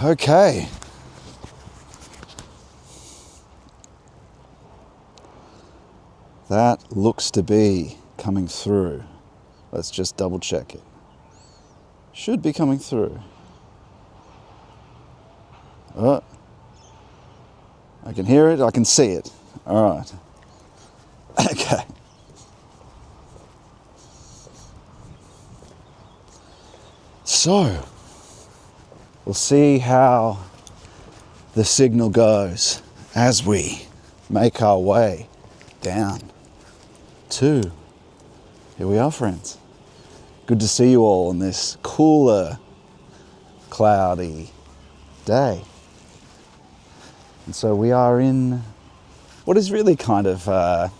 Okay. That looks to be coming through. Let's just double check it. Should be coming through. Oh, I can hear it, I can see it. All right. Okay. So, we'll see how the signal goes as we make our way down to, here we are, friends. Good to see you all on this cooler, cloudy day. And so we are in what is really kind of,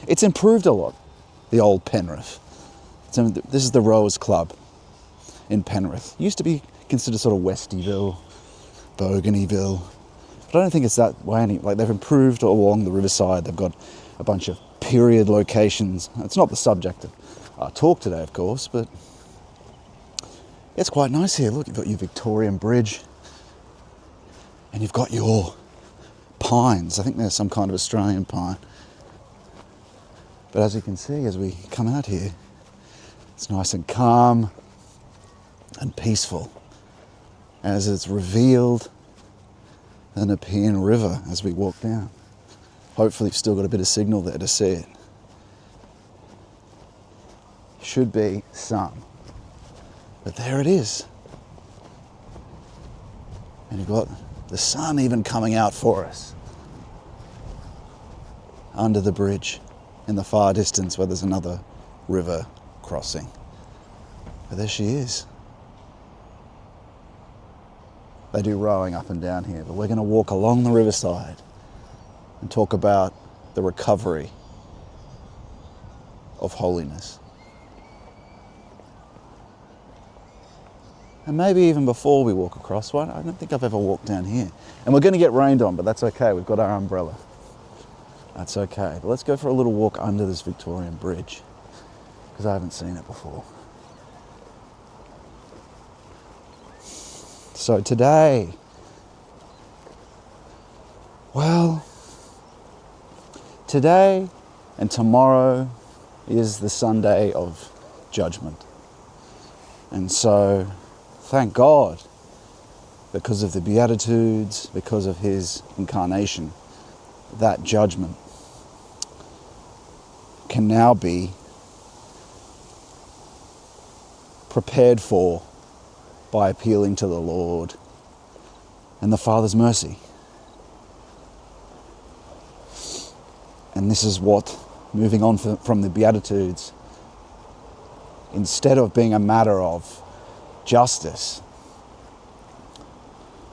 it's improved a lot, the old Penrith. This is the Rowers Club in Penrith. It used to be considered sort of Westyville, Boganyville, but I don't think it's that way any. Like, they've improved along the Riverside. They've got a bunch of period locations. It's not the subject of our talk today, of course, but it's quite nice here. Look, you've got your Victorian Bridge, and you've got your pines. I think there's some kind of Australian pine. But as you can see, as we come out here, it's nice and calm and peaceful as it's revealed the Nepean River as we walk down. Hopefully you've still got a bit of signal there to see it. Should be some. But there it is. And you've got the sun even coming out for us under the bridge in the far distance where there's another river crossing. But there she is. They do rowing up and down here, but we're going to walk along the riverside and talk about the recovery of holiness. And maybe even before we walk across one, I don't think I've ever walked down here. And we're going to get rained on, but that's okay. We've got our umbrella. That's okay. But let's go for a little walk under this Victorian Bridge, because I haven't seen it before. So today, well, today and tomorrow is the Sunday of judgment. And so, thank God, because of the Beatitudes, because of his incarnation, that judgment can now be prepared for by appealing to the Lord and the Father's mercy. And this is what, moving on from the Beatitudes, instead of being a matter of justice,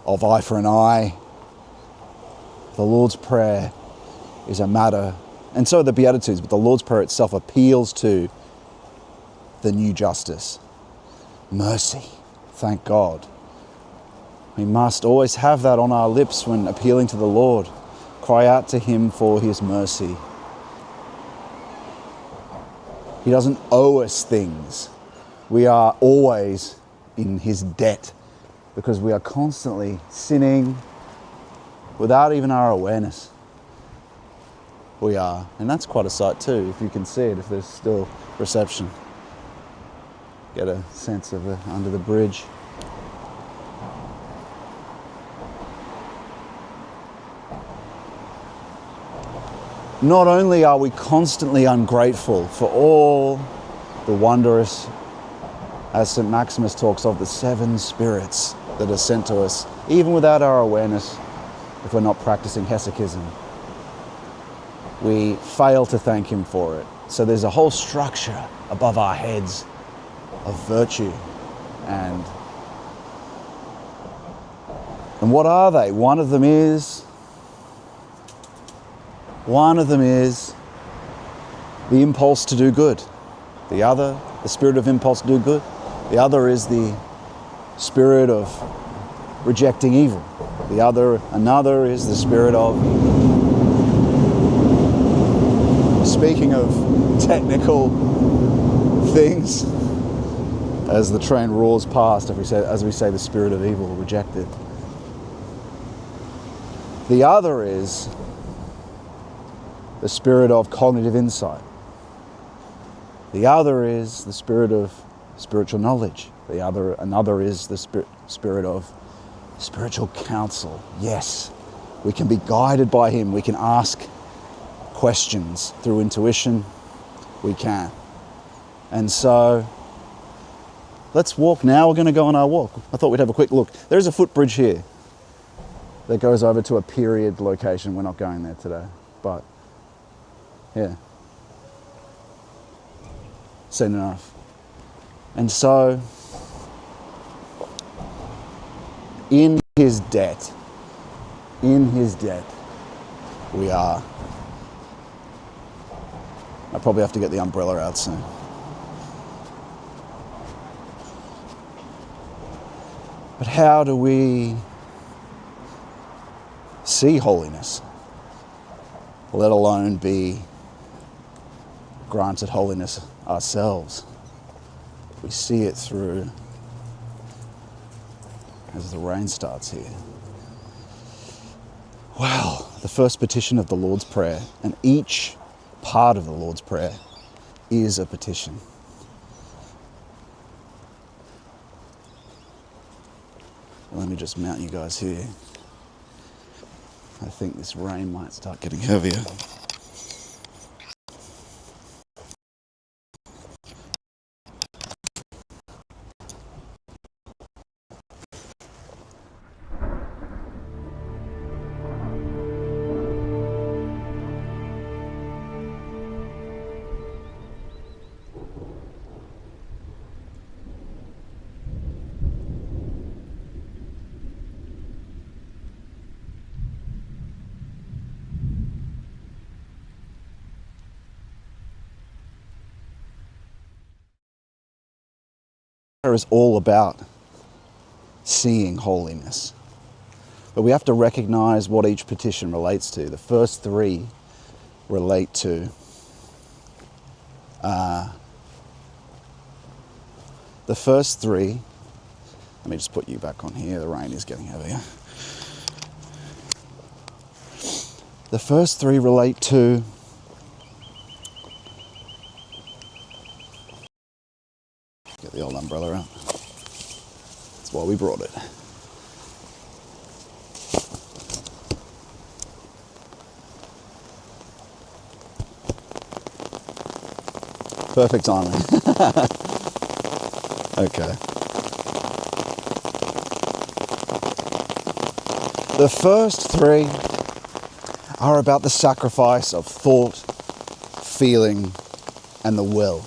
of eye for an eye, the Lord's Prayer is a matter, and so are the Beatitudes, but the Lord's Prayer itself appeals to the new justice. Mercy. Thank God. We must always have that on our lips when appealing to the Lord. Cry out to him for his mercy. He doesn't owe us things. We are always in his debt because we are constantly sinning without even our awareness. We are. And that's quite a sight too, if you can see it, if there's still reception. Get a sense of it under the bridge. Not only are we constantly ungrateful for all the wondrous, as St. Maximus talks of, the 7 spirits that are sent to us, even without our awareness, if we're not practicing hesychism, we fail to thank him for it. So there's a whole structure above our heads of virtue. And what are they? One of them is the impulse to do good. The other, the spirit of impulse to do good. The other is the spirit of rejecting evil. Another is the spirit of, speaking of technical things, as the train roars past, as we say the spirit of evil rejected. The other is the spirit of cognitive insight. The other is the spirit of spiritual knowledge. Another is the spirit of spiritual counsel. Yes, we can be guided by him. We can ask questions through intuition. We can. And so let's walk now. We're going to go on our walk. I thought we'd have a quick look. There's a footbridge here that goes over to a period location. We're not going there today, but yeah, seen enough. And so in his debt, we are. I probably have to get the umbrella out soon. But how do we see holiness, let alone be granted holiness ourselves? We see it through, as the rain starts here. Well, the first petition of the Lord's Prayer, and each part of the Lord's Prayer is a petition. Let me just mount you guys here. I think this rain might start getting heavier. Is all about seeing holiness. But we have to recognize what each petition relates to. The first three relate to let me just put you back on here, the rain is getting heavier. The first three relate to get the old umbrella out. That's why we brought it. Perfect timing. Okay. The first three are about the sacrifice of thought, feeling, and the will.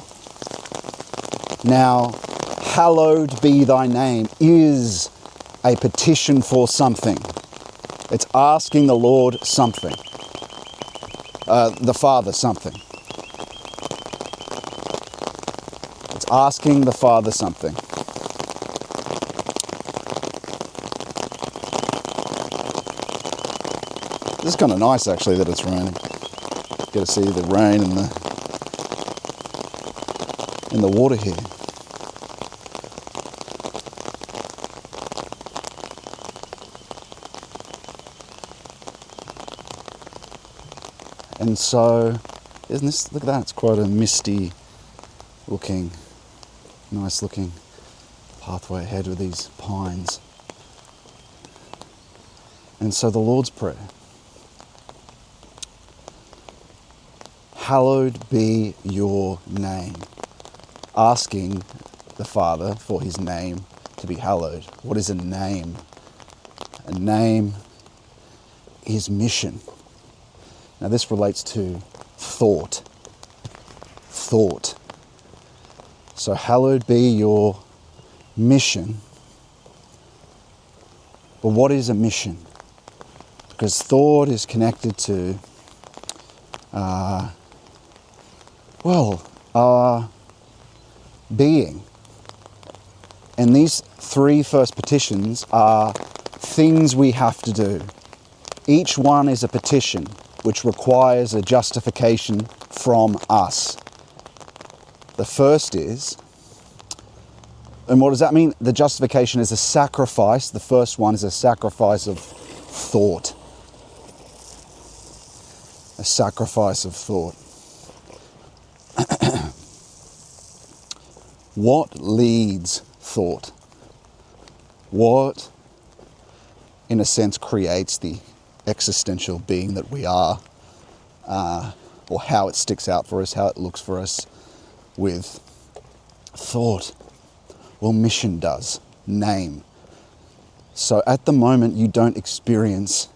Now, hallowed be thy name is a petition for something. It's asking the Lord something. The Father something. It's asking the Father something. This is kind of nice actually that it's raining. Get to see the rain and the water here. And so, isn't this, look at that, it's quite a misty looking, nice looking pathway ahead with these pines. And so the Lord's Prayer. Hallowed be your name. Asking the Father for his name to be hallowed. What is a name? A name is mission. Now this relates to thought. Thought. So hallowed be your mission. But what is a mission? Because thought is connected to being. And these three first petitions are things we have to do. Each one is a petition which requires a justification from us. The first is, And what does that mean? The justification is a sacrifice. The first one is a sacrifice of thought. A sacrifice of thought. What leads thought? What, in a sense, creates the existential being that we are, or how it sticks out for us, how it looks for us with thought? Well, mission does, name. So at the moment, you don't experience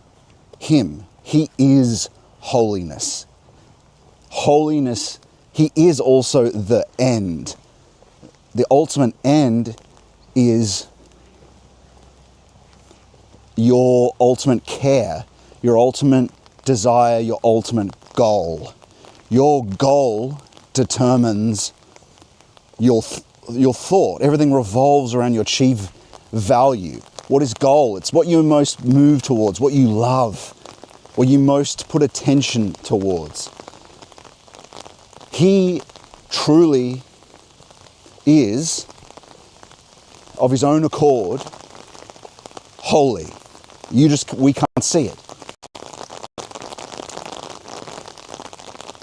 him. He is holiness. Holiness, he is also the end. The ultimate end is your ultimate care, your ultimate desire, your ultimate goal. Your goal determines your thought. Everything revolves around your chief value. What is goal? It's what you most move towards, what you love, what you most put attention towards. He truly is, of his own accord, holy. We can't see it.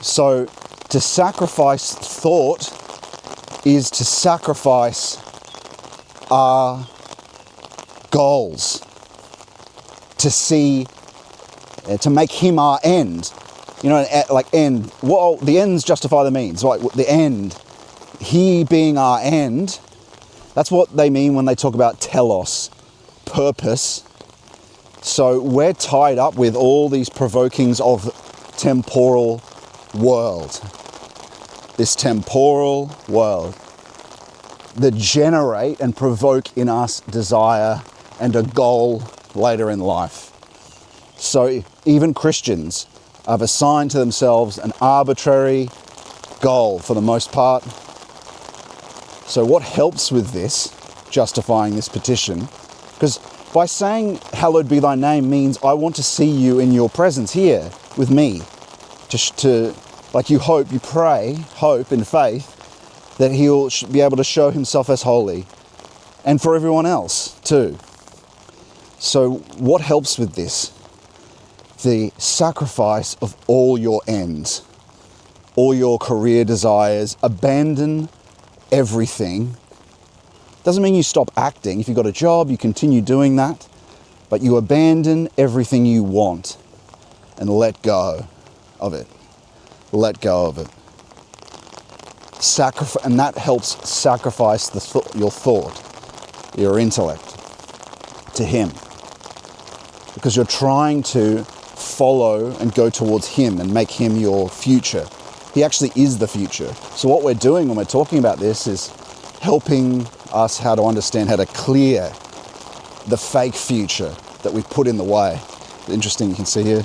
So to sacrifice thought is to sacrifice our goals, to make him our end. You know, like end. Well, the ends justify the means. Like the end, he being our end. That's what they mean when they talk about telos, purpose. So we're tied up with all these provokings of temporal world. This temporal world that generate and provoke in us desire and a goal later in life. So even Christians have assigned to themselves an arbitrary goal for the most part. So what helps with this, justifying this petition? Because by saying, hallowed be thy name, means I want to see you in your presence here with me. To like you hope, you pray, hope in faith that he'll be able to show himself as holy. And for everyone else too. So what helps with this? The sacrifice of all your ends, all your career desires. Abandon everything. Doesn't mean you stop acting. If you've got a job, you continue doing that, but you abandon everything you want and let go of it. Let go of it. And that helps sacrifice your thought, your intellect, to him. Because you're trying to follow and go towards him and make him your future. He actually is the future. So what we're doing when we're talking about this is helping us how to understand how to clear the fake future that we've put in the way. Interesting, you can see here.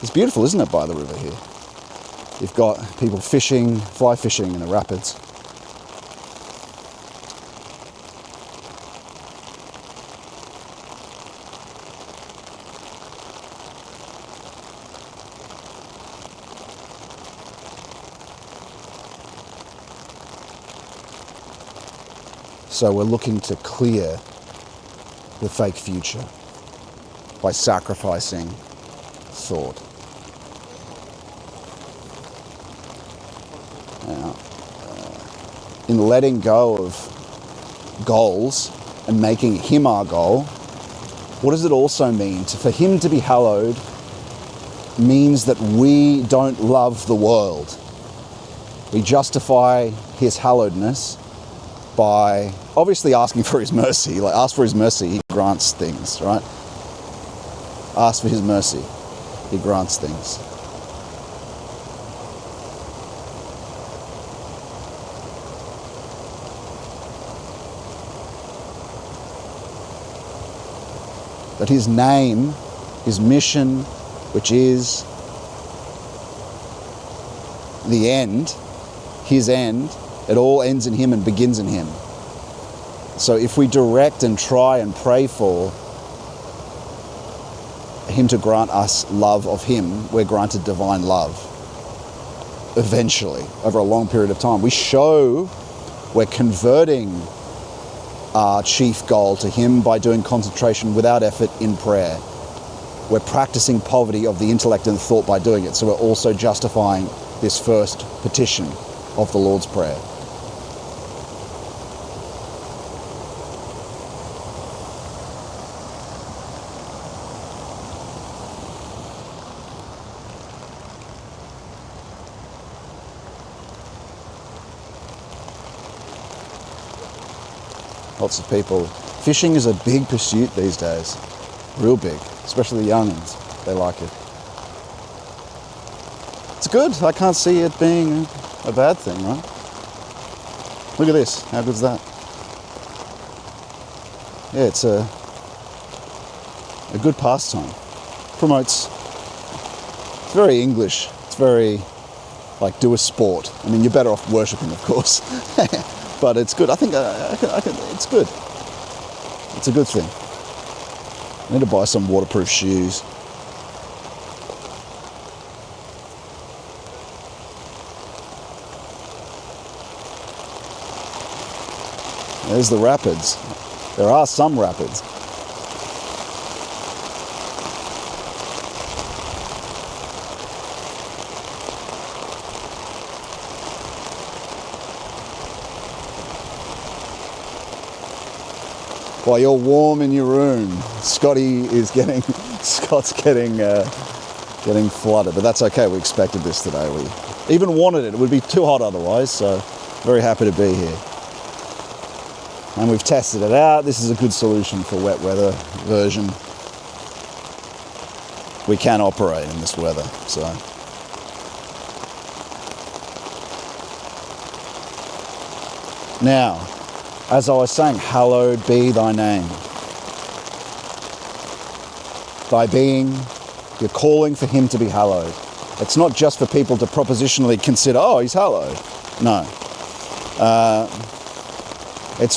It's beautiful, isn't it, by the river here? You've got people fishing, fly fishing in the rapids. So we're looking to clear the fake future by sacrificing thought. Now, in letting go of goals and making him our goal, what does it also mean? For him to be hallowed means that we don't love the world. We justify his hallowedness by obviously asking for his mercy. Like, ask for his mercy, he grants things, right? Ask for his mercy, he grants things. But his name, his mission, which is the end, his end, it all ends in him and begins in him. So if we direct and try and pray for him to grant us love of him, we're granted divine love. Eventually, over a long period of time. We're converting our chief goal to him by doing concentration without effort in prayer. We're practicing poverty of the intellect and thought by doing it. So we're also justifying this first petition of the Lord's Prayer. Lots of people. Fishing is a big pursuit these days. Real big. Especially the young ones. They like it. It's good. I can't see it being a bad thing, right? Look at this. How good's that? Yeah, it's a good pastime. Promotes... It's very English. It's very, like, do a sport. I mean, you're better off worshipping, of course. But it's good. I think it's good. It's a good thing. I need to buy some waterproof shoes. There's the rapids. There are some rapids. While you're warm in your room, Scott's getting flooded, but that's okay. We expected this today. We even wanted it. It would be too hot otherwise, so very happy to be here. And we've tested it out. This is a good solution for wet weather version. We can operate in this weather, so. Now, as I was saying, hallowed be thy name. Thy being, you're calling for him to be hallowed. It's not just for people to propositionally consider, oh, he's hallowed. No. It's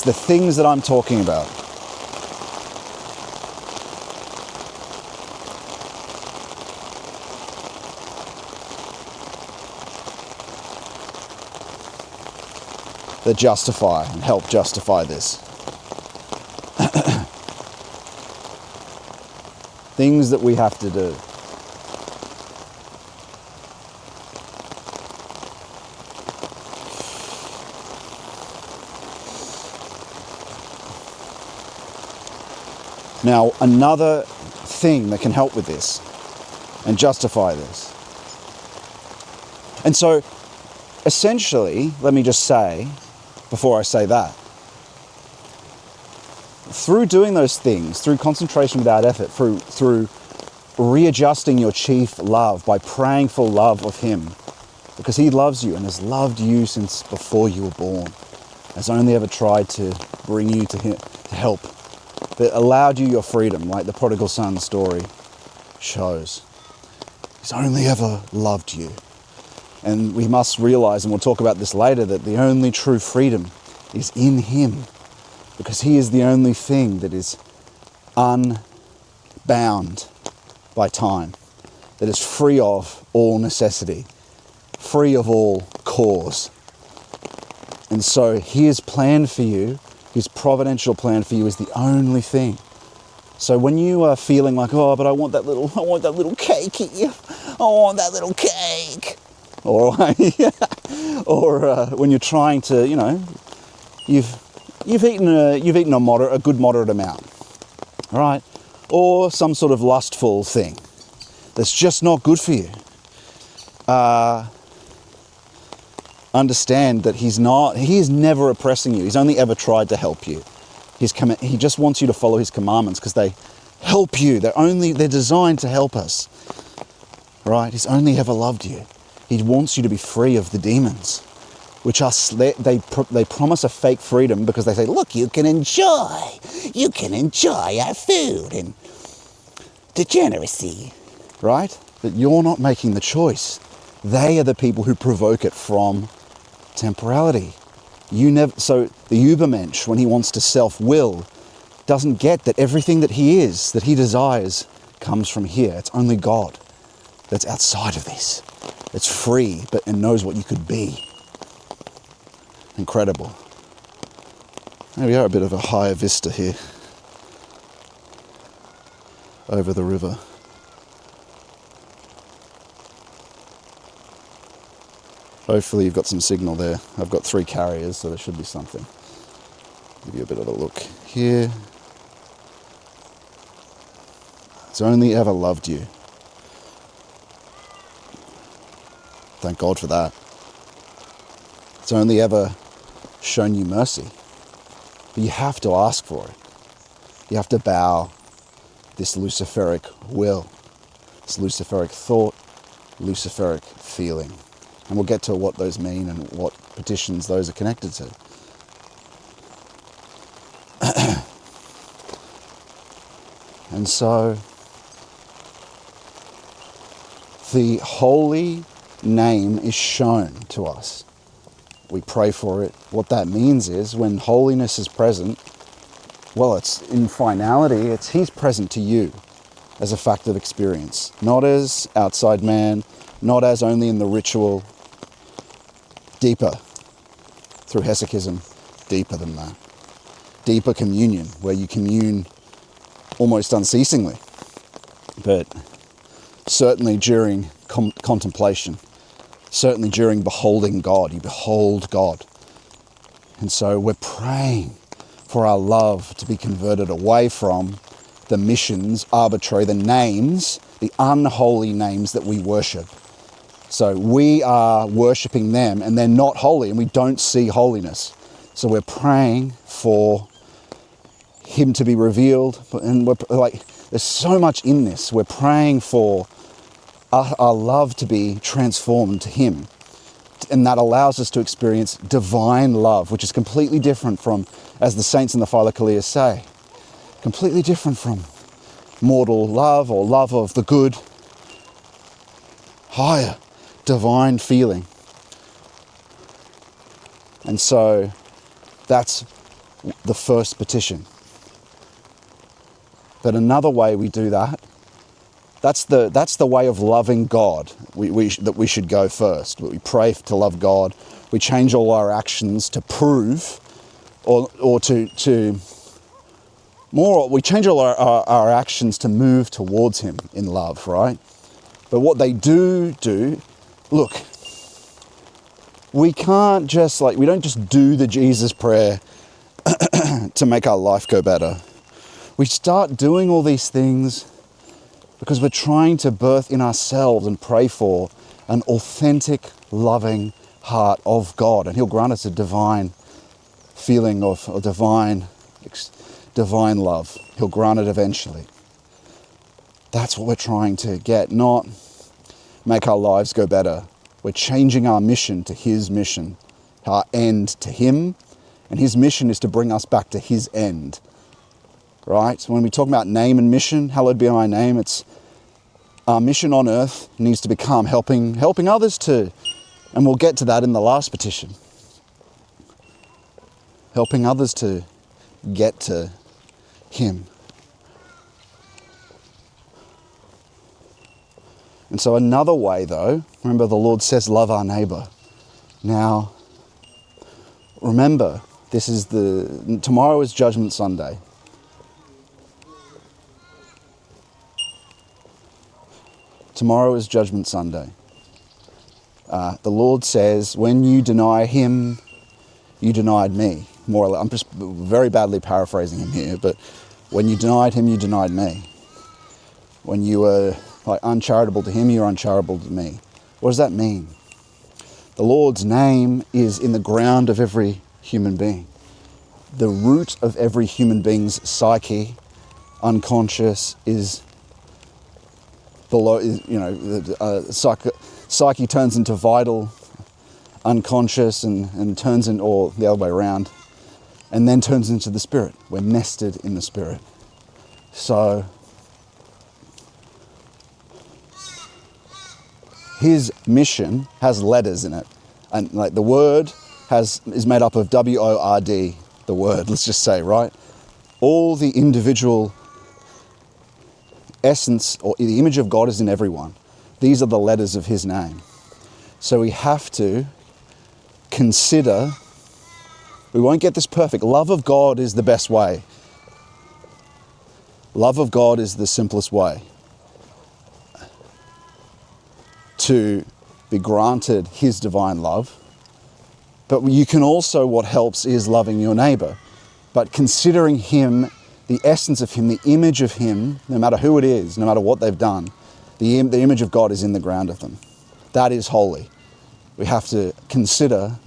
the things that I'm talking about. That justify and help justify this. Things that we have to do. Now, another thing that can help with this and justify this. And so, essentially, let me just say, before I say that, through doing those things, through concentration without effort, through readjusting your chief love by praying for love of him, because he loves you and has loved you since before you were born, has only ever tried to bring you to him, to help, that allowed you your freedom, like the prodigal son story shows. He's only ever loved you. And we must realize, and we'll talk about this later, that the only true freedom is in him, because he is the only thing that is unbound by time, that is free of all necessity, free of all cause. And so his plan for you, his providential plan for you, is the only thing. So when you are feeling like, oh, but I want that little cake here, I want that little cake, or when you're trying to, you've eaten a good moderate amount, all right, or some sort of lustful thing that's just not good for you. Understand that he is never oppressing you. He's only ever tried to help you. He just wants you to follow his commandments because they help you. They're designed to help us. Right? He's only ever loved you. He wants you to be free of the demons, which are they promise a fake freedom because they say, look, you can enjoy our food and degeneracy, right? But you're not making the choice. They are the people who provoke it from temporality. So the Übermensch, when he wants to self-will, doesn't get that everything that he is, that he desires, comes from here. It's only God that's outside of this. It's free, and knows what you could be. Incredible. There we are, a bit of a higher vista here over the river. Hopefully you've got some signal there. I've got 3 carriers, so there should be something. Give you a bit of a look here. It's only ever loved you. Thank God for that. It's only ever shown you mercy. But you have to ask for it. You have to bow this Luciferic will, this Luciferic thought, Luciferic feeling. And we'll get to what those mean and what petitions those are connected to. And so, the holy name is shown to us. We pray for it. What that means is when holiness is present, well, it's in finality, he's present to you as a fact of experience, not as outside man, not as only in the ritual, deeper through hesychism, deeper than that. Deeper communion, where you commune almost unceasingly, but certainly during contemplation, certainly during beholding God, you behold God. And so we're praying for our love to be converted away from the missions, arbitrary, the names, the unholy names that we worship. So we are worshipping them and they're not holy and we don't see holiness. So we're praying for him to be revealed, and we're like, there's so much in this. We're praying for our love to be transformed to him, and that allows us to experience divine love, which is completely different from, as the saints in the Philokalia say, completely different from mortal love or love of the good. Higher divine feeling. And so that's the first petition. But another way we do that, that's the way of loving God that we should go first. We pray to love God. We change all our actions to prove, or to more. We change all our actions to move towards him in love, right? But what they do, look, we can't just we don't just do the Jesus prayer to make our life go better. We start doing all these things because we're trying to birth in ourselves and pray for an authentic, loving heart of God. And he'll grant us a divine feeling of a divine love. He'll grant it eventually. That's what we're trying to get, not make our lives go better. We're changing our mission to his mission, our end to him. And his mission is to bring us back to his end. Right? So when we talk about name and mission, hallowed be my name, it's our mission on earth needs to become helping others to, and we'll get to that in the last petition. Helping others to get to him. And so another way though, remember the Lord says love our neighbor. Now, remember, tomorrow is Judgment Sunday. Tomorrow is Judgment Sunday. The Lord says, when you deny him, you denied me. More or less, I'm just very badly paraphrasing him here, but when you denied him, you denied me. When you were uncharitable to him, you're uncharitable to me. What does that mean? The Lord's name is in the ground of every human being. The root of every human being's psyche, unconscious, is below, psyche turns into vital, unconscious, and turns in, or the other way around, and then turns into the spirit. We're nested in the spirit. So his mission has letters in it, and the word is made up of W-O-R-D, the word, let's just say, right? All the individual essence or the image of God is in everyone. These are the letters of his name. So we have to consider We won't get this perfect. Love of God is the best way. Love of God is the simplest way to be granted his divine love. But you can also, what helps is loving your neighbor. But considering him, the essence of him, the image of him, no matter who it is, no matter what they've done, the image of God is in the ground of them. That is holy. We have to consider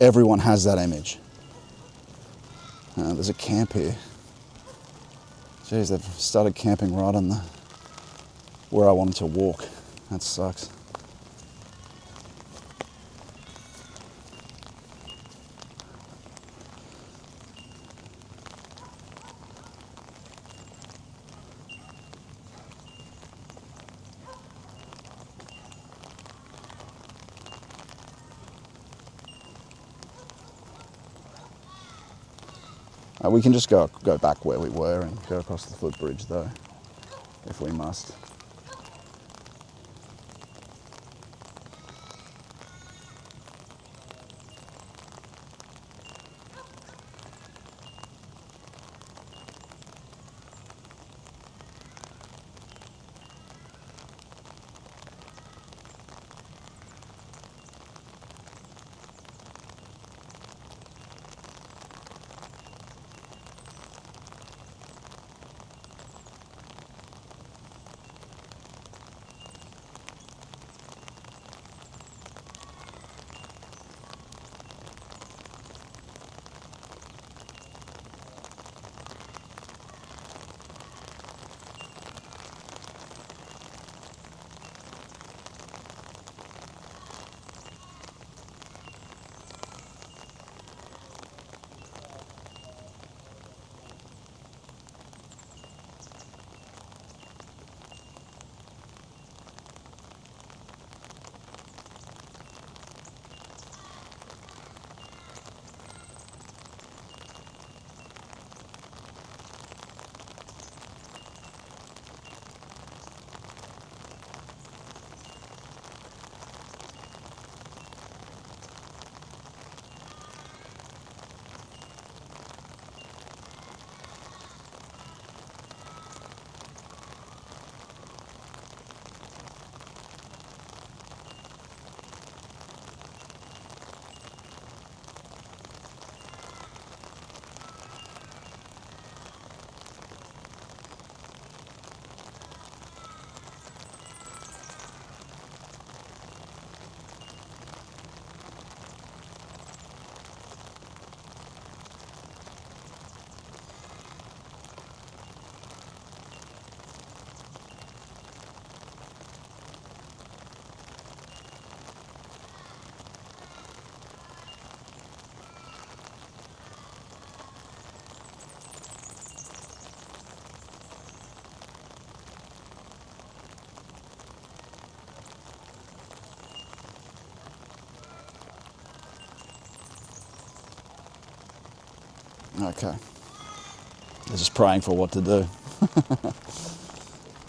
everyone has that image. There's a camp here. Jeez, they've started camping right on where I wanted to walk. That sucks. We can just go back where we were and go across the footbridge though, if we must. Okay. They're just praying for what to do.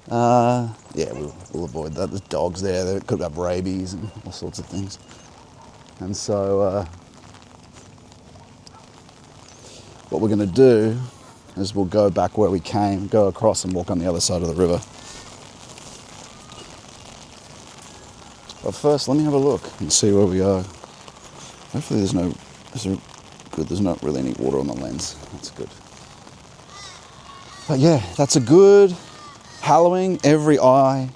Yeah, we'll avoid that. There's dogs there. They could have rabies and all sorts of things. And so what we're going to do is we'll go back where we came, go across and walk on the other side of the river. But first, let me have a look and see where we are. Hopefully there's not really any water on the lens. That's good. But yeah, that's a good hallowing every eye.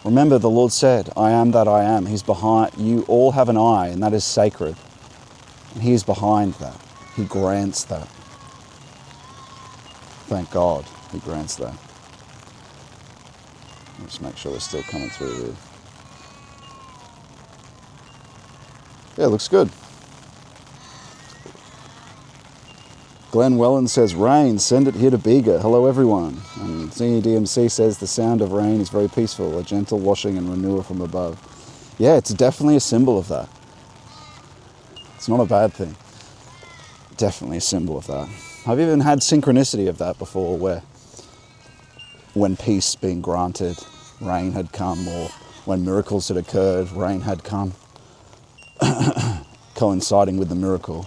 Remember, the Lord said, I am that I am. He's behind. You all have an eye, and that is sacred. And he is behind that. He grants that. Thank God he grants that. Let's make sure we're still coming through here. Yeah, looks good. Glenn Welland says, rain, send it here to Bega. Hello, everyone. And CEDMC says, the sound of rain is very peaceful, a gentle washing and renewal from above. Yeah, it's definitely a symbol of that. It's not a bad thing. Definitely a symbol of that. I've even had synchronicity of that before, where when peace being granted, rain had come, or when miracles had occurred, rain had come. coinciding with the miracle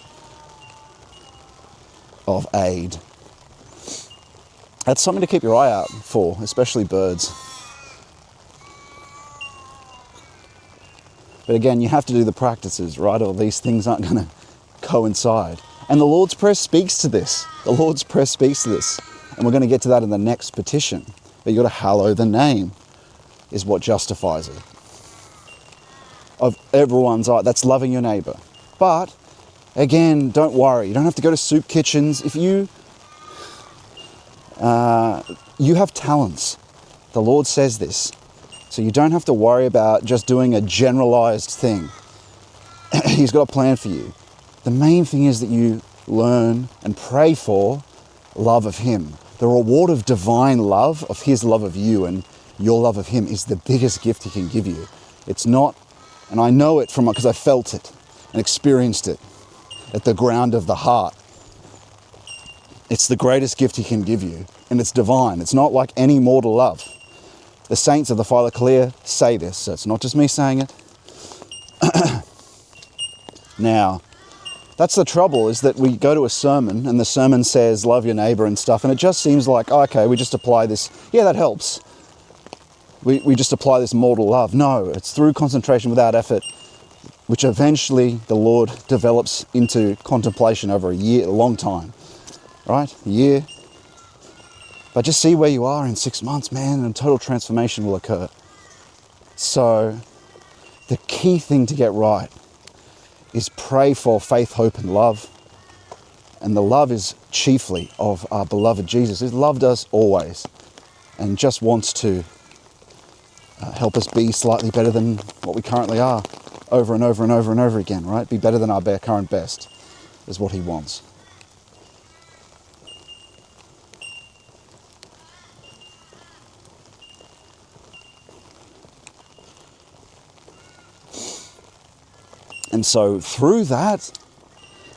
of aid. That's something to keep your eye out for, especially birds. But again, you have to do the practices, right? Or these things aren't going to coincide. And the Lord's Prayer speaks to this. The Lord's Prayer speaks to this. And we're going to get to that in the next petition. But you've got to hallow the name, is what justifies it. Of everyone's eye. That's loving your neighbour. But, again, don't worry. You don't have to go to soup kitchens. If you have talents. The Lord says this. So you don't have to worry about just doing a generalized thing. He's got a plan for you. The main thing is that you learn and pray for love of Him. The reward of divine love, of His love of you and your love of Him, is the biggest gift He can give you. It's not, and I know it from because I felt it and experienced it at the ground of the heart. It's the greatest gift He can give you, and it's divine. It's not like any mortal love. The saints of the Father Clear say this, so it's not just me saying it. Now, that's the trouble, is that we go to a sermon and the sermon says love your neighbour and stuff, and it just seems like, oh, okay, we just apply this. Yeah, that helps. We just apply this mortal love. No, it's through concentration without effort, which eventually the Lord develops into contemplation over a year, a long time, right? A year. But just see where you are in 6 months, man, and total transformation will occur. So the key thing to get right is pray for faith, hope, and love. And the love is chiefly of our beloved Jesus. He's loved us always and just wants to help us be slightly better than what we currently are over and over and over and over again, right? Be better than our current best is what He wants. And so through that,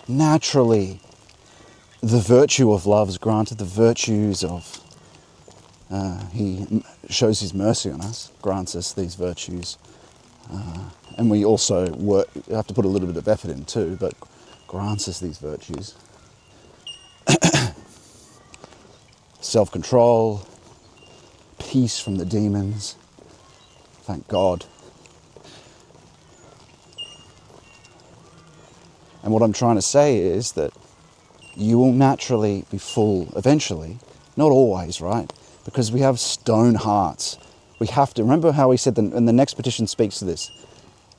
naturally, the virtue of love is granted, the virtues of, He shows His mercy on us, grants us these virtues. And we also have to put a little bit of effort in too, but grants us these virtues. Self-control, peace from the demons, thank God. And what I'm trying to say is that you will naturally be full eventually, not always, right? Because we have stone hearts. We have to, remember how He said, and the next petition speaks to this,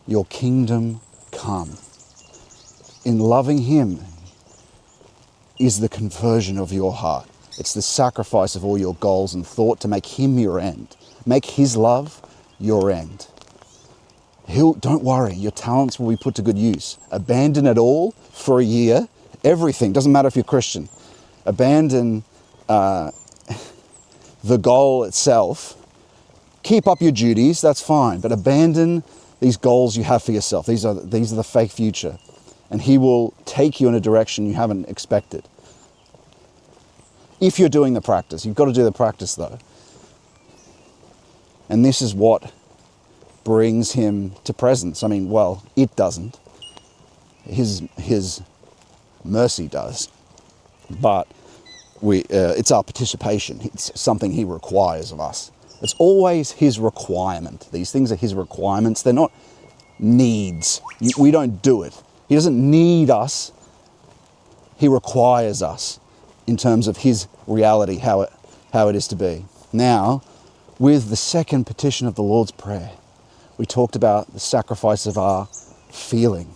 your kingdom come. In loving Him is the conversion of your heart. It's the sacrifice of all your goals and thought to make Him your end. Make His love your end. Don't worry, your talents will be put to good use. Abandon it all for a year, everything, doesn't matter if you're Christian. Abandon the goal itself. Keep up your duties, that's fine, but abandon these goals you have for yourself. These are the fake future. And He will take you in a direction you haven't expected. If you're doing the practice, you've got to do the practice though. And this is what brings Him to presence. I mean, well, it doesn't. His mercy does. But it's our participation. It's something He requires of us. It's always His requirement. These things are His requirements. They're not needs. We don't do it. He doesn't need us. He requires us in terms of His reality, how it is to be. Now, with the second petition of the Lord's Prayer, we talked about the sacrifice of our feeling.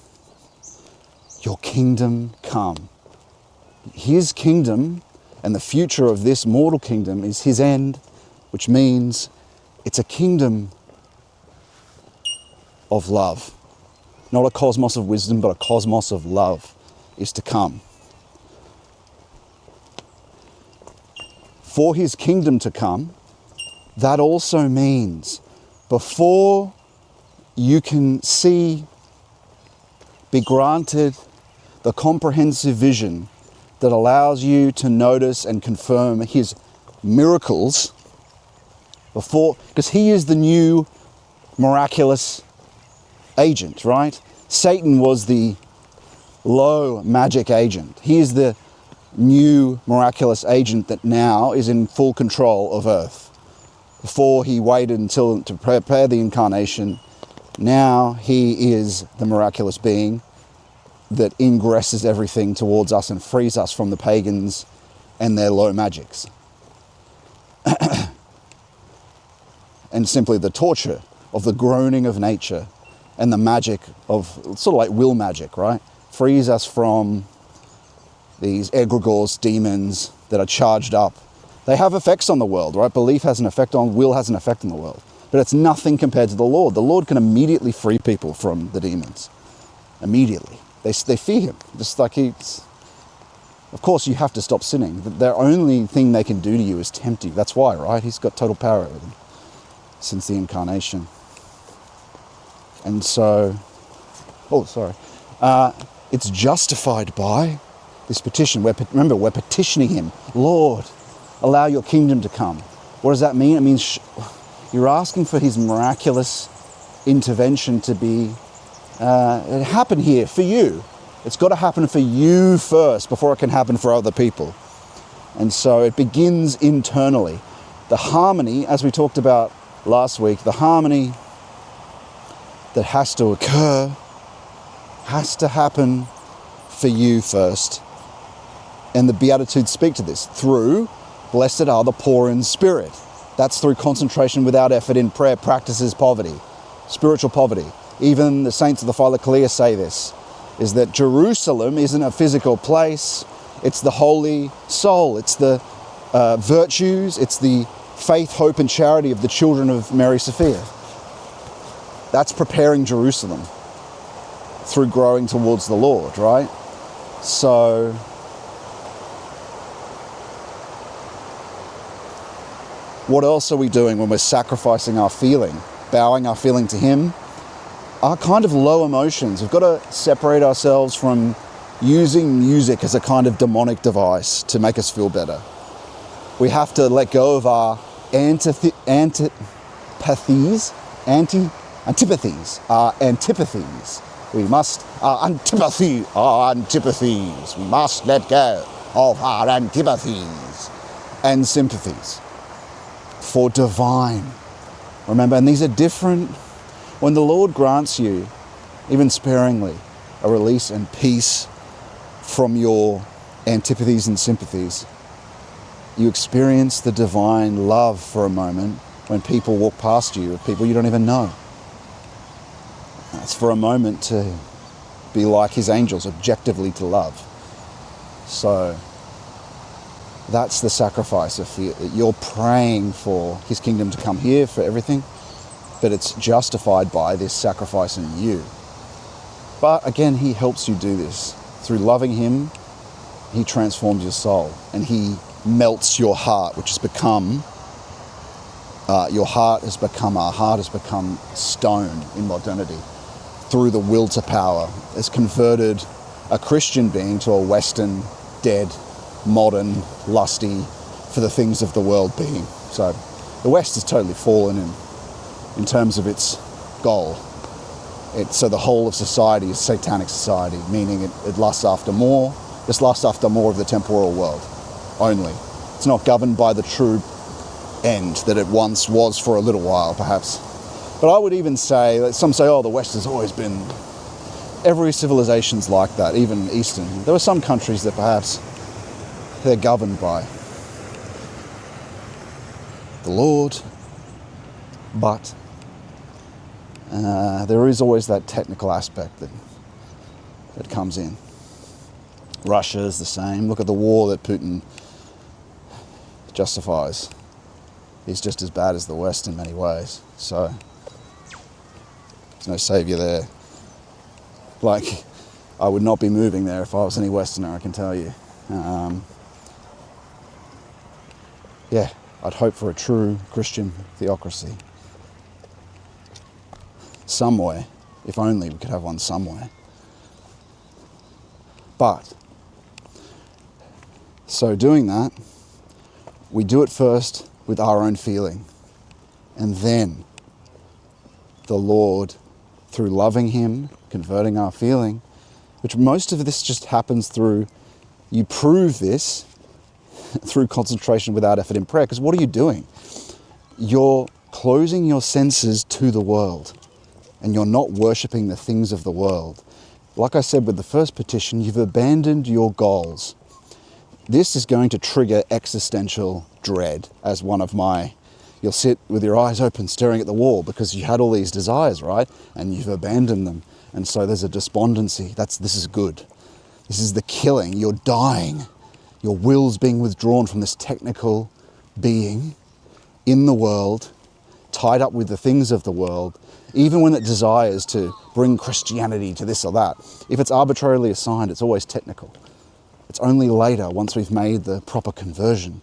Your kingdom come. His kingdom and the future of this mortal kingdom is His end, which means it's a kingdom of love. Not a cosmos of wisdom, but a cosmos of love is to come. For His kingdom to come, that also means before you can be granted the comprehensive vision that allows you to notice and confirm His miracles because He is the new miraculous agent, right? Satan was the low magic agent. He is the new miraculous agent that now is in full control of Earth. Before he waited until to prepare the incarnation, now he is the miraculous being that ingresses everything towards us and frees us from the pagans and their low magics. And simply the torture of the groaning of nature and the magic of, sort of like will magic, right? Frees us from these egregores, demons that are charged up. They have effects on the world, right? Belief has an effect on, will has an effect on the world. But it's nothing compared to the Lord. The Lord can immediately free people from the demons. Immediately. They fear him. Just like he's... Of course, you have to stop sinning. The only thing they can do to you is tempt you. That's why, right? He's got total power over them since the incarnation. And so... it's justified by this petition. Remember, we're petitioning him. Lord, allow your kingdom to come. What does that mean? It means you're asking for his miraculous intervention to be happen here for you. It's got to happen for you first before it can happen for other people. And so it begins internally. The harmony, as we talked about last week, the harmony that has to occur has to happen for you first. And the Beatitudes speak to this through blessed are the poor in spirit. That's through concentration without effort in prayer practices poverty, spiritual poverty. Even the saints of the Philokalia say this, is that Jerusalem isn't a physical place, it's the holy soul, it's the virtues, it's the faith, hope and charity of the children of Mary Sophia. That's preparing Jerusalem through growing towards the Lord, right? So what else are we doing when we're sacrificing our feeling, bowing our feeling to him? Our kind of low emotions. We've got to separate ourselves from using music as a kind of demonic device to make us feel better. We have to let go of our antipathies. We must, our antipathies. We must let go of our antipathies and sympathies for divine. Remember, and these are different. When the Lord grants you, even sparingly, a release and peace from your antipathies and sympathies, you experience the divine love for a moment when people walk past you, people you don't even know. It's for a moment to be like his angels, objectively to love. So that's the sacrifice of fear. You're praying for his kingdom to come here, for everything, but it's justified by this sacrifice in you. But again, he helps you do this. Through loving him, he transforms your soul and he melts your heart, which has become, our heart has become stone in modernity through the will to power. Has converted a Christian being to a Western, dead, modern, lusty, for the things of the world being. So the West is totally fallen in terms of its goal. So the whole of society is satanic society, meaning it lusts after more. It lusts after more of the temporal world only. It's not governed by the true end that it once was for a little while, perhaps. But I would even say, some say, oh, the West has always been, every civilization's like that, even Eastern. There are some countries that perhaps they're governed by the Lord, but there is always that technical aspect that comes in. Russia is the same. Look at the war that Putin justifies. He's just as bad as the West in many ways. So there's no saviour there. Like, I would not be moving there if I was any Westerner, I can tell you. Yeah, I'd hope for a true Christian theocracy. Somewhere, if only we could have one somewhere. But, so doing that, we do it first with our own feeling. And then the Lord, through loving him, converting our feeling, which most of this just happens through, you prove this through concentration without effort in prayer. Because what are you doing? You're closing your senses to the world, and you're not worshipping the things of the world. Like I said with the first petition, you've abandoned your goals. This is going to trigger existential dread as one of my, you'll sit with your eyes open staring at the wall because you had all these desires, right? And you've abandoned them. And so there's a despondency. This is good. This is the killing. You're dying. Your will's being withdrawn from this technical being in the world, tied up with the things of the world, even when it desires to bring Christianity to this or that. If it's arbitrarily assigned, it's always technical. It's only later, once we've made the proper conversion,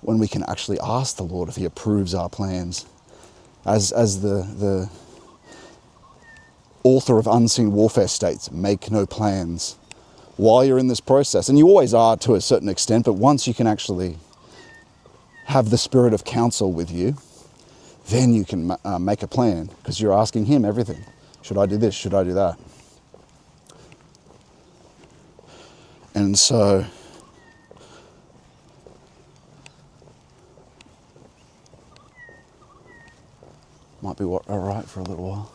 when we can actually ask the Lord if he approves our plans. As the author of Unseen Warfare states, make no plans while you're in this process. And you always are to a certain extent, but once you can actually have the spirit of counsel with you, then you can make a plan, because you're asking him everything. Should I do this? Should I do that? And so might be all right for a little while.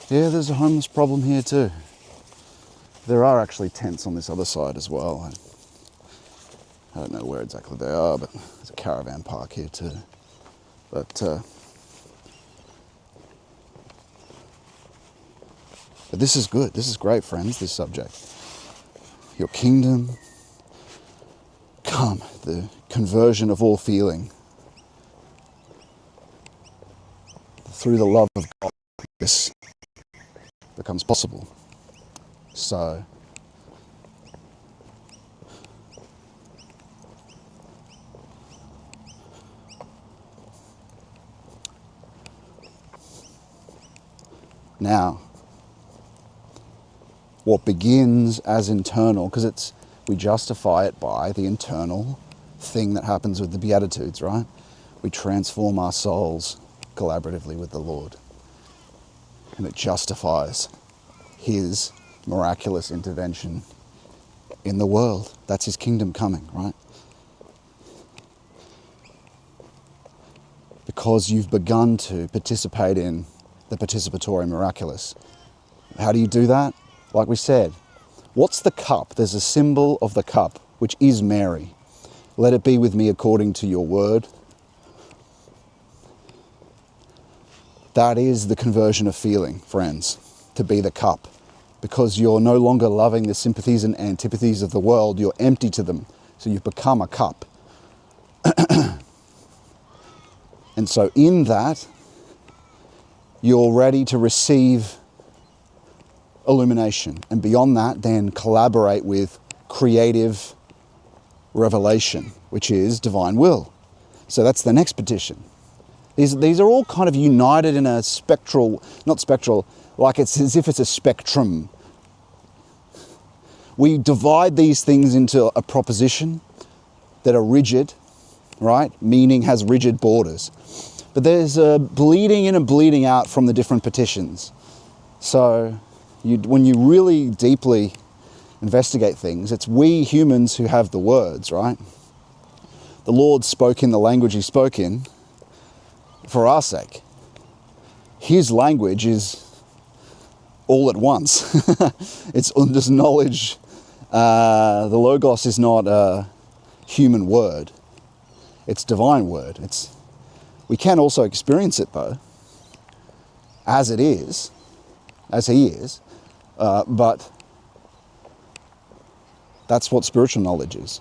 Yeah, there's a homeless problem here too. There are actually tents on this other side as well. I don't know where exactly they are, but there's a caravan park here too. But this is good. This is great, friends, this subject. Your kingdom come, the conversion of all feeling. Through the love of God, this becomes possible. So now, what begins as internal, because we justify it by the internal thing that happens with the Beatitudes, right? We transform our souls collaboratively with the Lord. And it justifies his miraculous intervention in the world. That's his kingdom coming, right? Because you've begun to participate in the participatory miraculous. How do you do that? Like we said, what's the cup? There's a symbol of the cup, which is Mary. Let it be with me according to your word. That is the conversion of feeling, friends, to be the cup. Because you're no longer loving the sympathies and antipathies of the world, you're empty to them. So you've become a cup. And so in that, you're ready to receive illumination. And beyond that, then collaborate with creative revelation, which is divine will. So that's the next petition. These are all kind of united in a spectral, not spectral, like it's as if it's a spectrum. We divide these things into a proposition that are rigid, right? Meaning has rigid borders. But there's a bleeding in and bleeding out from the different petitions. So when you really deeply investigate things, it's we humans who have the words, right? The Lord spoke in the language he spoke in for our sake. His language is all at once. It's this knowledge. The Logos is not a human word. It's divine word. We can also experience it though, as it is, as he is, but that's what spiritual knowledge is.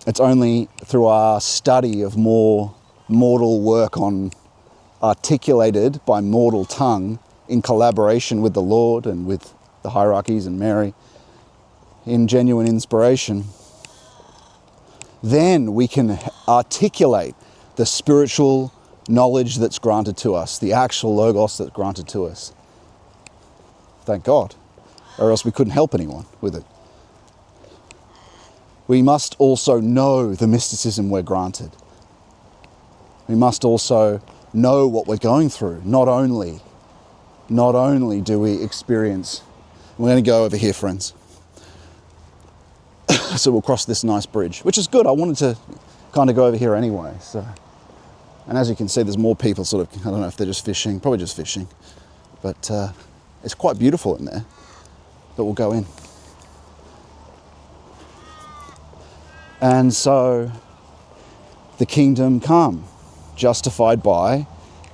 It's only through our study of more mortal work articulated by mortal tongue in collaboration with the Lord and with the hierarchies and Mary in genuine inspiration, then we can articulate the spiritual knowledge that's granted to us, the actual Logos that's granted to us. Thank God. or else we couldn't help anyone with it. We must also know the mysticism we're granted. We must also know what we're going through. Not only do we experience, we're going to go over here, friends. So we'll cross this nice bridge, which is good. I wanted to kind of go over here anyway. So, and as you can see, there's more people sort of, I don't know if they're just fishing, probably just fishing, but it's quite beautiful in there, but we'll go in. And so the kingdom come, justified by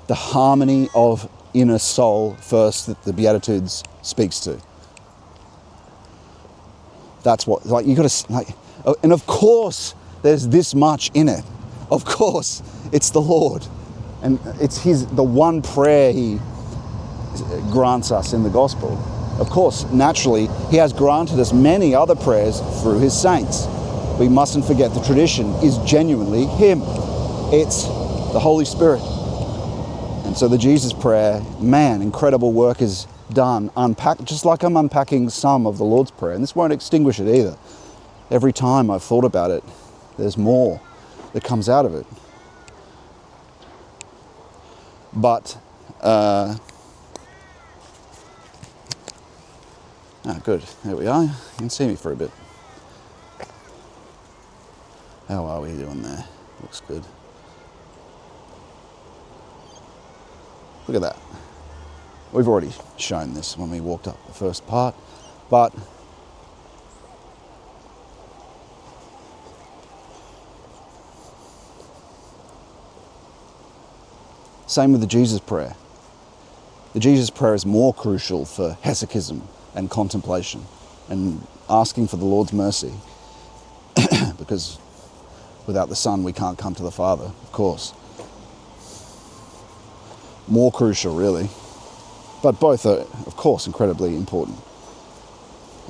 the harmony of inner soul first that the Beatitudes speaks to. That's what, like, you got to, like, and of course there's this much in it. Of course, it's the Lord. And it's the one prayer he grants us in the gospel. Of course, naturally, he has granted us many other prayers through his saints. We mustn't forget the tradition is genuinely him. It's the Holy Spirit. And so the Jesus prayer, man, incredible work is done, just like I'm unpacking some of the Lord's Prayer. And this won't extinguish it either. Every time I've thought about it, there's more that comes out of it. But, good, there we are. You can see me for a bit. How are we doing there? Looks good. Look at that. We've already shown this when we walked up the first part, but same with the Jesus prayer. The Jesus prayer is more crucial for hesychism and contemplation and asking for the Lord's mercy, because without the Son we can't come to the Father, of course. More crucial, really. But both are, of course, incredibly important.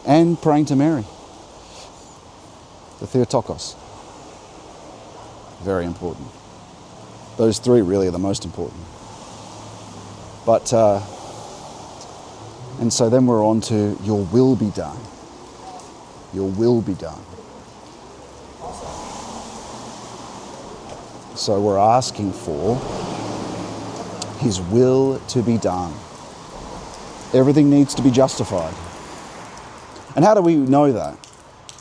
And praying to Mary, the Theotokos, very important. Those three really are the most important. But, and so then we're on to your will be done. Your will be done. So we're asking for his will to be done. Everything needs to be justified. And how do we know that?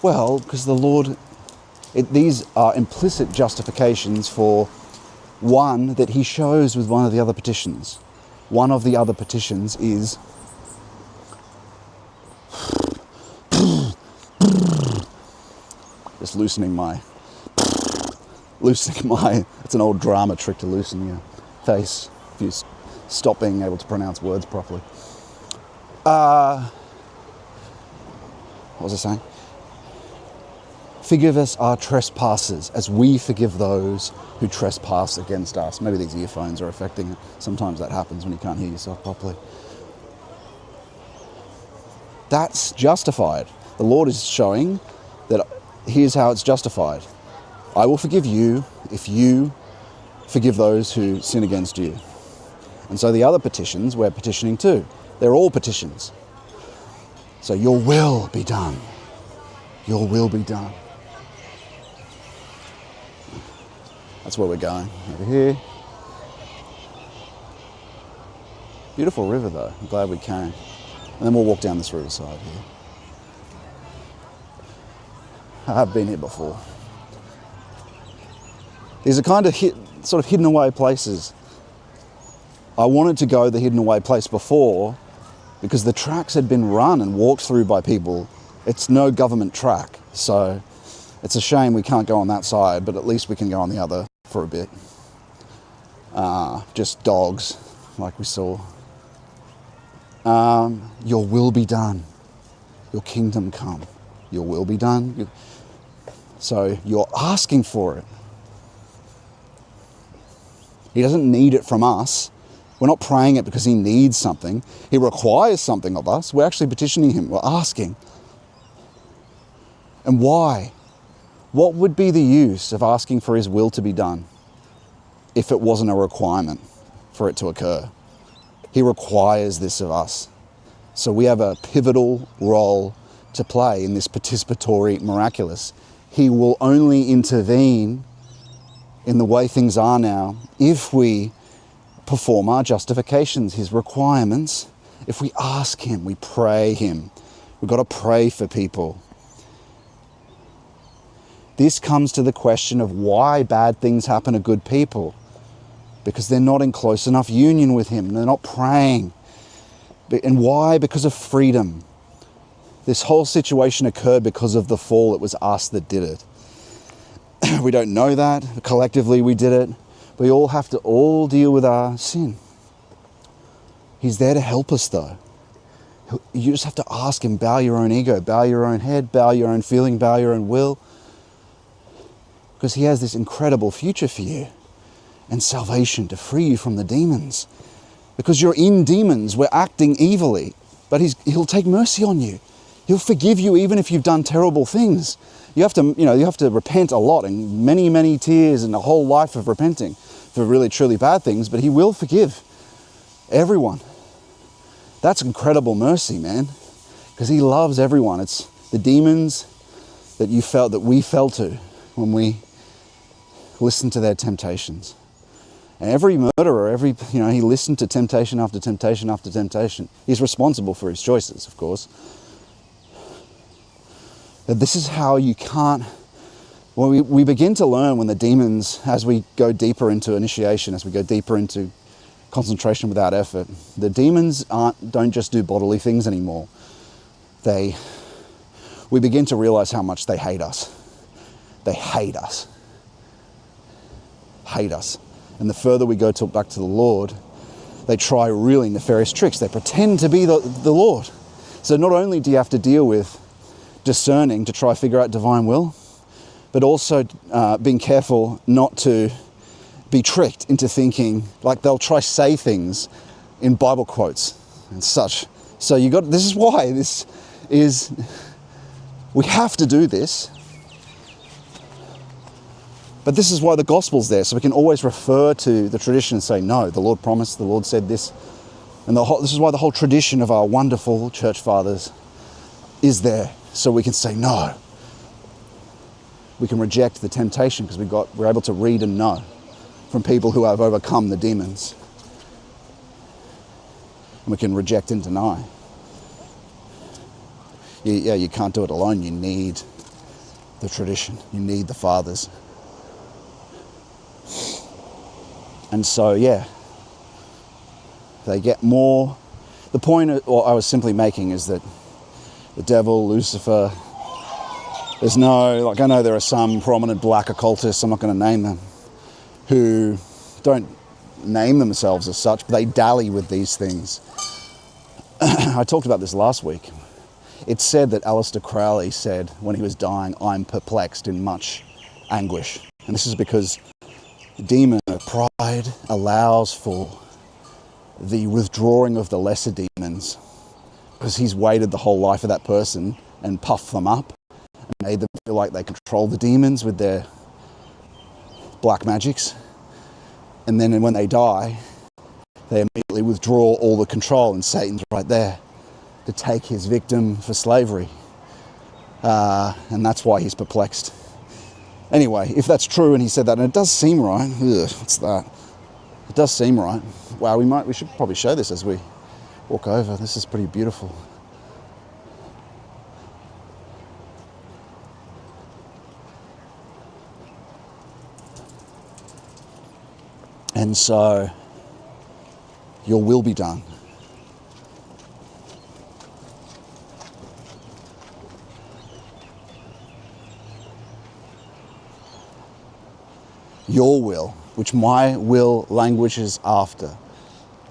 Well, because the Lord, these are implicit justifications for one that he shows with one of the other petitions. One of the other petitions is just loosening my, it's an old drama trick to loosen your face if you stop being able to pronounce words properly. What was I saying? Forgive us our trespasses as we forgive those who trespass against us. Maybe these earphones are affecting it. Sometimes that happens when you can't hear yourself properly. That's justified. The Lord is showing that here's how it's justified. I will forgive you if you forgive those who sin against you. And so the other petitions we're petitioning too. They're all petitions. So your will be done. Your will be done. That's where we're going, over here. Beautiful river though, I'm glad we came. And then we'll walk down this riverside here. I have been here before. These are kind of sort of hidden away places. I wanted to go the hidden away place before because the tracks had been run and walked through by people. It's no government track, so it's a shame we can't go on that side, but at least we can go on the other for a bit. Just dogs, like we saw. Your will be done. Your kingdom come. Your will be done. So you're asking for it. He doesn't need it from us. We're not praying it because he needs something. He requires something of us. We're actually petitioning him. We're asking. And why? What would be the use of asking for his will to be done if it wasn't a requirement for it to occur? He requires this of us. So we have a pivotal role to play in this participatory miraculous. He will only intervene in the way things are now if we perform our justifications, his requirements. If we ask him, we pray him. We've got to pray for people. This comes to the question of why bad things happen to good people. Because they're not in close enough union with him. They're not praying. And why? Because of freedom. This whole situation occurred because of the fall. It was us that did it. We don't know that. Collectively we did it. We all have to deal with our sin. He's there to help us though. You just have to ask him, bow your own ego, bow your own head, bow your own feeling, bow your own will. Because he has this incredible future for you and salvation to free you from the demons. Because you're in demons, we're acting evilly, but he'll take mercy on you. He'll forgive you even if you've done terrible things. You have to repent a lot and many, many tears and a whole life of repenting for really, truly bad things, but he will forgive everyone. That's incredible mercy, man, because he loves everyone. It's the demons that we fell to when we listened to their temptations. And every murderer, he listened to temptation after temptation after temptation. He's responsible for his choices, of course. But this is how you can't... Well, we begin to learn when the demons, as we go deeper into initiation, as we go deeper into concentration without effort, the demons don't just do bodily things anymore. We begin to realize how much they hate us. They hate us. Hate us. And the further we go back to the Lord, they try really nefarious tricks. They pretend to be the Lord. So not only do you have to deal with discerning to try to figure out divine will, but also being careful not to be tricked into thinking, like they'll try to say things in Bible quotes and such. So this is why we have to do this. But this is why the gospel's there, so we can always refer to the tradition and say, no, the Lord promised, the Lord said this. And this is why the whole tradition of our wonderful church fathers is there, so we can say no. We can reject the temptation because we're able to read and know from people who have overcome the demons. And we can reject and deny. You can't do it alone. You need the tradition. You need the fathers. And so, they get more. The point I was simply making is that the devil, Lucifer, I know there are some prominent black occultists, I'm not going to name them, who don't name themselves as such, but they dally with these things. I talked about this last week. It's said that Aleister Crowley said when he was dying, I'm perplexed in much anguish. And this is because the demon of pride allows for the withdrawing of the lesser demons, because he's waited the whole life of that person and puffed them up and made them feel like they control the demons with their black magics. And then when they die, they immediately withdraw all the control, and Satan's right there to take his victim for slavery. And that's why he's perplexed. Anyway, if that's true and he said that, and it does seem right, what's that? It does seem right. Wow, we should probably show this as we walk over. This is pretty beautiful. And so, your will be done. Your will, which my will languishes after,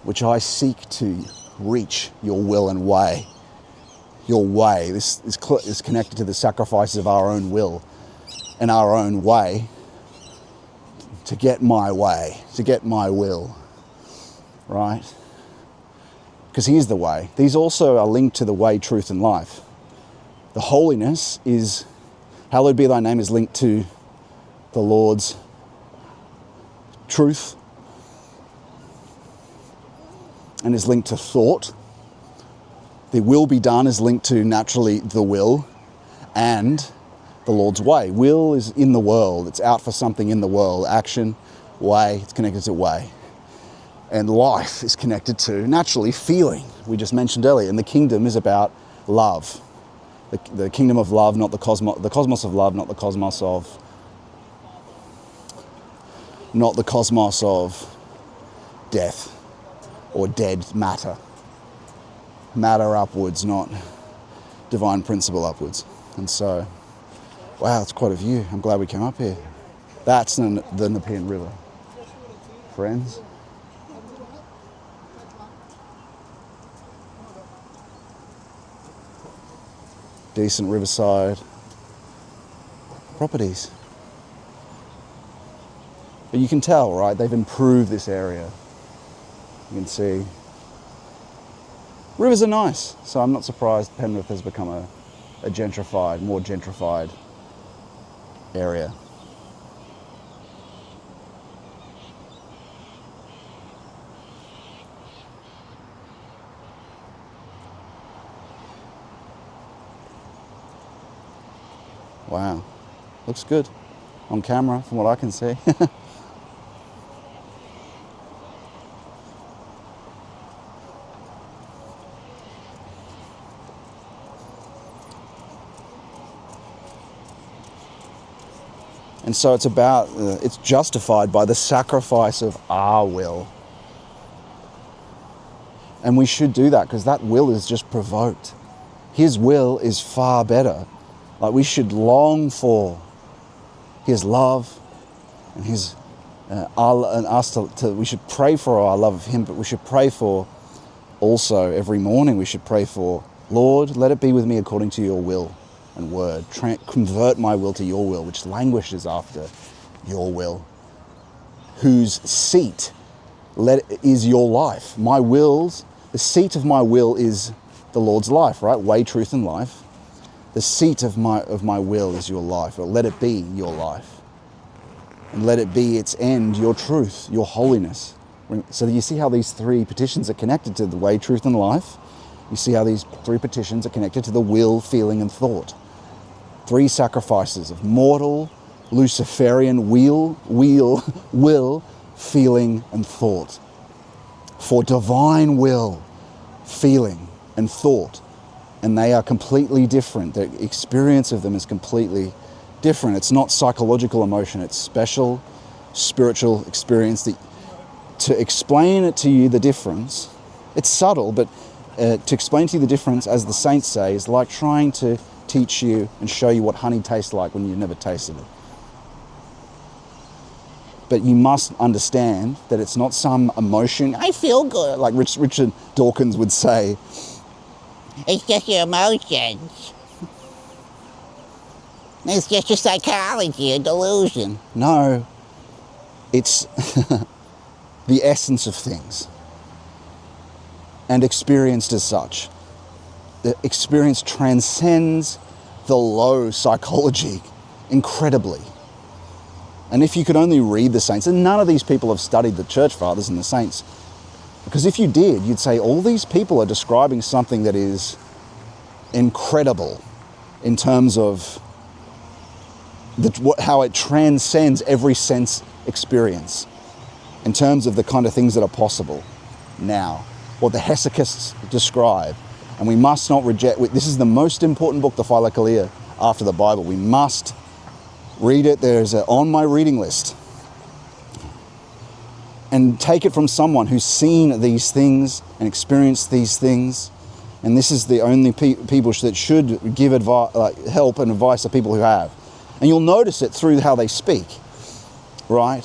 which I seek to reach your will and way. Your way, this is connected to the sacrifices of our own will and our own way to get my way, to get my will, right? Because he is the way. These also are linked to the way, truth, and life. The holiness is, hallowed be thy name, is linked to the Lord's truth and is linked to thought. The will be done is linked to naturally the will and the Lord's way. Will is in the world. It's out for something in the world. Action, way, it's connected to way. And life is connected to, naturally, feeling. We just mentioned earlier. And the kingdom is about love. The kingdom of love, not the cosmos of love, not the cosmos of death or dead matter. Matter upwards, not divine principle upwards. And so, wow, it's quite a view. I'm glad we came up here. That's the Nepean River. Friends. Decent Riverside properties. But you can tell, right? They've improved this area. You can see. Rivers are nice, so I'm not surprised Penrith has become a gentrified, more gentrified area. Wow, looks good on camera from what I can see. And so it's about, it's justified by the sacrifice of our will. And we should do that because that will is just provoked. His will is far better. Like we should long for His love and His, and us to, we should pray for our love of Him, but we should pray for also every morning we should pray for, Lord, let it be with me according to your will and word. Convert my will to your will, which languishes after your will, whose seat is your life. My wills, the seat of my will is the Lord's life, right? Way, truth, and life. The seat of my will is your life, or let it be your life. And let it be its end, your truth, your holiness. So you see how these three petitions are connected to the way, truth, and life? You see how these three petitions are connected to the will, feeling, and thought. Three sacrifices of mortal, Luciferian will, feeling, and thought. For divine will, feeling, and thought. And they are completely different. The experience of them is completely different. It's not psychological emotion. It's special spiritual experience. To explain it to you, the difference, it's subtle, but to explain to you the difference, as the saints say, is like trying to teach you and show you what honey tastes like when you've never tasted it. But you must understand that it's not some emotion, I feel good, like Richard Dawkins would say. It's just your emotions. It's just your psychology, a delusion. No, it's the essence of things. And experienced as such. The experience transcends the low psychology incredibly. And if you could only read the saints, and none of these people have studied the church fathers and the saints, because if you did, you'd say all these people are describing something that is incredible in terms of how it transcends every sense experience, in terms of the kind of things that are possible now, what the hesychasts describe. And we must not reject, this is the most important book, the Philokalia, after the Bible. We must read it. There's on my reading list. And take it from someone who's seen these things and experienced these things. And this is the only people that should give help and advice to people who have. And you'll notice it through how they speak, right?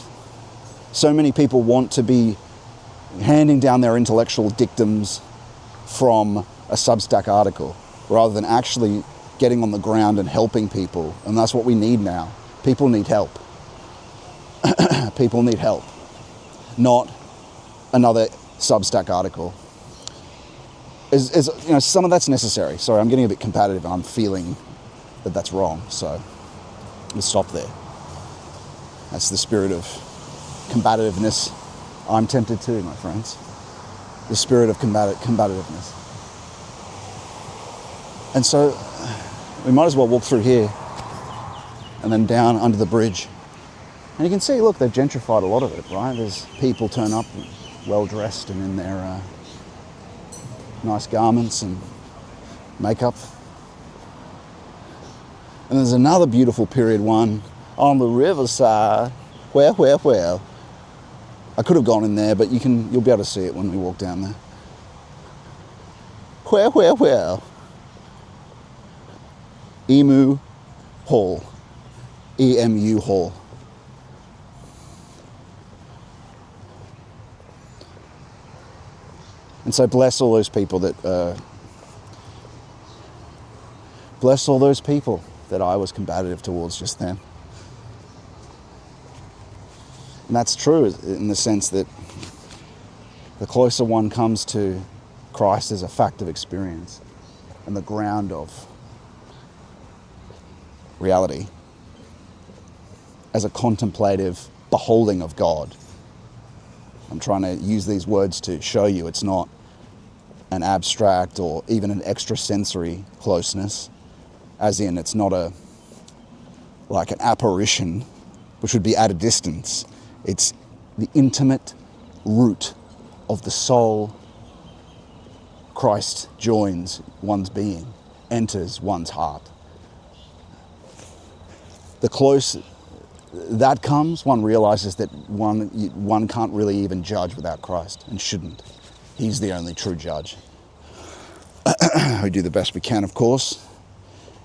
So many people want to be handing down their intellectual dictums from a Substack article rather than actually getting on the ground and helping people. And that's what we need now. People need help. People need help. Not another Substack article. Some of that's necessary. Sorry, I'm getting a bit competitive and I'm feeling that that's wrong. So we'll stop there. That's the spirit of combativeness. I'm tempted too, my friends. The spirit of combativeness. And so we might as well walk through here and then down under the bridge. And you can see, look, they've gentrified a lot of it, right? There's people turn up well-dressed and in their nice garments and makeup. And there's another beautiful period one on the Riverside. Well. I could have gone in there, but you'll be able to see it when we walk down there. Well. Emu Hall. EMU Hall. And so bless all those people that I was combative towards just then. And that's true in the sense that the closer one comes to Christ as a fact of experience and the ground of reality, as a contemplative beholding of God. I'm trying to use these words to show you it's not an abstract or even an extrasensory closeness, as in it's not like an apparition, which would be at a distance. It's the intimate root of the soul. Christ joins one's being, enters one's heart. The closer that comes, one realizes that one can't really even judge without Christ, and shouldn't. He's the only true judge. We do the best we can, of course.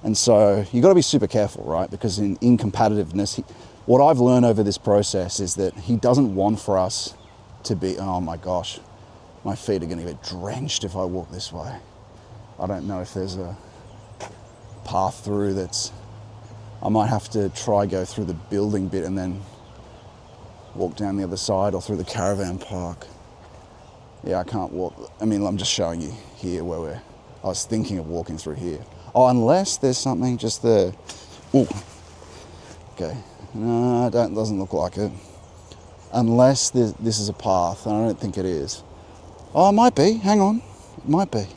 And so you've got to be super careful, right? Because in incompetitiveness, what I've learned over this process is that he doesn't want for us to be, oh my gosh, my feet are going to get drenched if I walk this way. I don't know if there's a path through that's, I might have to try go through the building bit and then walk down the other side or through the caravan park. Yeah, I can't walk. I mean, I'm just showing you here where I was thinking of walking through here. Oh, unless there's something just there. Ooh. Okay. No, doesn't look like it. Unless this is a path, and I don't think it is. Oh, it might be. Hang on. It might be. It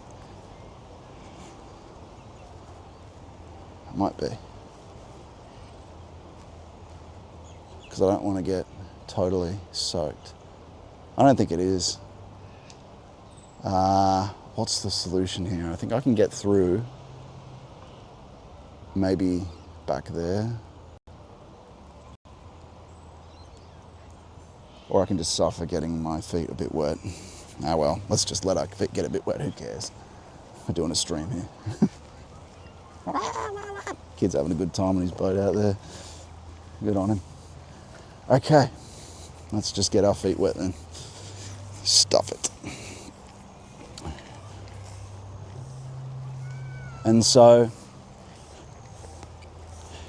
might be. Because I don't want to get totally soaked. I don't think it is. What's the solution here? I think I can get through. Maybe back there. Or I can just suffer getting my feet a bit wet. Ah well, let's just let our feet get a bit wet, who cares? We're doing a stream here. Kid's having a good time on his boat out there. Good on him. Okay, let's just get our feet wet then. Stuff it. And so,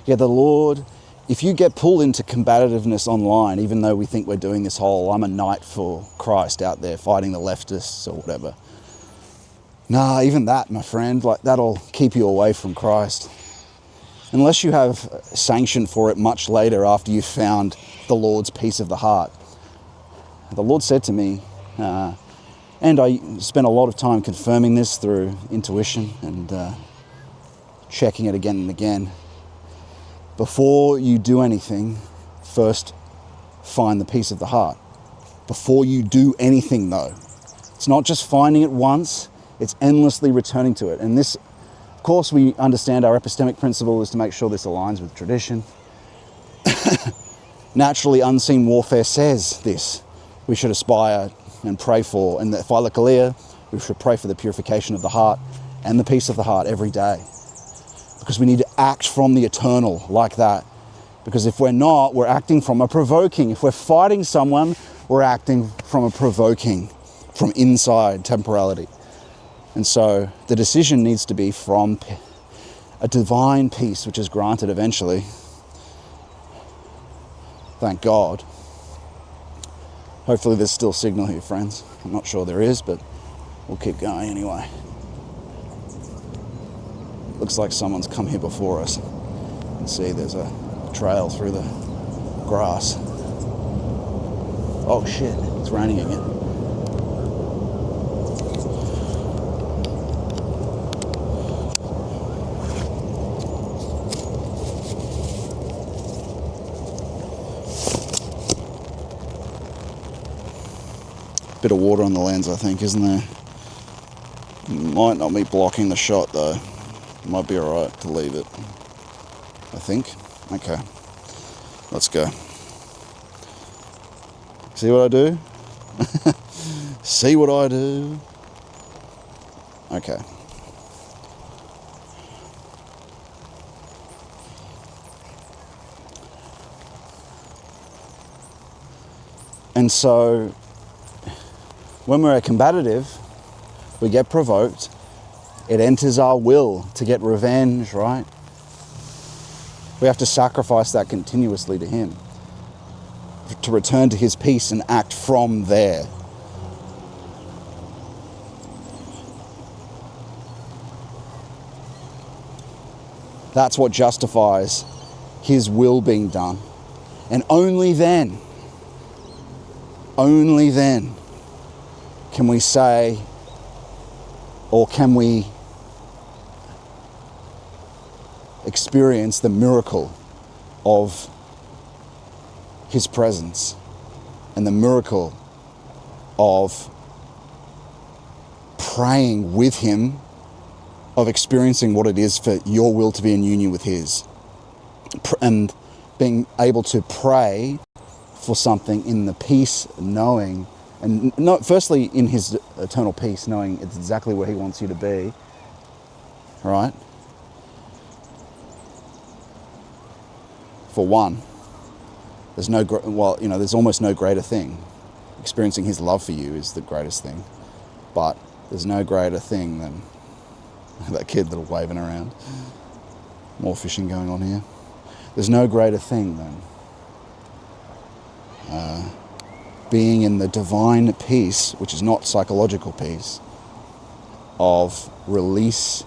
yeah, the Lord, if you get pulled into combativeness online, even though we think we're doing this whole, I'm a knight for Christ out there fighting the leftists or whatever. Nah, even that, my friend, like that'll keep you away from Christ. Unless you have sanction for it much later after you've found the Lord's peace of the heart. The Lord said to me, and I spent a lot of time confirming this through intuition and checking it again and again. Before you do anything, first find the peace of the heart. Before you do anything though, it's not just finding it once, it's endlessly returning to it. And this, of course, we understand our epistemic principle is to make sure this aligns with tradition. Naturally, unseen warfare says this. We should aspire and pray for, and the Philokalia, we should pray for the purification of the heart and the peace of the heart every day. Because we need to act from the eternal like that. Because if we're not, we're acting from a provoking. If we're fighting someone, we're acting from a provoking, from inside temporality. And so the decision needs to be from a divine peace, which is granted eventually. Thank God. Hopefully there's still signal here, friends. I'm not sure there is, but we'll keep going anyway. Looks like someone's come here before us. You can see there's a trail through the grass. Oh shit, it's raining again. Bit of water on the lens, I think, isn't there? Might not be blocking the shot though. Might be alright to leave it, I think. Okay, let's go. See what I do? See what I do? Okay. And so, when we're combative, we get provoked, it enters our will to get revenge, right? We have to sacrifice that continuously to him, to return to his peace and act from there. That's what justifies his will being done. And only then can we say, or can we experience the miracle of his presence and the miracle of praying with him, of experiencing what it is for your will to be in union with his, and being able to pray for something in the peace, knowing, and not firstly in his eternal peace, knowing it's exactly where he wants you to be, right? For one, there's almost no greater thing. Experiencing his love for you is the greatest thing, but there's no greater thing than that kid that are waving around. More fishing going on here. There's no greater thing than being in the divine peace, which is not psychological peace, of release,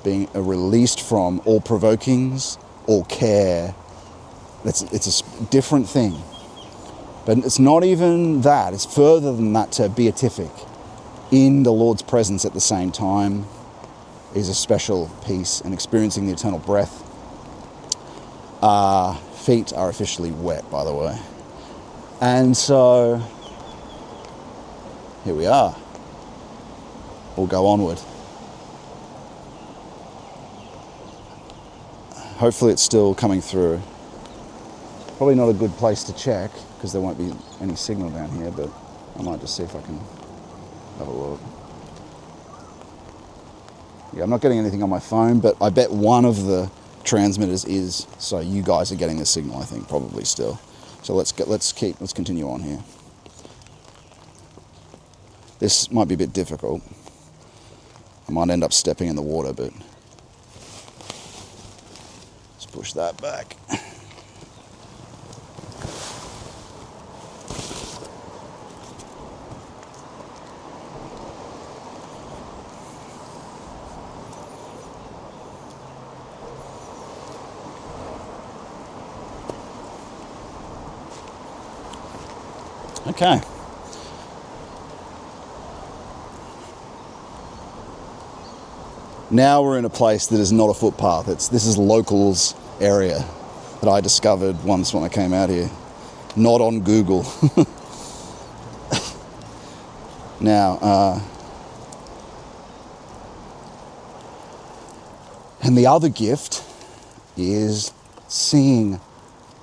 being released from all provokings, all care. It's a different thing. But it's not even that. It's further than that to beatific. In the Lord's presence at the same time is a special peace, and experiencing the eternal breath. Feet are officially wet, by the way. And so, here we are. We'll go onward. Hopefully it's still coming through. Probably not a good place to check, because there won't be any signal down here, but I might just see if I can have a look. Yeah, I'm not getting anything on my phone, but I bet one of the transmitters is, so you guys are getting the signal, I think, probably still. So let's continue on here. This might be a bit difficult. I might end up stepping in the water, but let's push that back. Okay. Now we're in a place that is not a footpath. This is locals area that I discovered once when I came out here. Not on Google. Now, and the other gift is seeing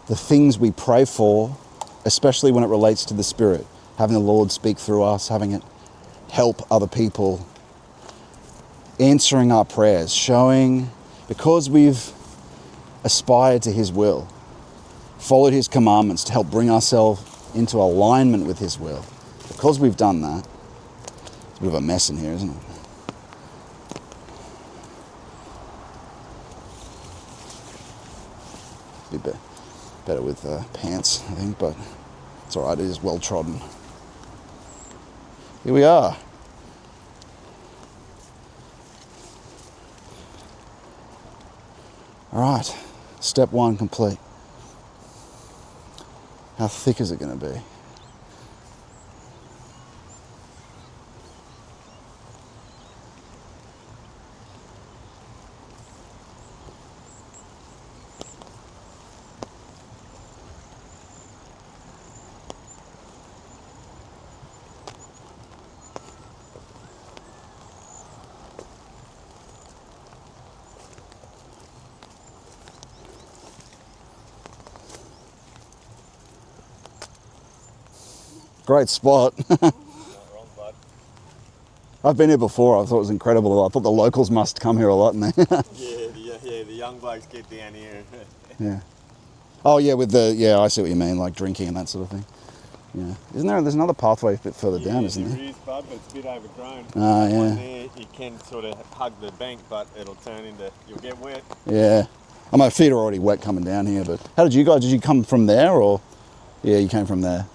the things we pray for, especially when it relates to the Spirit, having the Lord speak through us, having it help other people, answering our prayers, showing, because we've aspired to his will, followed his commandments to help bring ourselves into alignment with his will. Because we've done that, it's a bit of a mess in here, isn't it? Be better with pants, I think, but it's all right. It is well trodden. Here we are. All right, step one complete. How thick is it going to be? great spot. Not wrong, bud. I've been here before. I thought it was incredible. I thought the locals must come here a lot. And Yeah, the young blokes get down here. yeah. Oh yeah, with the I see what you mean, like drinking and that sort of thing. Yeah. Isn't there? There's another pathway a bit further down, isn't there? There is, bud, but it's a bit overgrown. Ah, yeah. One there, you can sort of hug the bank, but it'll turn into, you'll get wet. Yeah. Oh, my feet are already wet coming down here, but how did you guys? Did you come from there or? Yeah, you came from there.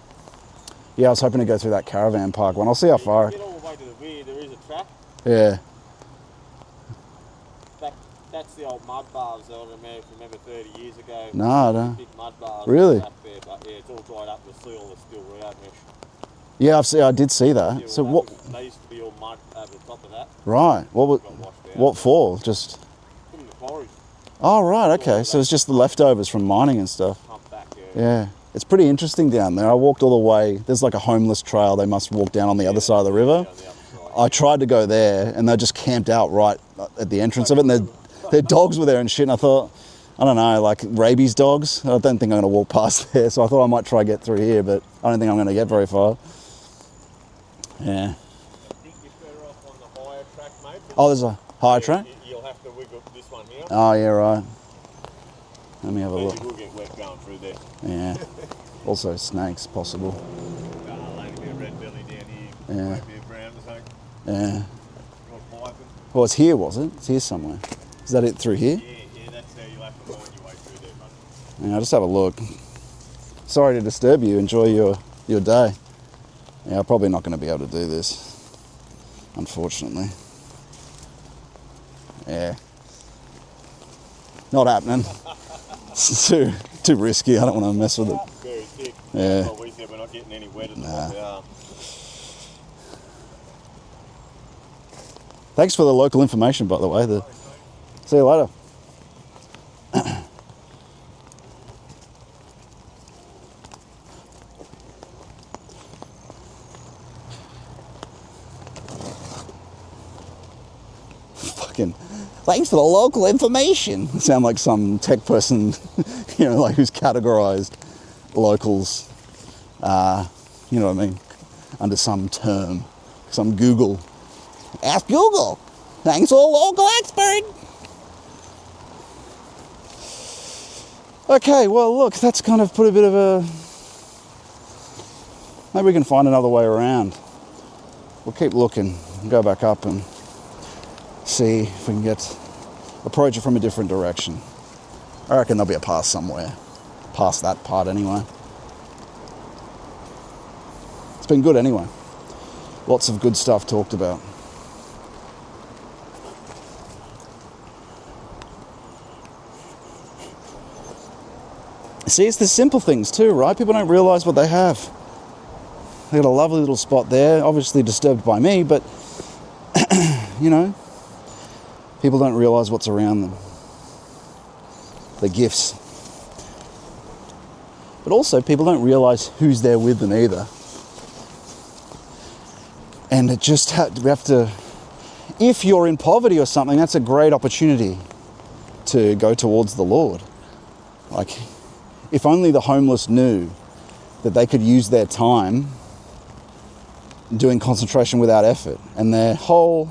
Yeah, I was hoping to go through that caravan park one. I'll see how far. You can get all the way to the rear, there is a track. Yeah. That's the old mud baths that I remember 30 years ago. No, no. Big mud baths. Really? Back there, but yeah, it's all dried up. The soil is still road mesh. Yeah, I did see that. So what? They used to be all mud over the top of that. Right. What for? Just. Put in the quarries. Oh right. Okay. So it's just the leftovers from mining and stuff. Pump back, Yeah. It's pretty interesting down there. I walked all the way. There's like a homeless trail. They must walk down on the other side of the river. I tried to go there, and they just camped out right at the entrance of it, and their dogs were there and shit. And I thought, I don't know, like rabies dogs. I don't think I'm going to walk past there, so I thought I might try to get through here, but I don't think I'm going to get very far. Yeah. I think you're better off on the higher track, mate. Oh, there's a higher track? You'll have to wiggle this one here. Oh, yeah, right. Let me have a look. You will get wet going through there. Yeah. Also snakes, possible. Only be a red belly down here. Yeah. Might be a brown or something. Yeah. Or piping. Well, it's here, was it? It's here somewhere. Is that it through here? Yeah, that's how you'll have to find your way through there, bud. Yeah, I'll just have a look. Sorry to disturb you. Enjoy your day. Yeah, I'm probably not going to be able to do this, unfortunately. Yeah. Not happening. It's too risky. I don't want to mess with it. Very thick. Yeah. That's what we said, we're not getting any wetter than what we are. Thanks for the local information, by the way. See you later. Fucking thanks for the local information. Sound like some tech person, like who's categorized locals, you know what I mean, under some term, some Google. Ask Google. Thanks for the local expert. Okay, well, look, that's kind of put a bit of a... Maybe we can find another way around. We'll keep looking and go back up and see if we can approach it from a different direction. I reckon there'll be a path somewhere. Past that part anyway. It's been good anyway. Lots of good stuff talked about. See, it's the simple things too, right? People don't realise what they have. They got a lovely little spot there, obviously disturbed by me, but, people don't realise what's around them. The gifts. But also, people don't realise who's there with them either. And it just we have to... If you're in poverty or something, that's a great opportunity to go towards the Lord. Like... If only the homeless knew that they could use their time doing concentration without effort, and their whole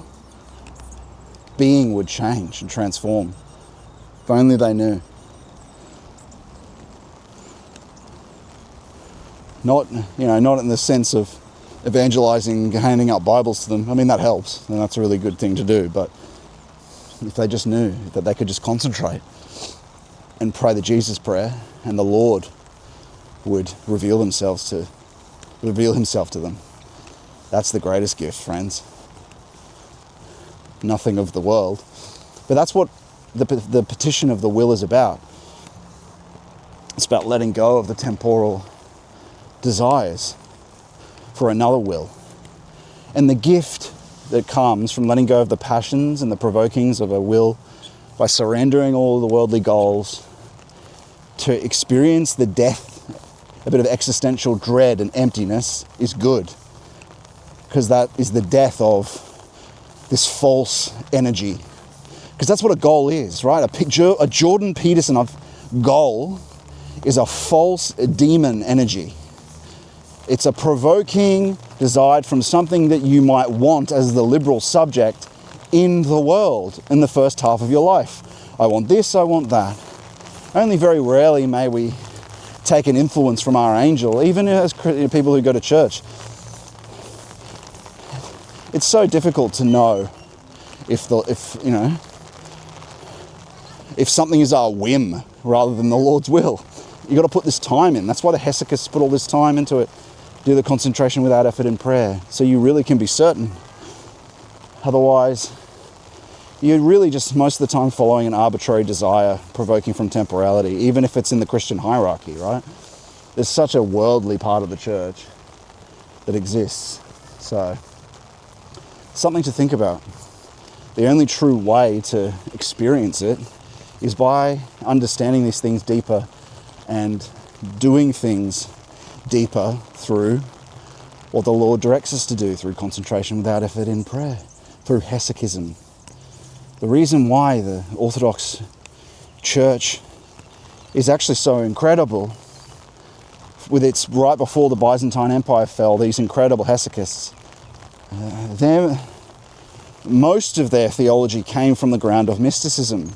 being would change and transform. If only they knew. Not in the sense of evangelizing, handing out Bibles to them. I mean, that helps, and that's a really good thing to do, but if they just knew that they could just concentrate and pray the Jesus prayer, and the Lord would reveal himself to them. That's the greatest gift, friends. Nothing of the world. But that's what the petition of the will is about. It's about letting go of the temporal desires for another will. And the gift that comes from letting go of the passions and the provokings of a will by surrendering all the worldly goals to experience the death, a bit of existential dread and emptiness is good. Because that is the death of this false energy. Because that's what a goal is, right? A Jordan Peterson of goal is a false demon energy. It's a provoking desire from something that you might want as the liberal subject in the world in the first half of your life. I want this, I want that. Only very rarely may we take an influence from our angel, even as people who go to church. It's so difficult to know if something is our whim rather than the Lord's will. You got to put this time in. That's why the hesychasts put all this time into it. Do the concentration without effort in prayer, so you really can be certain. Otherwise, you're really just most of the time following an arbitrary desire provoking from temporality, even if it's in the Christian hierarchy, right? There's such a worldly part of the church that exists. So, something to think about. The only true way to experience it is by understanding these things deeper and doing things deeper through what the Lord directs us to do, through concentration without effort in prayer, through hesychism. The reason why the Orthodox Church is actually so incredible, with its right before the Byzantine Empire fell, these incredible hesychasts, most of their theology came from the ground of mysticism.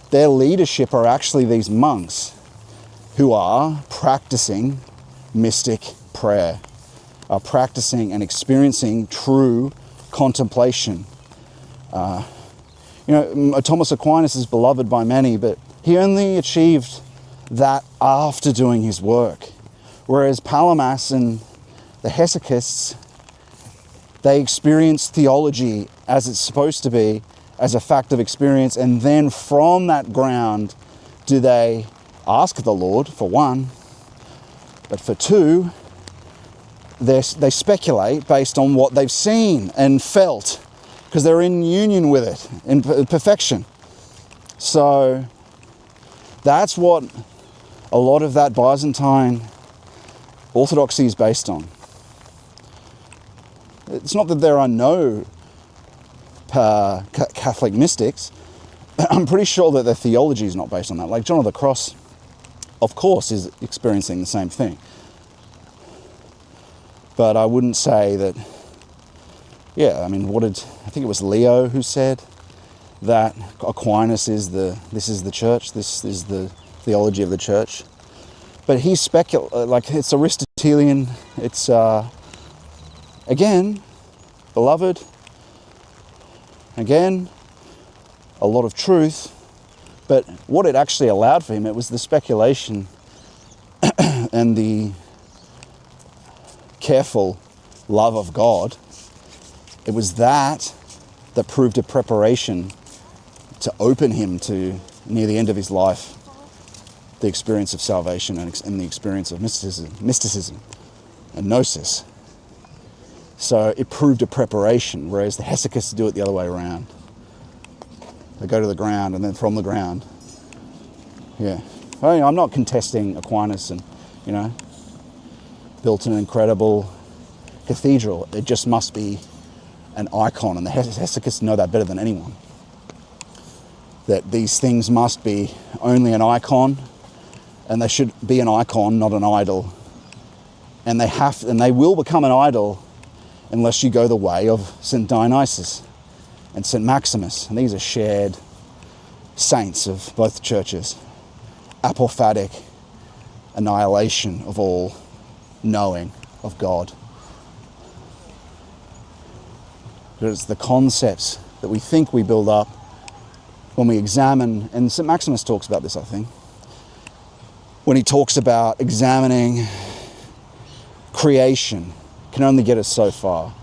Their leadership are actually these monks who are practicing mystic prayer, are practicing and experiencing true contemplation. Thomas Aquinas is beloved by many, but he only achieved that after doing his work. Whereas Palamas and the hesychasts, they experience theology as it's supposed to be, as a fact of experience, and then from that ground do they ask the Lord, for one, but for two, they speculate based on what they've seen and felt, because they're in union with it, in perfection. So that's what a lot of that Byzantine orthodoxy is based on. It's not that there are no Catholic mystics. I'm pretty sure that their theology is not based on that. Like John of the Cross, of course, is experiencing the same thing. But I wouldn't say that, I think it was Leo who said that Aquinas is this is the church, this is the theology of the church. But he's it's Aristotelian, it's, again, beloved, again, a lot of truth, but what it actually allowed for him, it was the speculation and the careful love of God. It was that proved a preparation to open him to, near the end of his life, the experience of salvation and the experience of mysticism and gnosis. So it proved a preparation, whereas the hesychasts do it the other way around. They go to the ground and then from the ground. I'm not contesting Aquinas and, built an incredible cathedral. It just must be an icon, and the hesychasts know that better than anyone. That these things must be only an icon, and they should be an icon, not an idol. And they will become an idol unless you go the way of St. Dionysius and St. Maximus. And these are shared saints of both churches. Apophatic annihilation of all knowing of God. It's the concepts that we think we build up when we examine, and St. Maximus talks about this, I think, when he talks about examining creation can only get us so far.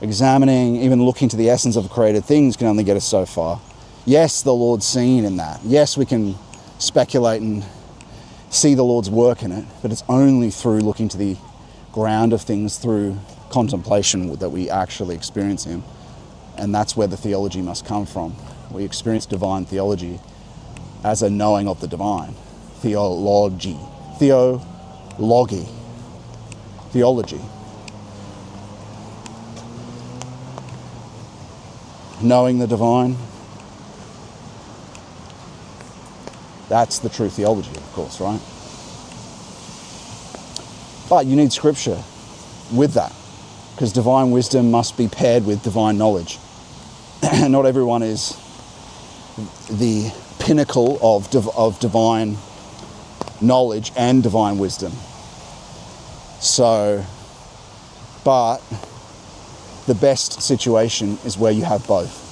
Examining, even looking to the essence of created things can only get us so far. Yes, the Lord's seen in that. Yes, we can speculate and see the Lord's work in it, but it's only through looking to the ground of things, through contemplation, that we actually experience him. And that's where the theology must come from. We experience divine theology as a knowing of the divine. Theology. Knowing the divine. That's the true theology, of course, right? But you need scripture. with that, because divine wisdom must be paired with divine knowledge. Not everyone is the pinnacle of divine knowledge and divine wisdom. So, but the best situation is where you have both.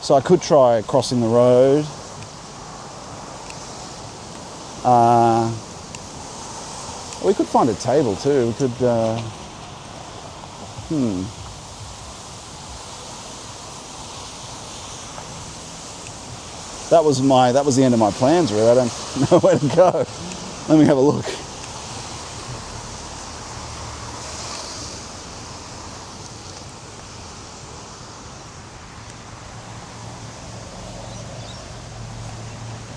So I could try crossing the road. We could find a table too. We could, That was the end of my plans, really. I don't know where to go. Let me have a look.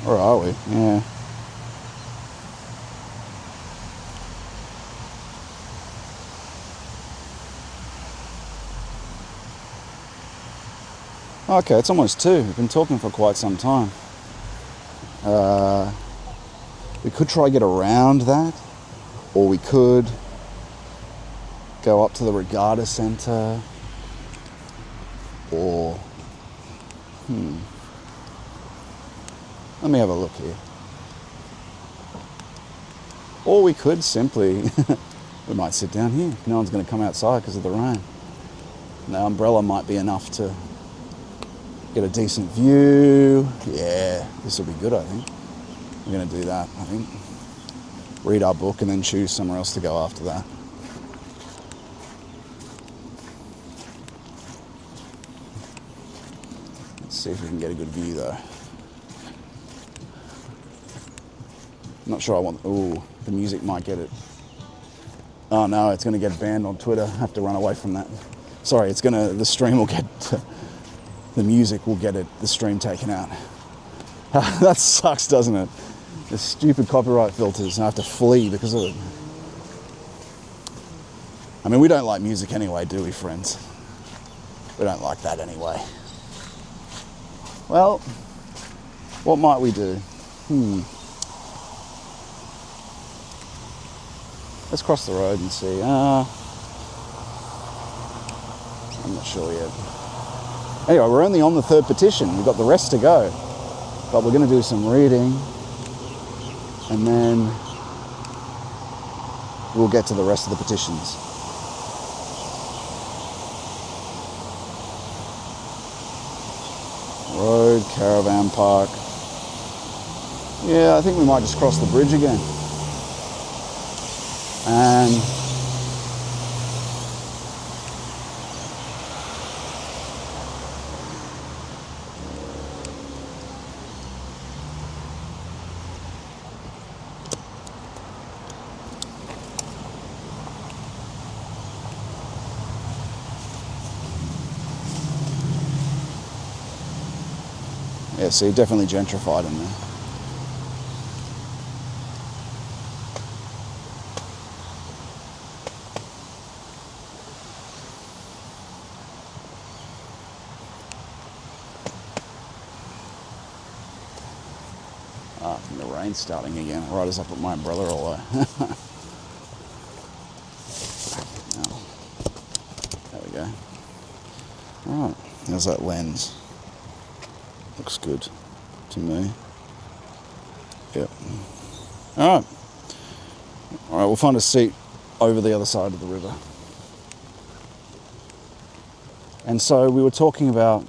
Where are we? Yeah. Okay, it's almost 2. We've been talking for quite some time. We could try get around that, or we could go up to the regatta centre, or let me have a look here. Or we could simply, we might sit down here. No one's going to come outside because of the rain. The umbrella might be enough to get a decent view. Yeah, this will be good, I think. We're going to do that, I think. Read our book and then choose somewhere else to go after that. Let's see if we can get a good view, though. I'm not sure I want... Ooh, the music might get it. Oh, no, it's going to get banned on Twitter. I have to run away from that. Sorry, the stream will get... The music will get the stream taken out. That sucks, doesn't it? The stupid copyright filters. I have to flee because of it. I mean, we don't like music anyway, do we, friends? We don't like that anyway. Well, what might we do? Let's cross the road and see. I'm not sure yet. Anyway, we're only on the 3rd petition. We've got the rest to go. But we're going to do some reading. And then we'll get to the rest of the petitions. Road, caravan park. Yeah, I think we might just cross the bridge again. And yeah, see, definitely gentrified in there. And the rain's starting again. Right as I put my umbrella away. There we go. All right, how's that lens? Looks good to me. Yep. All right, we'll find a seat over the other side of the river. And so we were talking about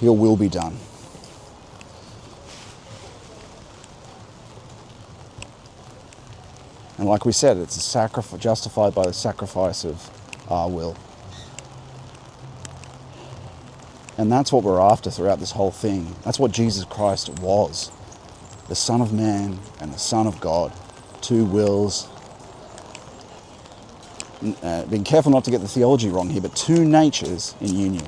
your will be done. And like we said, it's a sacrifice, justified by the sacrifice of our will. And that's what we're after throughout this whole thing. That's what Jesus Christ was. The Son of Man and the Son of God. 2 wills. Being careful not to get the theology wrong here, but 2 natures in union.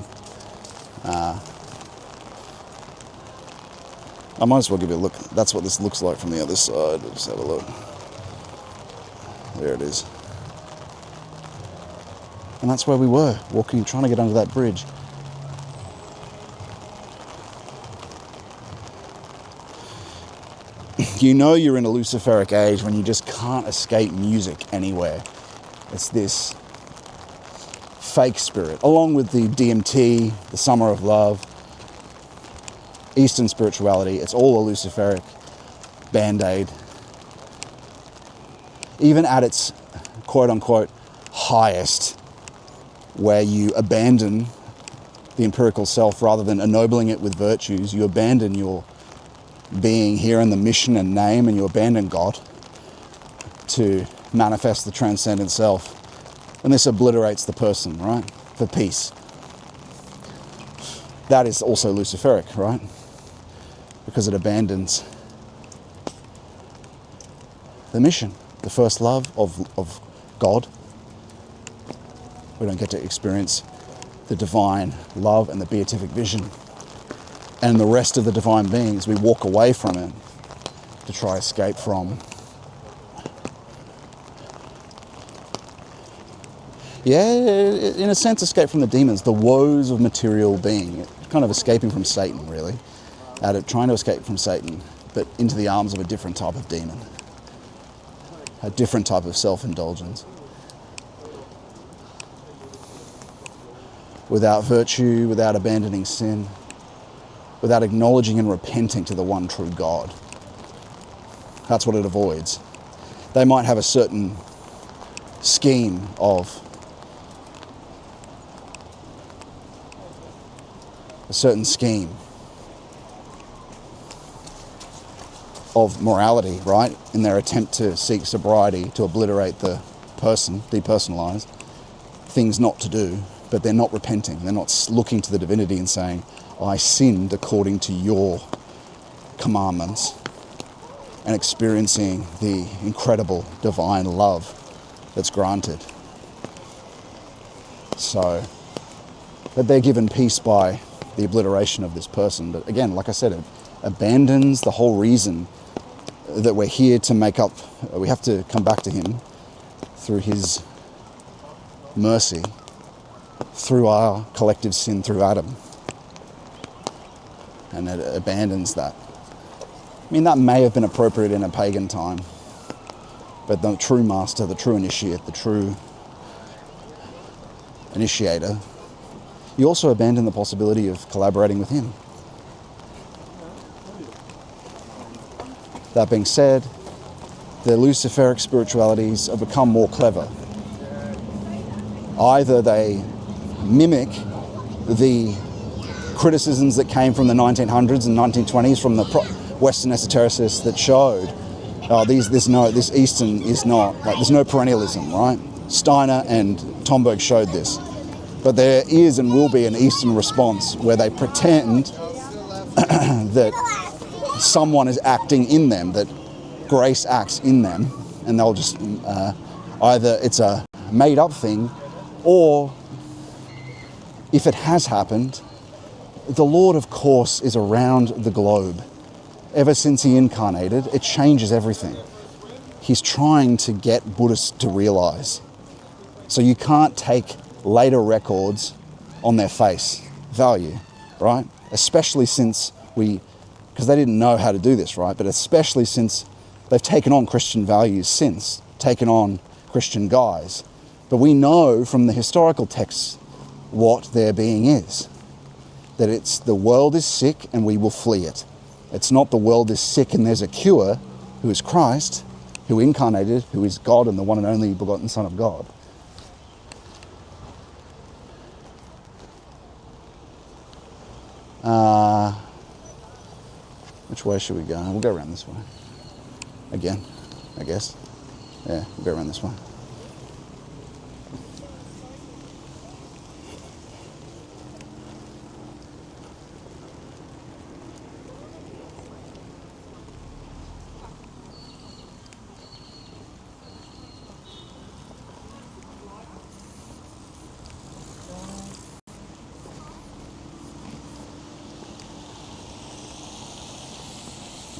I might as well give it a look. That's what this looks like from the other side. Let's have a look. There it is. And that's where we were, walking, trying to get under that bridge. You know you're in a Luciferic age when you just can't escape music anywhere. It's this fake spirit, along with the DMT, the Summer of Love, Eastern spirituality. It's all a Luciferic band-aid. Even at its quote-unquote highest, where you abandon the empirical self rather than ennobling it with virtues, you abandon your being here in the mission and name, and you abandon God to manifest the transcendent self. And this obliterates the person, right? For peace. That is also Luciferic, right? Because it abandons the mission, the first love of God. We don't get to experience the divine love and the beatific vision. And the rest of the divine beings, we walk away from it to try to escape from. Yeah, in a sense, escape from the demons, the woes of material being, kind of escaping from Satan, really. Trying to escape from Satan, but into the arms of a different type of demon, a different type of self-indulgence. Without virtue, without abandoning sin, without acknowledging and repenting to the one true God. That's what it avoids. They might have a certain scheme of morality, right? In their attempt to seek sobriety, to obliterate the person, depersonalize, things not to do, but they're not repenting. They're not looking to the divinity and saying, I sinned according to your commandments, and experiencing the incredible divine love that's granted. So, that they're given peace by the obliteration of this person. But again, like I said, it abandons the whole reason that we're here to make up. We have to come back to him through his mercy, through our collective sin through Adam. And it abandons that. I mean, that may have been appropriate in a pagan time, but the true master, the true initiate, the true initiator, you also abandon the possibility of collaborating with him. That being said, the Luciferic spiritualities have become more clever. Either they mimic the criticisms that came from the 1900s and 1920s from the Western esotericists that showed, this Eastern is not, like, there's no perennialism, right? Steiner and Tomberg showed this. But there is and will be an Eastern response where they pretend that someone is acting in them, that grace acts in them, and they'll just, either it's a made-up thing, or if it has happened, the Lord, of course, is around the globe. Ever since he incarnated, it changes everything. He's trying to get Buddhists to realize. So you can't take later records on their face value, right? Especially since because they didn't know how to do this, right? But especially since they've taken on Christian values since, taken on Christian guise. But we know from the historical texts what their being is. That it's the world is sick and we will flee it. It's not the world is sick and there's a cure, who is Christ, who incarnated, who is God and the one and only begotten Son of God. Which way should we go? We'll go around this way. Again, I guess. Yeah, we'll go around this way.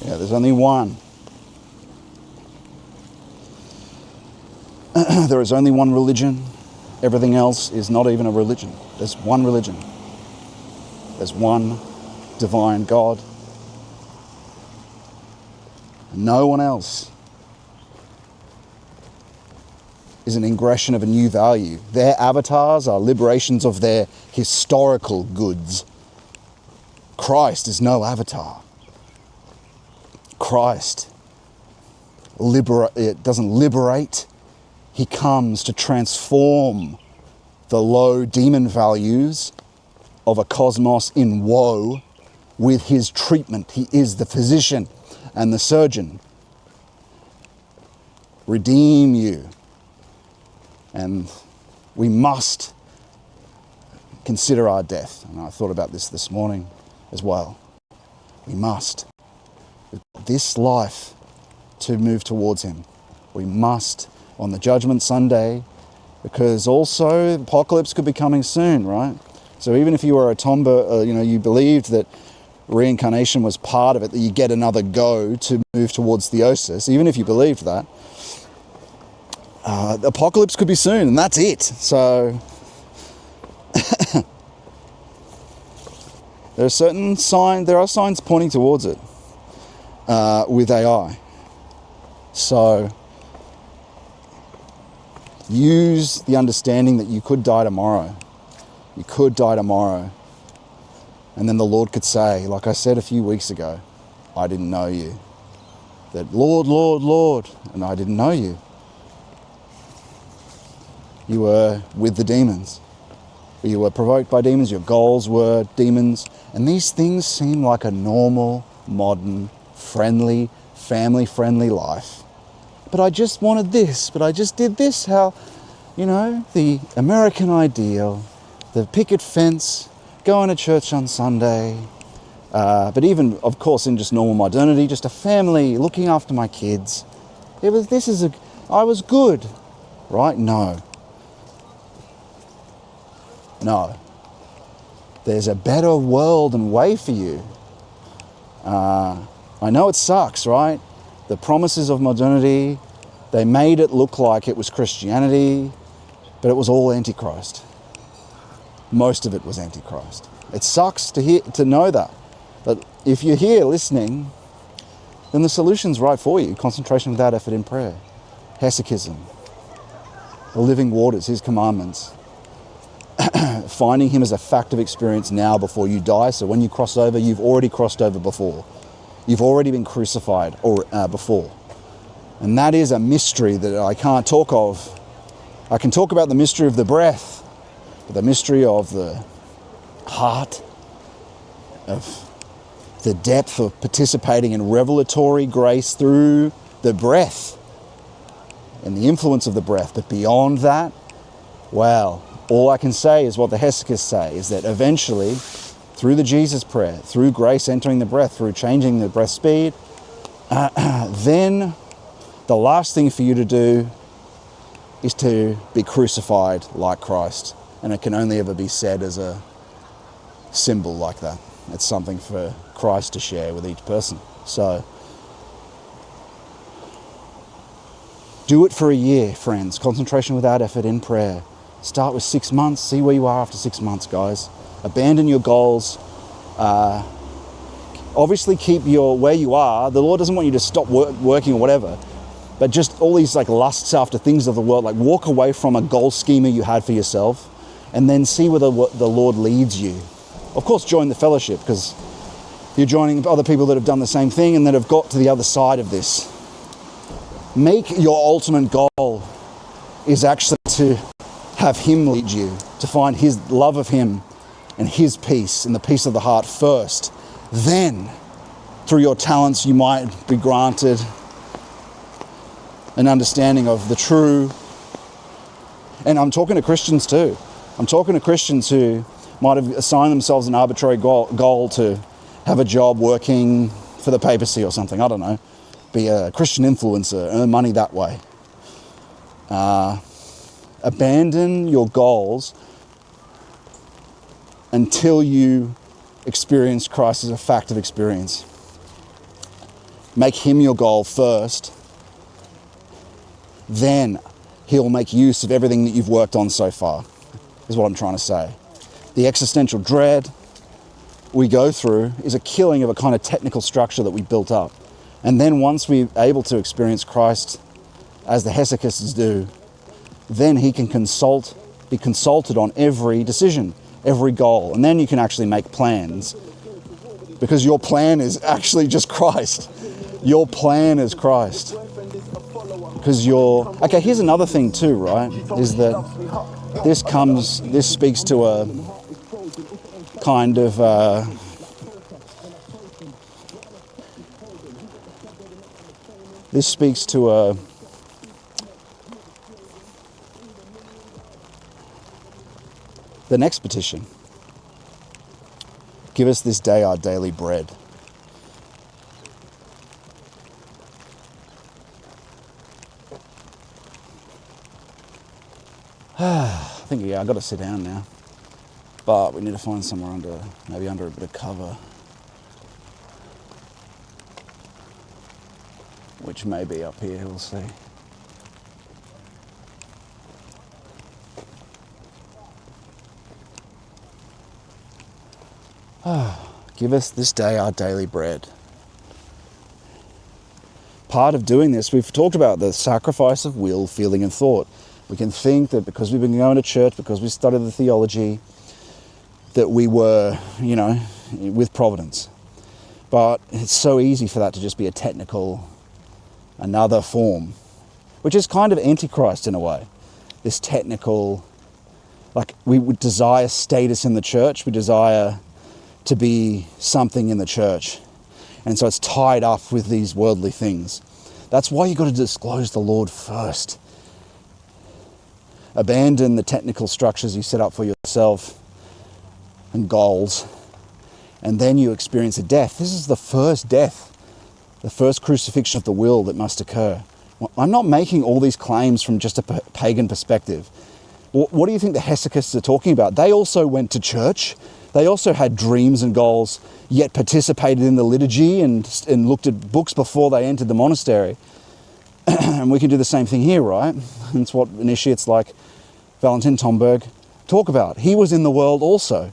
Yeah, there's only one. There is only one religion, Everything else is not even a religion. There's one religion. There's one divine God. No one else is an ingression of a new value. Their avatars are liberations of their historical goods. Christ is no avatar. Christ doesn't liberate. He comes to transform the low demon values of a cosmos in woe with his treatment. He is the physician and the surgeon. Redeem you. And we must consider our death. And I thought about this morning as well. We must. This life to move towards him. We must on the Judgment Sunday, because also the apocalypse could be coming soon, right? So even if you were a tomba, you believed that reincarnation was part of it, that you get another go to move towards theosis, even if you believed that, the apocalypse could be soon, and that's it. So there are signs pointing towards it with AI. So use the understanding that you could die tomorrow. You could die tomorrow. And then the Lord could say, like I said a few weeks ago, I didn't know you. That Lord, Lord, Lord, and I didn't know you. You were with the demons. You were provoked by demons. Your goals were demons. And these things seem like a normal, modern, friendly, family-friendly life. But I just wanted this. But I just did this. How, the American ideal, the picket fence, going to church on Sunday. But even, of course, in just normal modernity, just a family looking after my kids. I was good, right? No. There's a better world and way for you. I know it sucks, right? The promises of modernity, they made it look like it was Christianity, but it was all Antichrist. Most of it was Antichrist. It sucks to know that. But if you're here listening, then the solution's right for you. Concentration without effort in prayer. Hesychism. The living waters, his commandments. Finding him as a fact of experience now before you die. So when you cross over, you've already crossed over before. You've already been crucified before. And that is a mystery that I can't talk of. I can talk about the mystery of the breath, but the mystery of the heart, of the depth of participating in revelatory grace through the breath and the influence of the breath. But beyond that, well, all I can say is what the hesychists say, is that eventually, through the Jesus prayer, through grace entering the breath, through changing the breath speed, then the last thing for you to do is to be crucified like Christ. And it can only ever be said as a symbol like that. It's something for Christ to share with each person. So, do it for a year, friends. Concentration without effort in prayer. Start with 6 months. See where you are after 6 months, guys. Abandon your goals. Obviously, keep where you are. The Lord doesn't want you to stop working or whatever. But just all these lusts after things of the world, walk away from a goal schema you had for yourself, and then see where the Lord leads you. Of course, join the fellowship, because you're joining other people that have done the same thing and that have got to the other side of this. Make your ultimate goal is actually to have him lead you, to find his love of him and his peace and the peace of the heart first. Then, through your talents, you might be granted an understanding of the true. And I'm talking to Christians too. I'm talking to Christians who might have assigned themselves an arbitrary goal to have a job working for the papacy or something. I don't know. Be a Christian influencer, earn money that way. Abandon your goals until you experience Christ as a fact of experience. Make him your goal first. Then He'll make use of everything that you've worked on so far, is what I'm trying to say. The existential dread we go through is a killing of a kind of technical structure that we built up. And then once we're able to experience Christ as the hesychasts do, then he can be consulted on every decision, every goal. And then you can actually make plans, because your plan is actually just Christ. Your plan is Christ. Because okay, here's another thing too, right? Is that this speaks to a kind of, this speaks to the next petition. Give us this day our daily bread. I think, yeah, I've got to sit down now. But we need to find somewhere maybe under a bit of cover. Which may be up here, we'll see. Give us this day our daily bread. Part of doing this, we've talked about the sacrifice of will, feeling and thought. We can think that because we've been going to church, because we studied the theology, that we were, with providence. But it's so easy for that to just be a technical, another form, which is kind of antichrist in a way. This technical, like we would desire status in the church, we desire to be something in the church. And so it's tied up with these worldly things. That's why you've got to disclose the Lord first. Abandon the technical structures you set up for yourself and goals, and then you experience a death. This is the first death, the first crucifixion of the will that must occur. I'm not making all these claims from just a pagan perspective. What do you think the hesychasts are talking about? They also went to church. They also had dreams and goals, yet participated in the liturgy and looked at books before they entered the monastery. And we can do the same thing here, right? That's what initiates like Valentin Tomberg talk about. He was in the world also.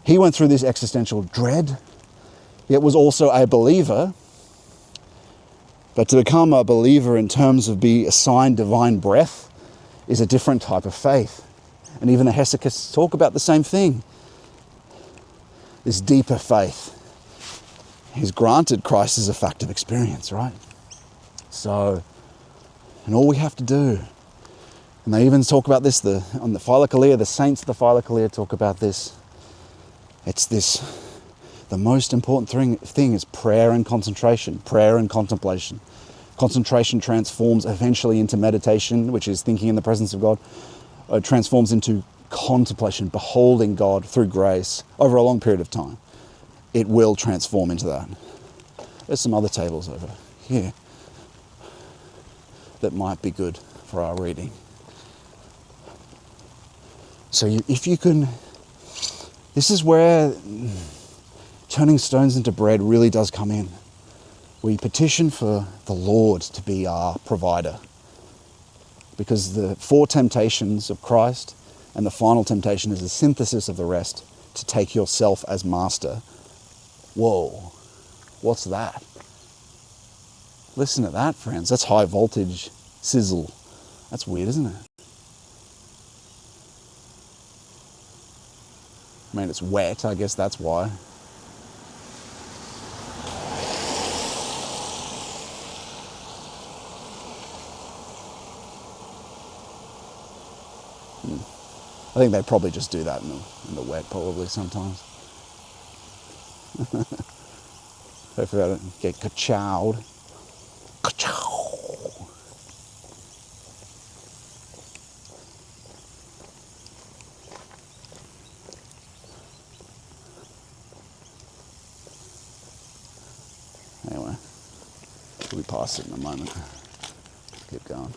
He went through this existential dread, yet was also a believer. But to become a believer in terms of be assigned divine breath is a different type of faith. And even the hesychasts talk about the same thing. This deeper faith is granted Christ as a fact of experience, right? So, and all we have to do, and they even talk about this on the Philokalia, the saints of the Philokalia talk about this. It's this, the most important thing is prayer and concentration, prayer and contemplation. Concentration transforms eventually into meditation, which is thinking in the presence of God. It transforms into contemplation, beholding God through grace over a long period of time. It will transform into that. There's some other tables over here that might be good for our reading. So if you can, this is where turning stones into bread really does come in. We petition for the Lord to be our provider. Because the four temptations of Christ and the final temptation is a synthesis of the rest, to take yourself as master. Whoa, what's that? Listen to that, friends. That's high voltage sizzle. That's weird, isn't it? I mean, it's wet, I guess that's why. I think they probably just do that in the wet, probably sometimes. Hopefully I don't get ka-chowed. Ka-chow. Anyway, we'll be past it in a moment. Keep going.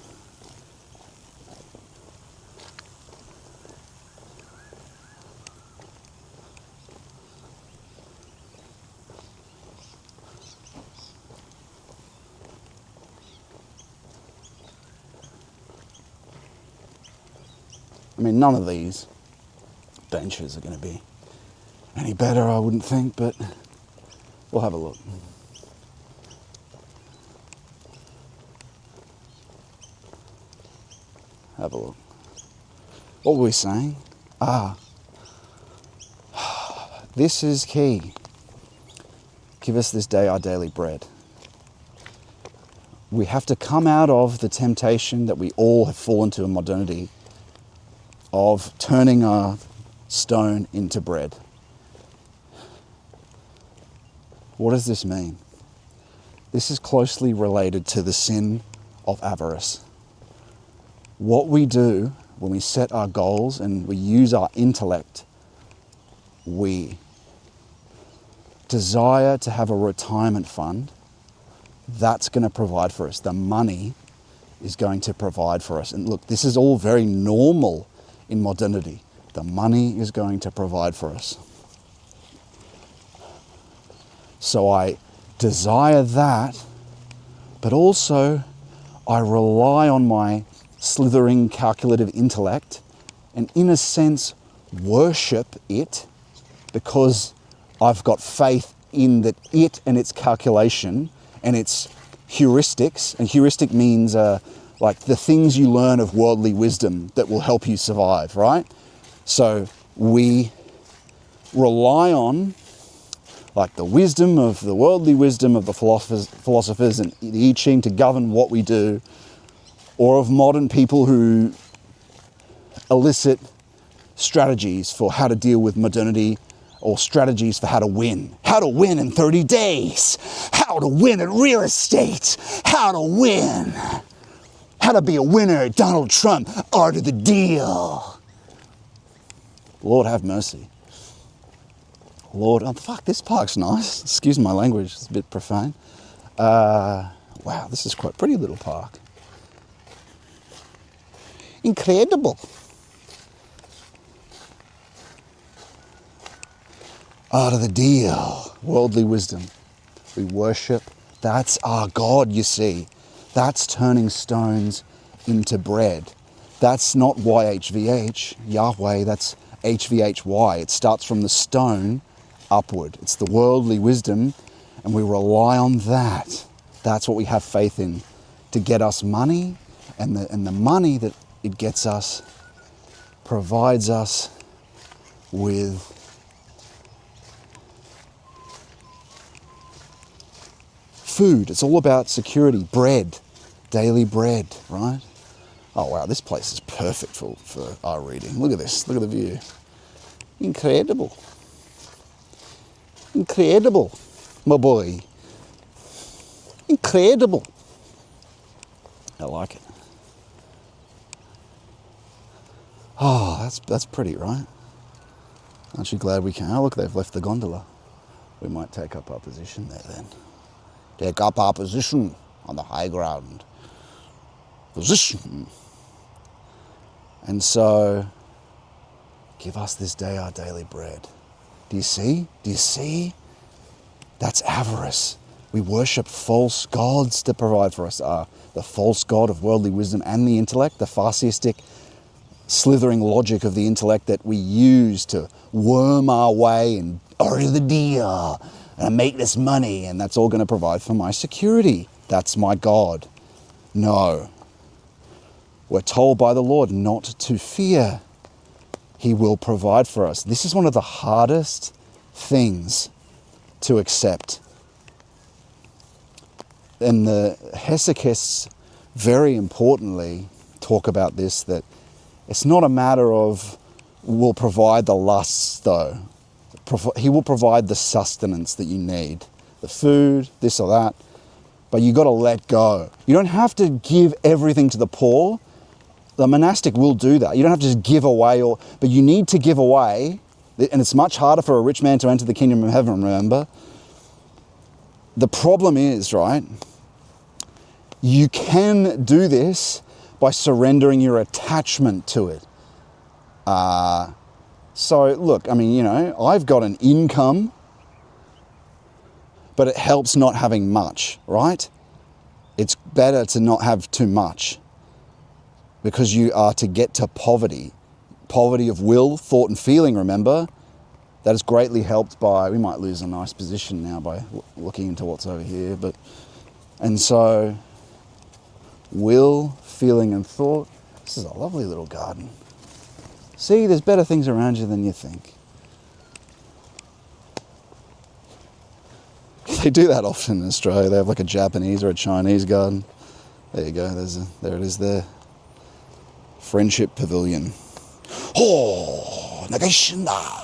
I mean, none of these benches are going to be any better, I wouldn't think, but we'll have a look. Have a look. What were we saying? This is key. Give us this day our daily bread. We have to come out of the temptation that we all have fallen to in modernity of turning our stone into bread. What does this mean? This is closely related to the sin of avarice. What we do when we set our goals and we use our intellect, we desire to have a retirement fund. That's going to provide for us. The money is going to provide for us. And look, this is all very normal in modernity. The money is going to provide for us. So I desire that, but also I rely on my slithering calculative intellect and in a sense worship it because I've got faith in that it and its calculation and its heuristics, and heuristic means like the things you learn of worldly wisdom that will help you survive, right? So we rely on like the wisdom of the worldly wisdom of the philosophers and the I Ching to govern what we do, or of modern people who elicit strategies for how to deal with modernity, or strategies for how to win. How to win in 30 days. How to win at real estate. How to win. How to be a winner at Donald Trump. Art of the deal. Lord have mercy. Lord, oh fuck, this park's nice. Excuse my language, it's a bit profane. Wow, this is quite a pretty little park. Incredible. Art of the deal. Worldly wisdom. We worship. That's our God, you see. That's turning stones into bread. That's not YHVH, Yahweh, that's HVHY. It starts from the stone upward. It's the worldly wisdom, and we rely on that. That's what we have faith in to get us money, and the money that it gets us provides us with food. It's all about security, bread, daily bread, right? Oh wow, this place is perfect for our reading. Look at this, look at the view. Incredible. Incredible, my boy. Incredible. I like it. Oh, that's pretty, right? Aren't you glad we can? Oh, look, they've left the gondola. We might take up our position there then. Take up our position on the high ground. Position. And so, give us this day our daily bread. Do you see? Do you see? That's avarice. We worship false gods to provide for us. The false god of worldly wisdom and the intellect, the fascistic, slithering logic of the intellect that we use to worm our way and order the deal and make this money, and that's all going to provide for my security. That's my God. No. We're told by the Lord not to fear. He will provide for us. This is one of the hardest things to accept. And the Hesychists, very importantly, talk about this, that it's not a matter of will provide the lusts though. He will provide the sustenance that you need. The food, this or that. But you got to let go. You don't have to give everything to the poor. The monastic will do that. You don't have to just give away, but you need to give away. And it's much harder for a rich man to enter the kingdom of heaven, remember? The problem is, right, you can do this by surrendering your attachment to it. So look, I mean, you know, I've got an income, but it helps not having much, right? It's better to not have too much, because you are to get to poverty. poverty of will, thought and feeling, remember? That is greatly helped by, we might lose a nice position now by looking into what's over here, and so will, feeling and thought. This is a lovely little garden. See, there's better things around you than you think. They do that often in Australia. They have like a Japanese or a Chinese garden. There you go, there it is there. Friendship Pavilion. Oh, Nagashina.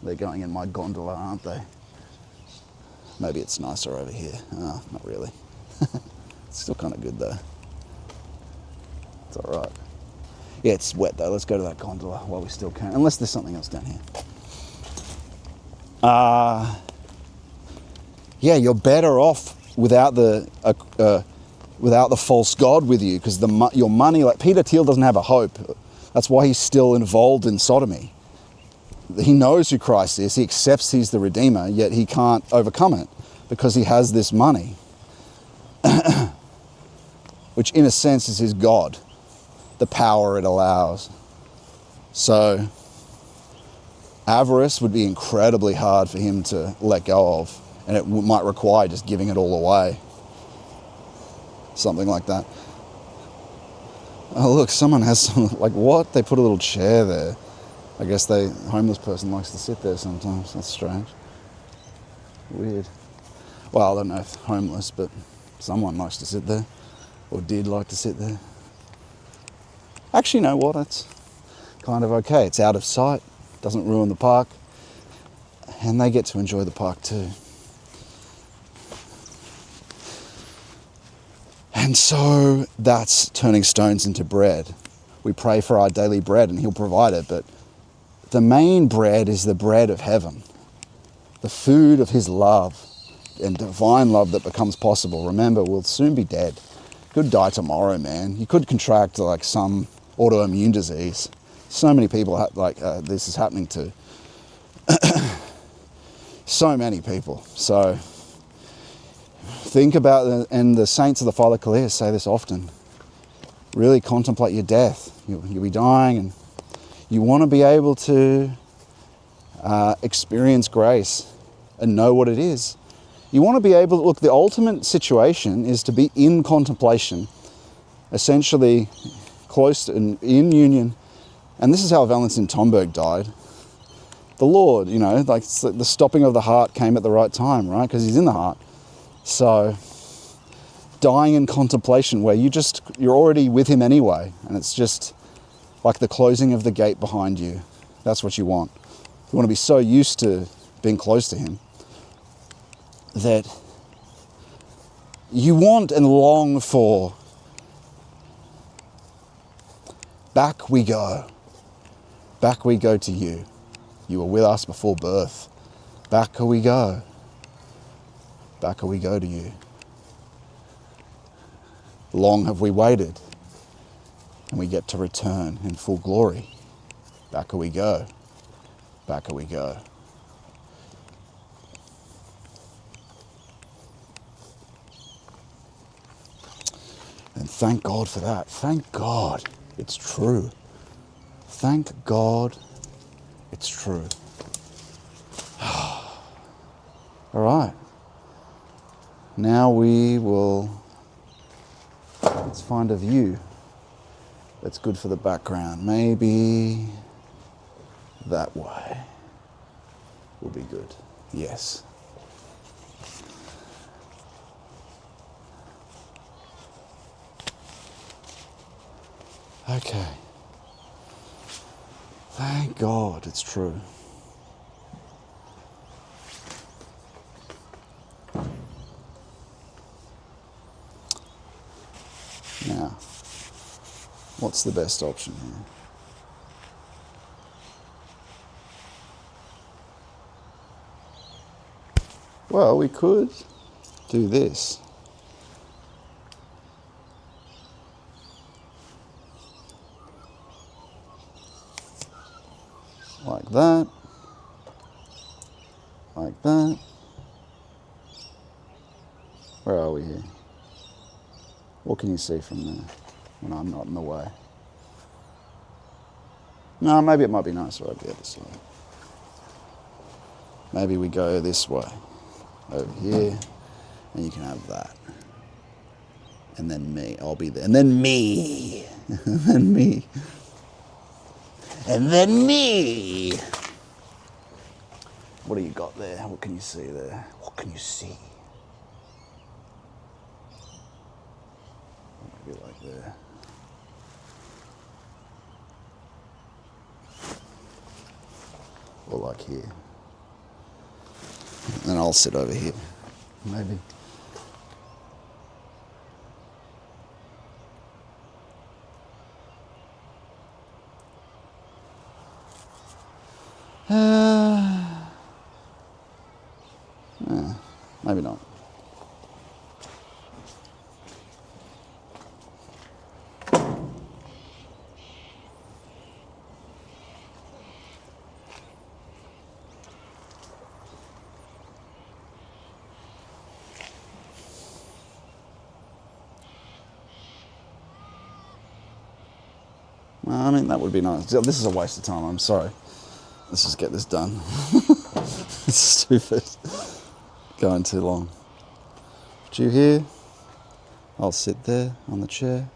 They're going in my gondola, aren't they? Maybe it's nicer over here. Oh, not really. It's still kind of good though. It's all right. Yeah, it's wet though. Let's go to that gondola while we still can. Unless there's something else down here. Yeah, you're better off without the false god with you, because your money, like Peter Thiel doesn't have a hope. That's why he's still involved in sodomy. He knows who Christ is. He accepts he's the Redeemer, yet he can't overcome it because he has this money, which in a sense is his God, the power it allows. So avarice would be incredibly hard for him to let go of, and it might require just giving it all away. Something like that. Oh look, someone has some, like what? They put a little chair there. I guess a homeless person likes to sit there sometimes. That's strange. Weird. Well, I don't know if homeless, but someone likes to sit there, or did like to sit there. Actually, you know what? It's kind of okay. It's out of sight, doesn't ruin the park, and they get to enjoy the park too. And so that's turning stones into bread. We pray for our daily bread and he'll provide it, but the main bread is the bread of heaven, the food of his love and divine love that becomes possible. Remember, we'll soon be dead. You could die tomorrow, man. You could contract like some autoimmune disease. So many people this is happening to. So many people. So think about, and the saints of the Father Calais say this often, really contemplate your death. You'll be dying, and you want to be able to experience grace and know what it is. You want to be able to, look, the ultimate situation is to be in contemplation, essentially close to, in union. And this is how Valentin Tomberg died. The Lord, you know, like the stopping of the heart came at the right time, right? Because he's in the heart. So dying in contemplation where you're already with him anyway, and it's just like the closing of the gate behind you. That's what you want. You want to be so used to being close to him that you want and long for. Back we go. Back we go to you. You were with us before birth. Back we go. Back we go to you. Long have we waited, and we get to return in full glory. Back we go. Back we go. And thank God for that. Thank God it's true. Thank God it's true. All right. Now let's find a view that's good for the background. Maybe that way will be good. Yes. Okay. Thank God it's true. Now, what's the best option here? Well, we could do this. Like that. Like that. Where are we here? What can you see from there? when I'm not in the way. No, maybe it might be nicer over the other side. Maybe we go this way, over here, and you can have that. And then me, I'll be there. And then me. And then me. And then me. What do you got there? What can you see there? What can you see? Maybe like there. Or like here. And I'll sit over here. Maybe. Maybe not. I mean, that would be nice. This is a waste of time, I'm sorry. Let's just get this done. It's stupid. Going too long. But you here? I'll sit there on the chair.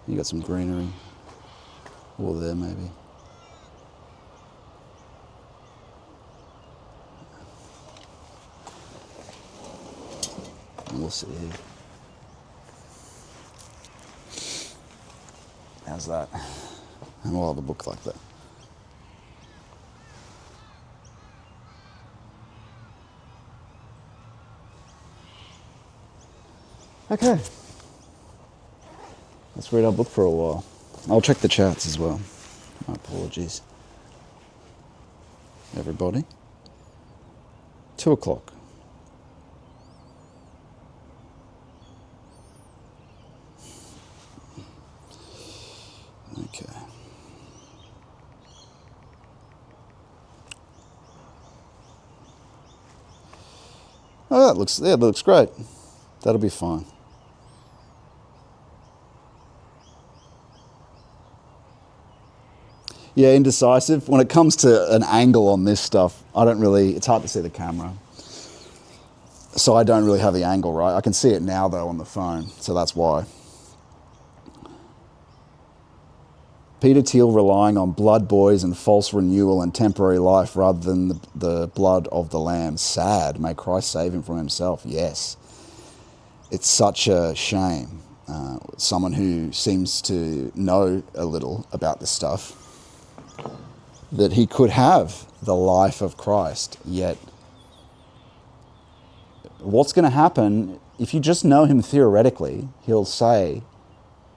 You got some greenery. Or there maybe. And we'll sit here. How's that? And we'll have a book like that. Okay. Let's read our book for a while. I'll check the chats as well. My apologies. Everybody. 2 o'clock. Okay. Oh, that looks great. That'll be fine. Yeah, indecisive. When it comes to an angle on this stuff, it's hard to see the camera. So I don't really have the angle right. I can see it now though on the phone, so that's why. Peter Thiel relying on blood boys and false renewal and temporary life rather than the blood of the Lamb. Sad. May Christ save him from himself. Yes. It's such a shame. Someone who seems to know a little about this stuff, that he could have the life of Christ, yet what's going to happen if you just know him theoretically? You'll say,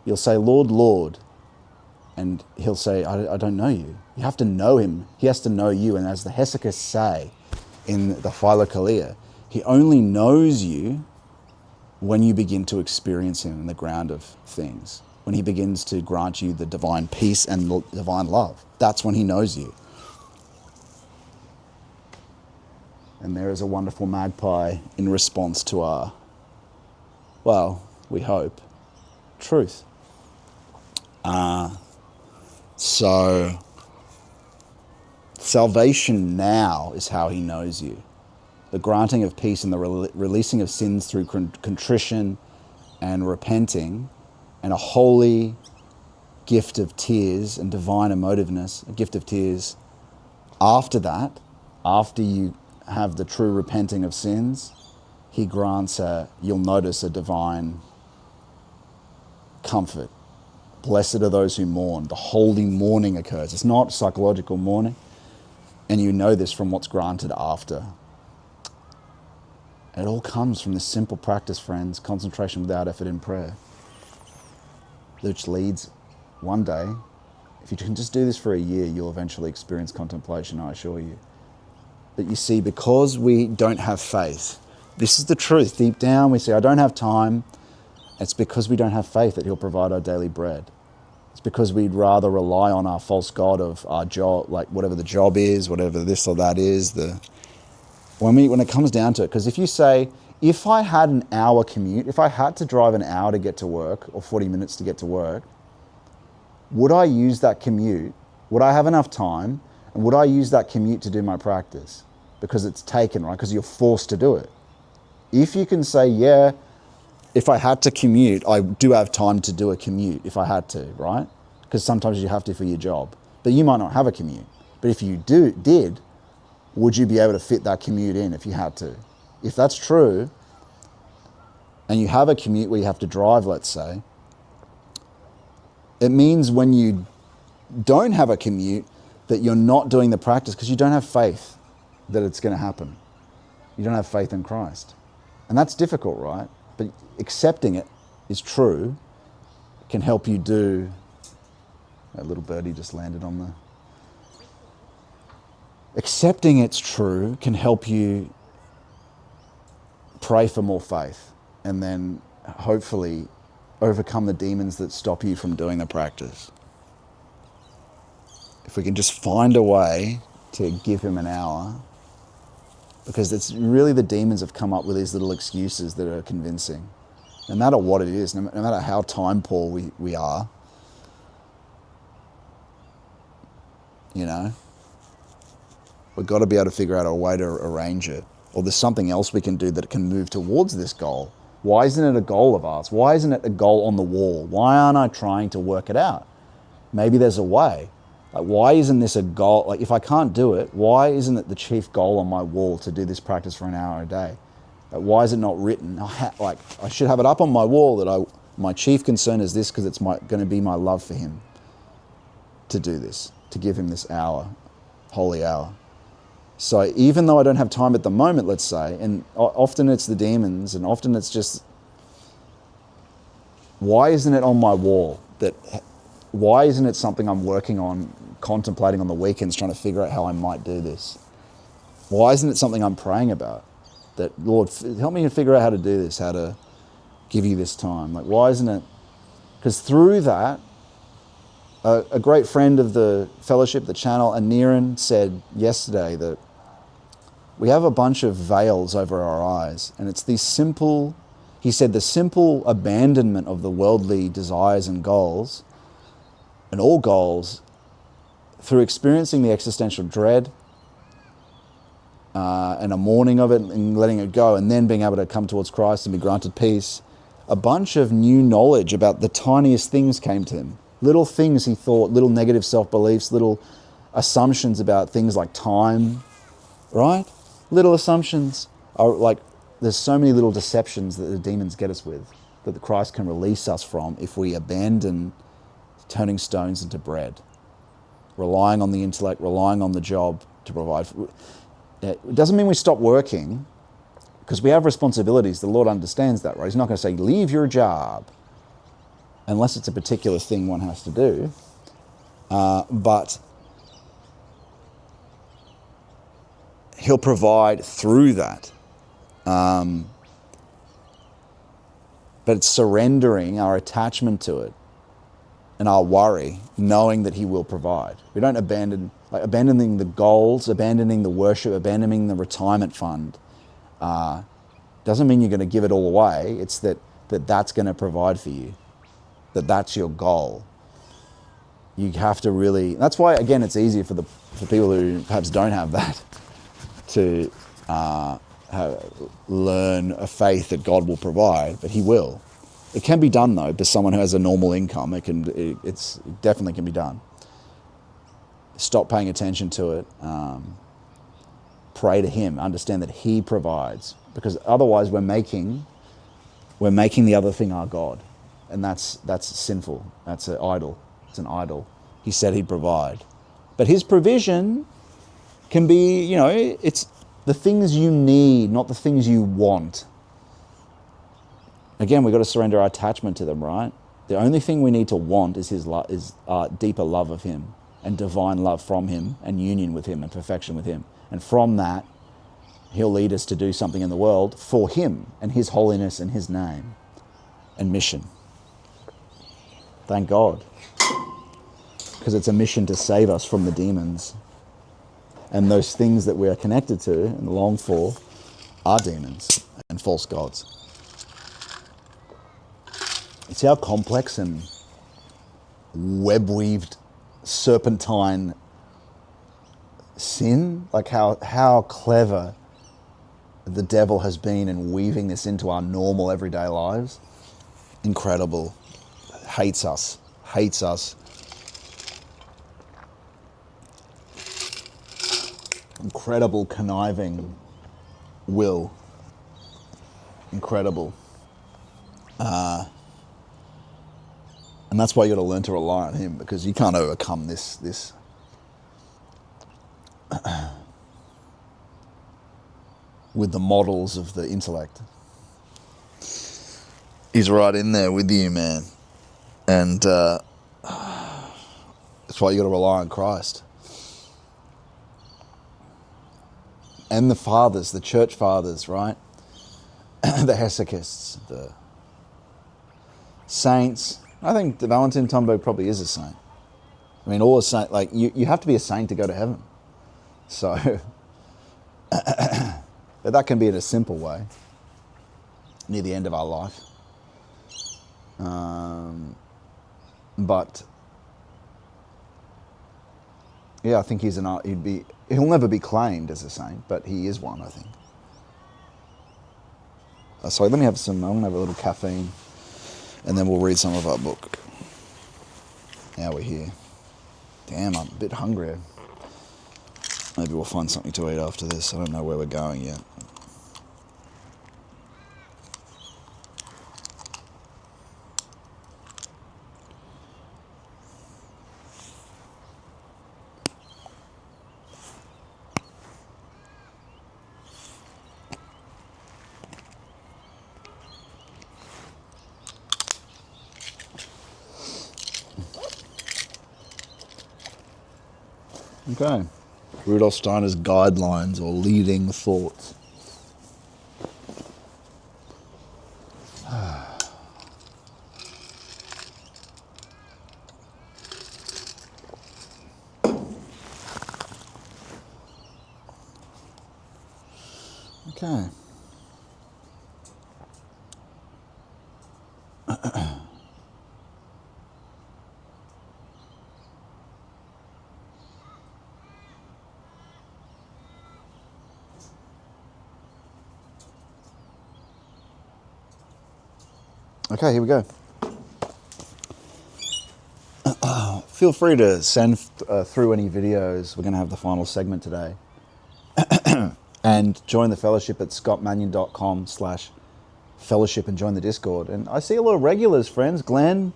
Lord, Lord, and he'll say, I don't know you. You have to know him. He has to know you. And as the Hesychists say in the Philokalia, he only knows you when you begin to experience him in the ground of things, when he begins to grant you the divine peace and divine love. That's when he knows you. And there is a wonderful magpie in response to our, well, we hope, truth. So, salvation now is how he knows you. The granting of peace and the releasing of sins through contrition and repenting, and a holy gift of tears and divine emotiveness, a gift of tears. After that, after you have the true repenting of sins, he grants you'll notice a divine comfort. Blessed are those who mourn. The holy mourning occurs. It's not psychological mourning. And you know this from what's granted after. It all comes from this simple practice, friends, concentration without effort in prayer, which leads one day, if you can just do this for a year, you'll eventually experience contemplation, I assure you. But you see, because we don't have faith, this is the truth. Deep down, we say, I don't have time. It's because we don't have faith that he'll provide our daily bread. It's because we'd rather rely on our false god of our job, like whatever the job is, whatever this or that is. When it comes down to it, because if you say, if I had an hour commute, if I had to drive an hour to get to work or 40 minutes to get to work, would I use that commute? Would I have enough time? And would I use that commute to do my practice? Because it's taken, right? Because you're forced to do it. If you can say, yeah, if I had to commute, I do have time to do a commute if I had to, right? Because sometimes you have to for your job. But you might not have a commute. But if you did, would you be able to fit that commute in if you had to? If that's true, and you have a commute where you have to drive, let's say, it means when you don't have a commute that you're not doing the practice because you don't have faith that it's going to happen. You don't have faith in Christ. And that's difficult, right? But accepting it is true, can help you do... That little birdie just landed on the... Accepting it's true can help you pray for more faith and then hopefully overcome the demons that stop you from doing the practice. If we can just find a way to give him an hour, because it's really the demons have come up with these little excuses that are convincing. No matter what it is, no matter how time poor we are, you know, we've got to be able to figure out a way to arrange it. Or there's something else we can do that can move towards this goal. Why isn't it a goal of ours? Why isn't it a goal on the wall? Why aren't I trying to work it out? Maybe there's a way. Like, why isn't this a goal? Like, if I can't do it, why isn't it the chief goal on my wall to do this practice for an hour a day? Like, why is it not written? I should have it up on my wall that my chief concern is this because it's going to be my love for him to do this, to give him this hour, holy hour. So even though I don't have time at the moment, let's say, and often it's the demons and often it's just, why isn't it on my wall? Why isn't it something I'm working on, contemplating on the weekends, trying to figure out how I might do this? Why isn't it something I'm praying about? That, Lord, help me to figure out how to do this, how to give you this time. Like, why isn't it? Because through that, a great friend of the fellowship, the channel, Aniran, said yesterday that we have a bunch of veils over our eyes, and it's these simple, he said, the simple abandonment of the worldly desires and goals, and all goals, through experiencing the existential dread and a mourning of it and letting it go, and then being able to come towards Christ and be granted peace, a bunch of new knowledge about the tiniest things came to him. Little things he thought, little negative self-beliefs, little assumptions about things like time, right? Little assumptions are like, there's so many little deceptions that the demons get us with, that the Christ can release us from if we abandon turning stones into bread, relying on the intellect, relying on the job to provide. It doesn't mean we stop working, because we have responsibilities. The Lord understands that, right? He's not going to say, leave your job, unless it's a particular thing one has to do. But he'll provide through that. But it's surrendering our attachment to it and our worry, knowing that he will provide. We don't abandoning the goals, abandoning the worship, abandoning the retirement fund. Doesn't mean you're going to give it all away. It's that's going to provide for you. That's your goal. You have to really... That's why, again, it's easier for people who perhaps don't have that to learn a faith that God will provide, but he will. It can be done, though, by someone who has a normal income. It definitely can be done. Stop paying attention to it. Pray to him. Understand that he provides, because otherwise we're making the other thing our God. And that's sinful. That's an idol. It's an idol. He said he'd provide. But his provision can be, it's the things you need, not the things you want. Again, we've got to surrender our attachment to them, right? The only thing we need to want is his deeper love of him and divine love from him and union with him and perfection with him. And from that, he'll lead us to do something in the world for him and his holiness and his name and mission. Thank God. Because it's a mission to save us from the demons. And those things that we are connected to and long for are demons and false gods. See how complex and web-weaved serpentine sin. Like how clever the devil has been in weaving this into our normal everyday lives. Incredible. Hates us. Incredible conniving will. Incredible. And that's why you got to learn to rely on him, because you can't overcome this with the models of the intellect. He's right in there with you, man. And that's why you got to rely on Christ. And the fathers, the church fathers, right? The hesychists, the saints. I think Valentin Tomberg probably is a saint. I mean, all a saint, like, you have to be a saint to go to heaven. So, but that can be in a simple way, near the end of our life. But, yeah, I think he'll never be claimed as a saint, but he is one, I think. Sorry, let me have I'm going to have a little caffeine, and then we'll read some of our book. Now we're here. Damn, I'm a bit hungry. Maybe we'll find something to eat after this. I don't know where we're going yet. Okay. Rudolf Steiner's guidelines or leading thoughts. Okay. Okay, here we go. Feel free to send through any videos. We're going to have the final segment today. And join the fellowship at scottmanion.com/fellowship and join the Discord. And I see a lot of regulars, friends. Glenn,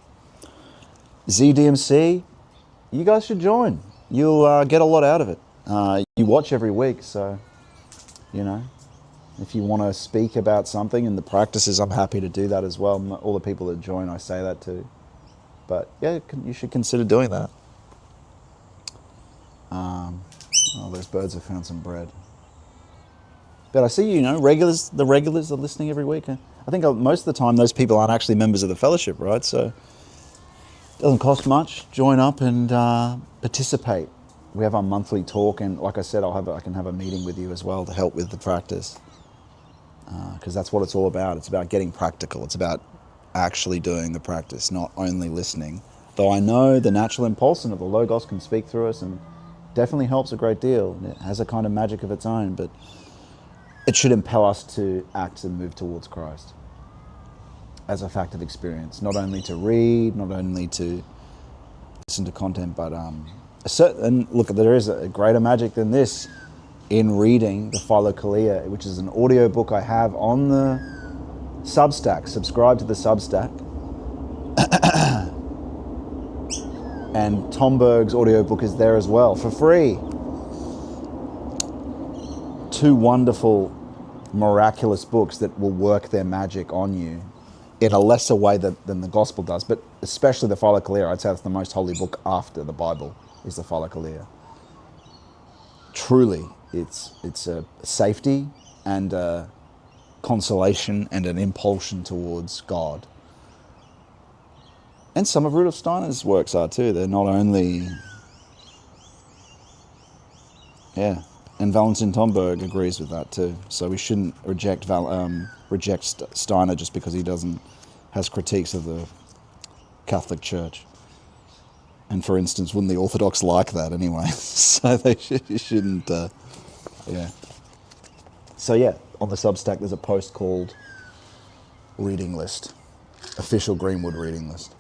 ZDMC, you guys should join. You'll get a lot out of it. You watch every week, so, you know. If you want to speak about something in the practices, I'm happy to do that as well. All the people that join, I say that to. But yeah, you should consider doing that. Those birds have found some bread. But I see, the regulars are listening every week. I think most of the time those people aren't actually members of the fellowship, right? So it doesn't cost much. Join up and participate. We have our monthly talk, and like I said, I can have a meeting with you as well to help with the practice. Because that's what it's all about. It's about getting practical. It's about actually doing the practice, not only listening. Though I know the natural impulsion of the Logos can speak through us and definitely helps a great deal. It has a kind of magic of its own, but it should impel us to act and move towards Christ as a fact of experience. Not only to read, not only to listen to content, but and look, there is a greater magic than this in reading the Philokalia, which is an audio book I have on the Substack. Subscribe to the Substack. And Tomberg's audiobook is there as well, for free. Two wonderful, miraculous books that will work their magic on you in a lesser way than the Gospel does, but especially the Philokalia. I'd say it's the most holy book after the Bible, is the Philokalia. Truly, it's a safety and a consolation and an impulsion towards God. And some of Rudolf Steiner's works are too. They're not only... Yeah. And Valentin Tomberg agrees with that too. So we shouldn't reject Steiner just because he has critiques of the Catholic Church. And for instance, wouldn't the Orthodox like that anyway? So they shouldn't, yeah. So yeah, on the Substack there's a post called Reading List, official Greenwood reading list.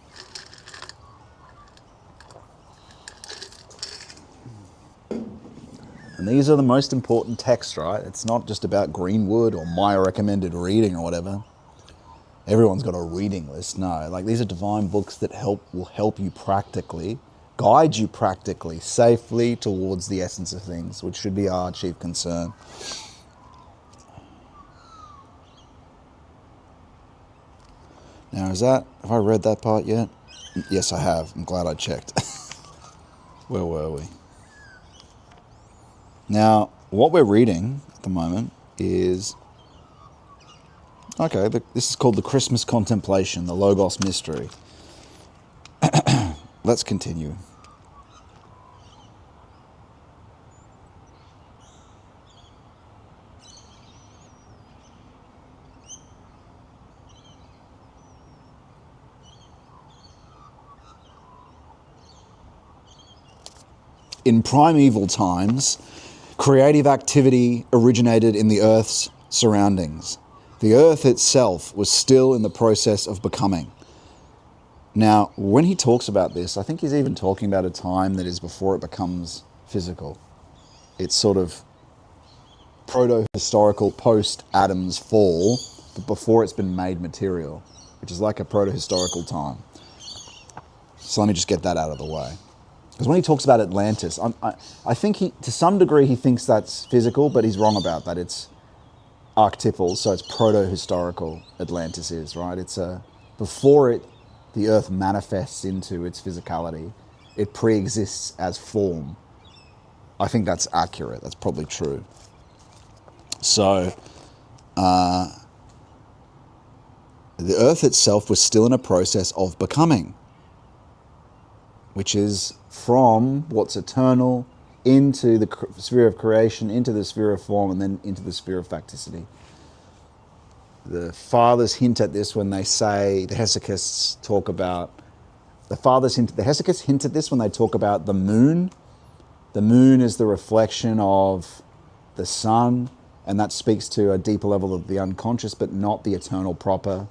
And these are the most important texts, right? It's not just about Greenwood or my recommended reading or whatever. Everyone's got a reading list. No, like these are divine books that will help you practically, guide you practically, safely towards the essence of things, which should be our chief concern. Now, have I read that part yet? Yes, I have. I'm glad I checked. Where were we? Now, what we're reading at the moment is, okay, this is called the Christmas Contemplation, the Logos Mystery. Let's continue. In primeval times, creative activity originated in the Earth's surroundings. The Earth itself was still in the process of becoming. Now, when he talks about this, I think he's even talking about a time that is before it becomes physical. It's sort of proto-historical post-Adam's fall, but before it's been made material, which is like a proto-historical time. So let me just get that out of the way. Because when he talks about Atlantis, I think to some degree he thinks that's physical, but he's wrong about that. It's archetypal, so it's proto-historical Atlantis is, right? It's before the Earth manifests into its physicality, it pre-exists as form. I think that's accurate. That's probably true. So, the Earth itself was still in a process of becoming, which is from what's eternal into the sphere of creation, into the sphere of form, and then into the sphere of facticity. The fathers hint at this when they say, the Hesychists talk about, the Hesychists hint at this when they talk about the moon. The moon is the reflection of the sun, and that speaks to a deeper level of the unconscious, but not the eternal proper,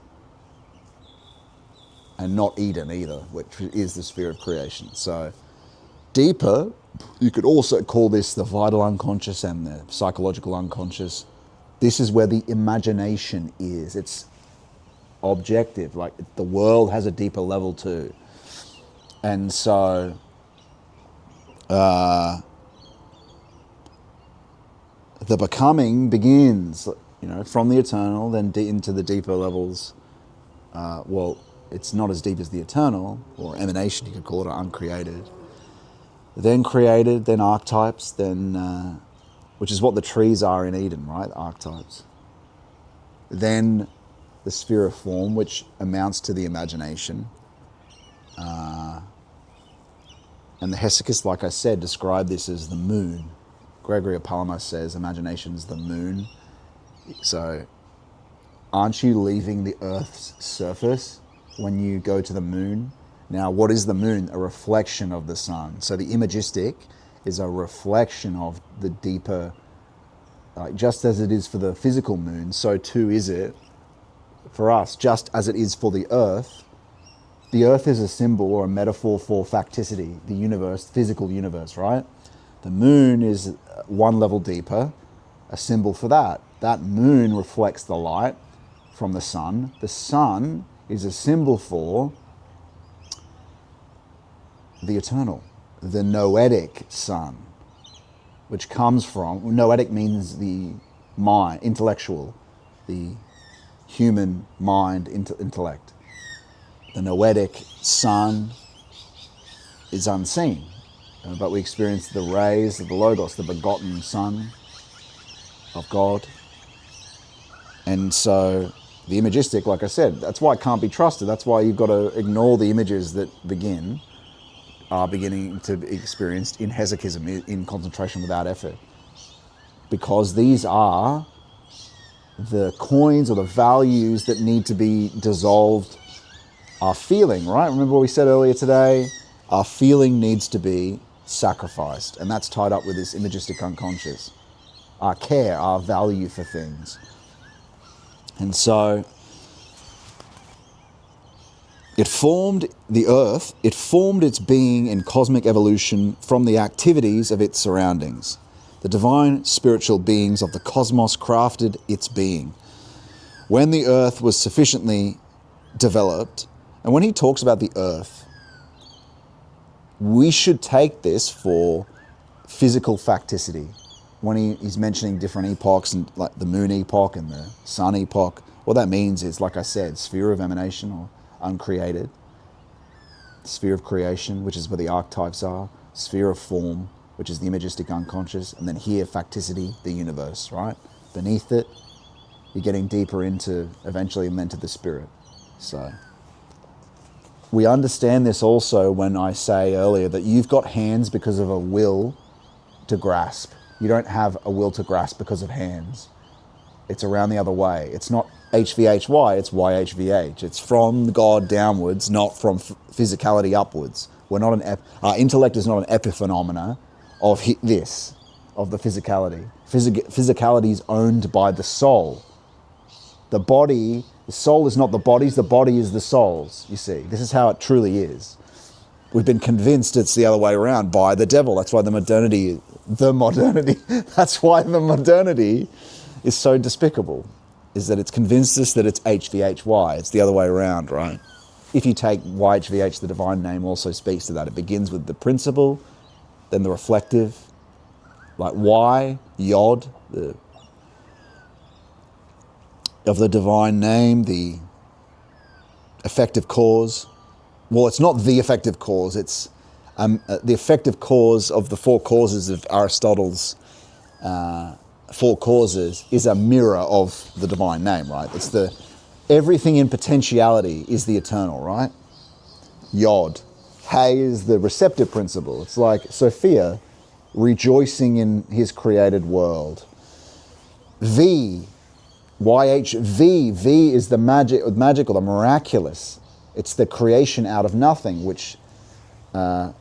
and not Eden either, which is the sphere of creation. So deeper, you could also call this the vital unconscious and the psychological unconscious. This is where the imagination is. It's objective, like the world has a deeper level too. And so the becoming begins, from the eternal, then into the deeper levels. It's not as deep as the eternal, or emanation, you could call it, or uncreated. Then created, then archetypes, then, which is what the trees are in Eden, right? Archetypes. Then the sphere of form, which amounts to the imagination. And the Hesychists, like I said, describe this as the moon. Gregory of Palamas says imagination is the moon. So, aren't you leaving the Earth's surface when you go to the moon? Now, what is the moon? A reflection of the sun. So the imagistic is a reflection of the deeper, just as it is for the physical moon, so too is it for us, just as it is for the Earth. The Earth is a symbol or a metaphor for facticity, the universe, physical universe, right? The moon is one level deeper, a symbol for that. That moon reflects the light from the sun. The sun is a symbol for the eternal, the noetic sun, which comes from, noetic means the mind, intellectual, the human mind, intellect. The noetic sun is unseen, but we experience the rays of the Logos, the begotten Son of God. And so the imagistic, like I said, that's why it can't be trusted. That's why you've got to ignore the images that are beginning to be experienced in hesychism, in concentration without effort. Because these are the coins or the values that need to be dissolved are feeling, right? Remember what we said earlier today? our feeling needs to be sacrificed, and that's tied up with this imagistic unconscious. Our care, our value for things. And so it formed the earth, it formed its being in cosmic evolution from the activities of its surroundings. The divine spiritual beings of the cosmos crafted its being. When the earth was sufficiently developed, and when he talks about the earth, we should take this for physical facticity. When he's mentioning different epochs, and like the moon epoch and the sun epoch, what that means is, like I said, sphere of emanation or uncreated, sphere of creation, which is where the archetypes are, sphere of form, which is the imagistic unconscious, and then here, facticity, the universe, right? Beneath it, you're getting deeper into, eventually, and then to the spirit. So we understand this also when I say earlier that you've got hands because of a will to grasp. You don't have a will to grasp because of hands. It's around the other way. It's not HVHY, it's YHVH. It's from God downwards, not from physicality upwards. We're not our intellect is not an epiphenomena of this, of the physicality. Physicality is owned by the soul. The body, the soul is not the body is the soul's, you see. This is how it truly is. We've been convinced it's the other way around by the devil. That's why that's why the modernity is so despicable, is that it's convinced us that it's HVHY. It's the other way around, right? If you take YHVH, the divine name also speaks to that. It begins with the principle, then the reflective, like Y, Yod, of the divine name, the effective cause. Well, it's not the effective cause, it's the effective cause of the four causes of Aristotle's four causes is a mirror of the divine name, right? It's everything in potentiality is the eternal, right? Yod. Hey is the receptive principle. It's like Sophia rejoicing in his created world. V, YHV, V is the magical, the miraculous. It's the creation out of nothing, which, and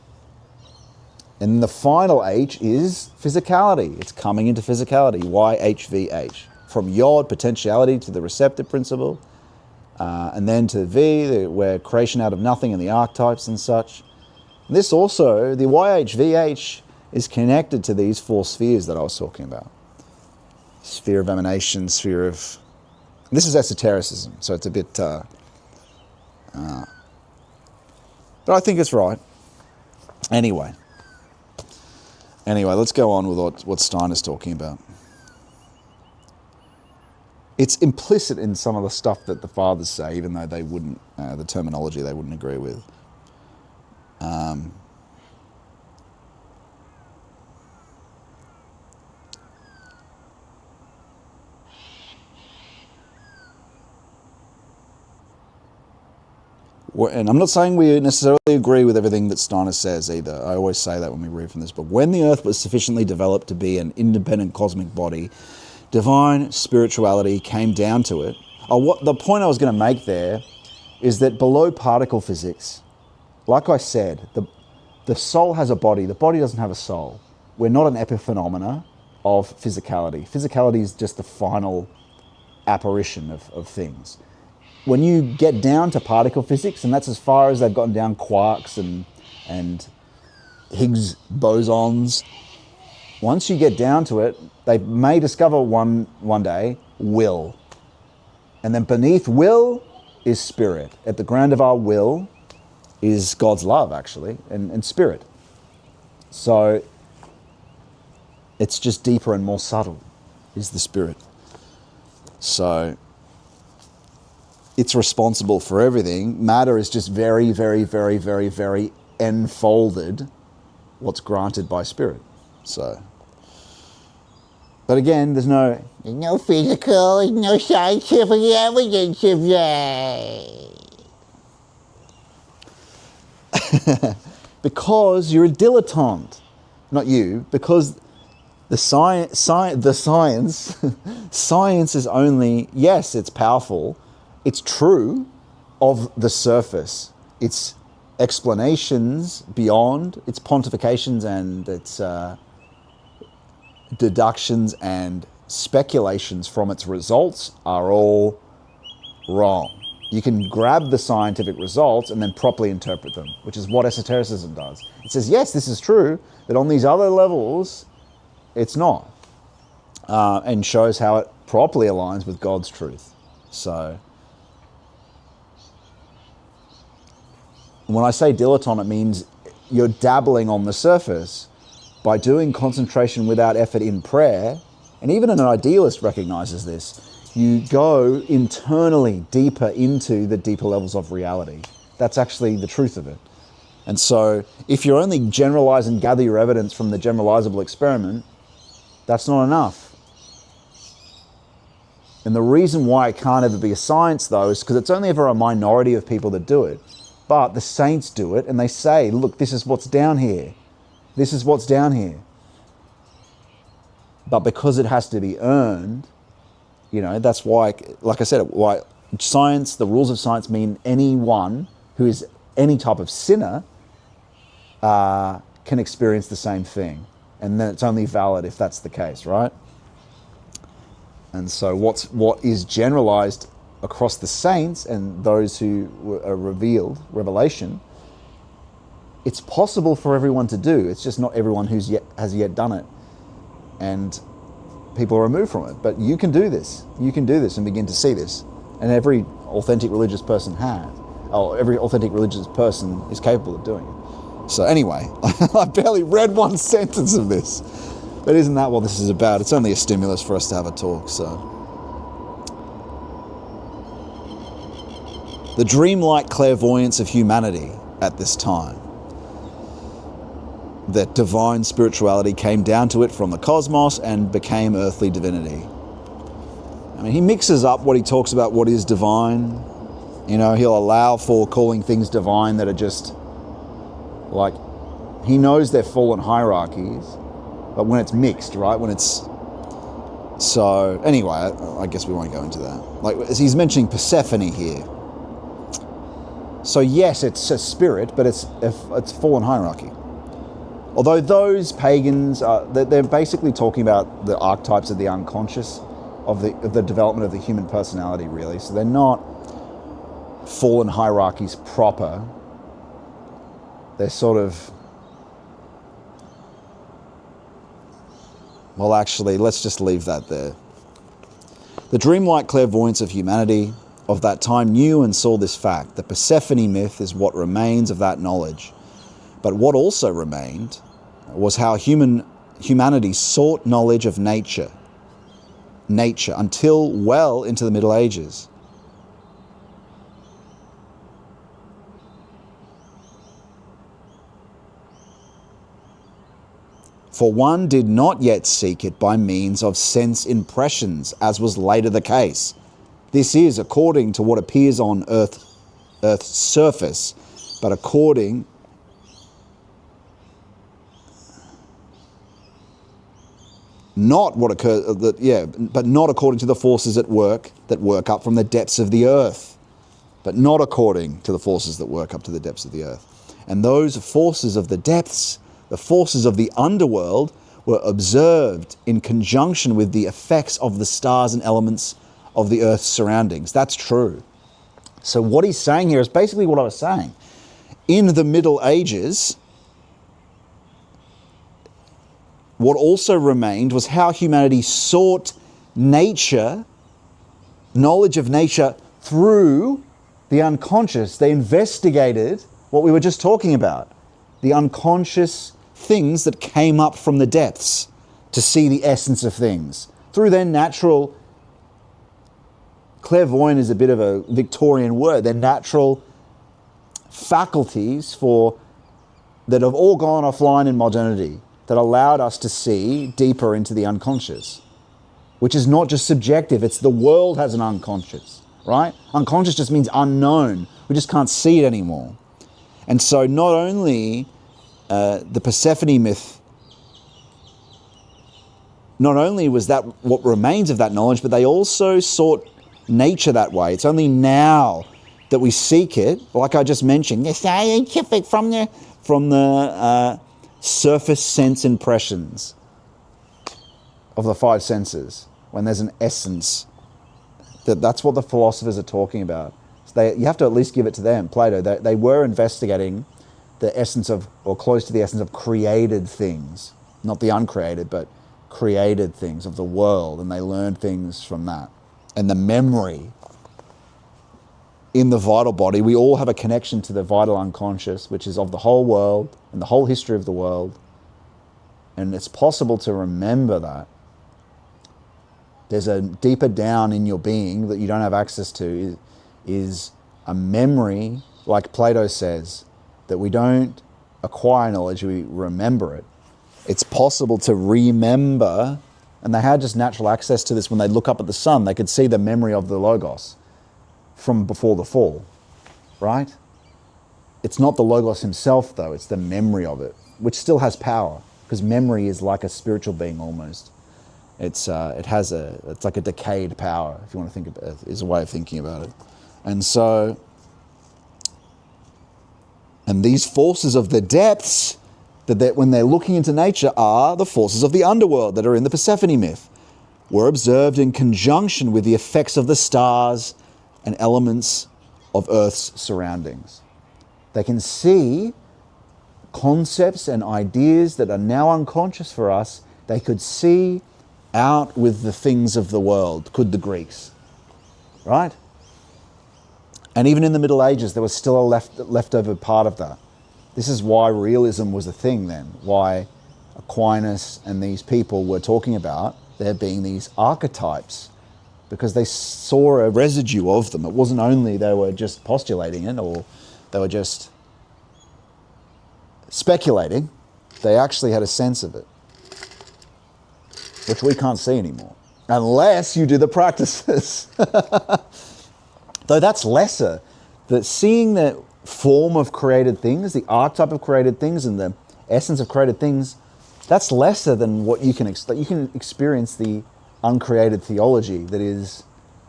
the final H is physicality. It's coming into physicality, YHVH. From Yod, potentiality, to the receptive principle, and then to V, where creation out of nothing and the archetypes and such. This also, the YHVH, is connected to these four spheres that I was talking about. Sphere of emanation, sphere of... This is esotericism, so it's a bit... but I think it's right. Anyway, let's go on with what Steiner's talking about. It's implicit in some of the stuff that the fathers say, even though they wouldn't, the terminology they wouldn't agree with. And I'm not saying we necessarily agree with everything that Steiner says either. I always say that when we read from this book. When the earth was sufficiently developed to be an independent cosmic body, divine spirituality came down to it. The point I was going to make there is that below particle physics, like I said, the soul has a body. The body doesn't have a soul. We're not an epiphenomena of physicality. Physicality is just the final apparition of things. When you get down to particle physics, and that's as far as they've gotten down, quarks and Higgs bosons, once you get down to it, they may discover one day will. And then beneath will is spirit. At the ground of our will is God's love, actually, and spirit. So it's just deeper and more subtle, is the spirit. So it's responsible for everything. Matter is just very, very, very, very, very enfolded what's granted by spirit. So, but again, there's no physical, no scientific evidence of that. Because you're a dilettante. Not you, because the science is only, yes, it's powerful, it's true of the surface. It's explanations beyond its pontifications and its deductions and speculations from its results are all wrong. You can grab the scientific results and then properly interpret them, which is what esotericism does. It says, yes, this is true, but on these other levels, it's not. And shows how it properly aligns with God's truth. So, when I say dilettante, it means you're dabbling on the surface. By doing concentration without effort in prayer, and even an idealist recognizes this, you go internally deeper into the deeper levels of reality. That's actually the truth of it. And so if you only generalize and gather your evidence from the generalizable experiment, that's not enough. And the reason why it can't ever be a science, though, is because it's only ever a minority of people that do it. But the saints do it, and they say, look, this is what's down here. This is what's down here. But because it has to be earned, you know, that's why, like I said, why science, the rules of science mean anyone who is any type of sinner can experience the same thing. And then it's only valid if that's the case, right? And so what is generalized across the saints and those who are revealed, revelation, it's possible for everyone to do. It's just not everyone has yet done it. And people are removed from it. But you can do this. You can do this and begin to see this. And every authentic religious person has. Oh, every authentic religious person is capable of doing it. So anyway, I barely read one sentence of this. But isn't that what this is about? It's only a stimulus for us to have a talk, so. The dreamlike clairvoyance of humanity at this time. That divine spirituality came down to it from the cosmos and became earthly divinity. I mean, he mixes up what he talks about what is divine. You know, he'll allow for calling things divine that are just like, he knows they're fallen hierarchies, but when it's mixed, right? When it's, so anyway, I guess we won't go into that. Like, he's mentioning Persephone here. So yes, it's a spirit, but it's fallen hierarchy. Although those pagans, they're basically talking about the archetypes of the unconscious, of the development of the human personality, really. So they're not fallen hierarchies proper. They're sort of, well, actually, let's just leave that there. The dreamlike clairvoyance of humanity of that time knew and saw this fact. The Persephone myth is what remains of that knowledge. But what also remained was how humanity sought knowledge of nature until well into the Middle Ages. For one did not yet seek it by means of sense impressions, as was later the case. This is according to what appears on Earth's surface, but according not what occurs, but not according to the forces at work that work up from the depths of the earth. But not according to the forces that work up to the depths of the earth. And those forces of the depths, the forces of the underworld, were observed in conjunction with the effects of the stars and elements of the earth's surroundings. That's true. So what he's saying here is basically what I was saying. In the Middle Ages, what also remained was how humanity sought nature, knowledge of nature, through the unconscious. They investigated what we were just talking about, the unconscious things that came up from the depths to see the essence of things. Through their natural, clairvoyant is a bit of a Victorian word, their natural faculties that have all gone offline in modernity, that allowed us to see deeper into the unconscious, which is not just subjective, it's the world has an unconscious, right? Unconscious just means unknown. We just can't see it anymore. And so not only the Persephone myth, not only was that what remains of that knowledge, but they also sought nature that way. It's only now that we seek it, like I just mentioned, it's scientific from the surface sense impressions of the five senses, when there's an essence. That's what the philosophers are talking about. So you have to at least give it to them, Plato. They were investigating the essence of, or close to the essence of, created things. Not the uncreated, but created things of the world. And they learned things from that. And the memory in the vital body, we all have a connection to the vital unconscious, which is of the whole world and the whole history of the world. And it's possible to remember that. There's a deeper down in your being that you don't have access to, is a memory, like Plato says, that we don't acquire knowledge, we remember it. It's possible to remember, and they had just natural access to this when they look up at the sun. They could see the memory of the Logos from before the fall, right? It's not the Logos himself, though. It's the memory of it, which still has power, because memory is like a spiritual being almost. It's like a decayed power, if you want to think of it, is a way of thinking about it. And so, and these forces of the depths, that when they're looking into nature, are the forces of the underworld that are in the Persephone myth, were observed in conjunction with the effects of the stars and elements of Earth's surroundings. They can see concepts and ideas that are now unconscious for us. They could see out with the things of the world, could the Greeks, right? And even in the Middle Ages, there was still a leftover part of that. This is why realism was a thing then, why Aquinas and these people were talking about there being these archetypes, because they saw a residue of them. It wasn't only they were just postulating it, or they were just speculating. They actually had a sense of it, which we can't see anymore, unless you do the practices. Though that's lesser. That seeing the form of created things, the archetype of created things, and the essence of created things, that's lesser than what you can experience the uncreated theology that is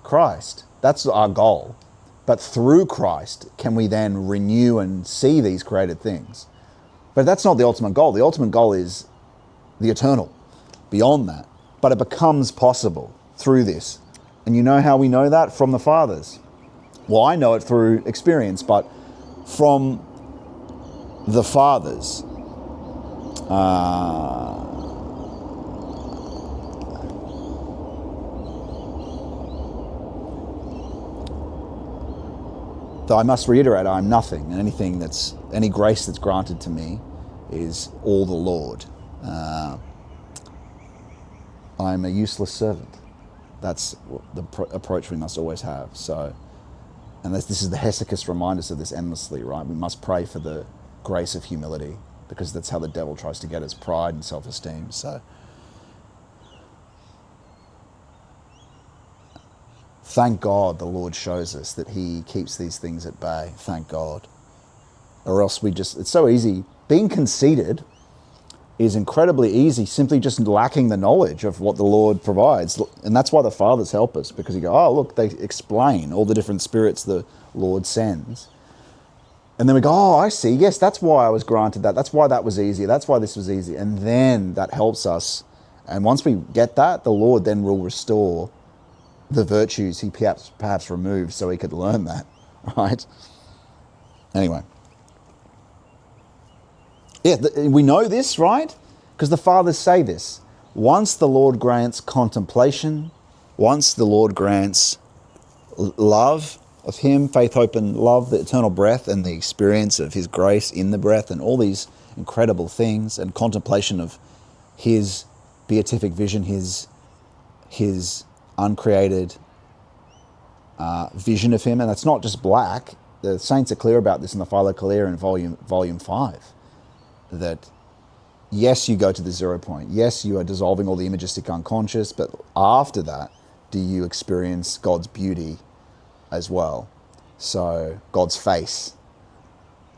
Christ. That's our goal. But through Christ can we then renew and see these created things. But that's not the ultimate goal. The ultimate goal is the eternal, beyond that. But it becomes possible through this. And you know how we know that? From the fathers. Well, I know it through experience, but from the fathers. Though I must reiterate, I am nothing, and any grace that's granted to me is all the Lord. I am a useless servant. That's the approach we must always have. So, and this is the Hesychus reminds us of this endlessly, right? We must pray for the grace of humility, because that's how the devil tries to get us, pride and self-esteem. So, thank God the Lord shows us that he keeps these things at bay. Thank God. Or else it's so easy. Being conceited is incredibly easy, simply just lacking the knowledge of what the Lord provides. And that's why the fathers help us, because you go, oh, look, they explain all the different spirits the Lord sends. And then we go, oh, I see. Yes, that's why I was granted that. That's why that was easier. That's why this was easy. And then that helps us. And once we get that, the Lord then will restore the virtues he perhaps removed so he could learn that, right? Anyway. Yeah, we know this, right? Because the fathers say this. Once the Lord grants contemplation, once the Lord grants love of him, faith, hope, and love, the eternal breath, and the experience of his grace in the breath, and all these incredible things, and contemplation of his beatific vision, his uncreated vision of him. And that's not just black. The saints are clear about this in the Philokalia in volume 5. That yes, you go to the 0 point. Yes, you are dissolving all the imagistic unconscious, but after that, do you experience God's beauty as well? So God's face.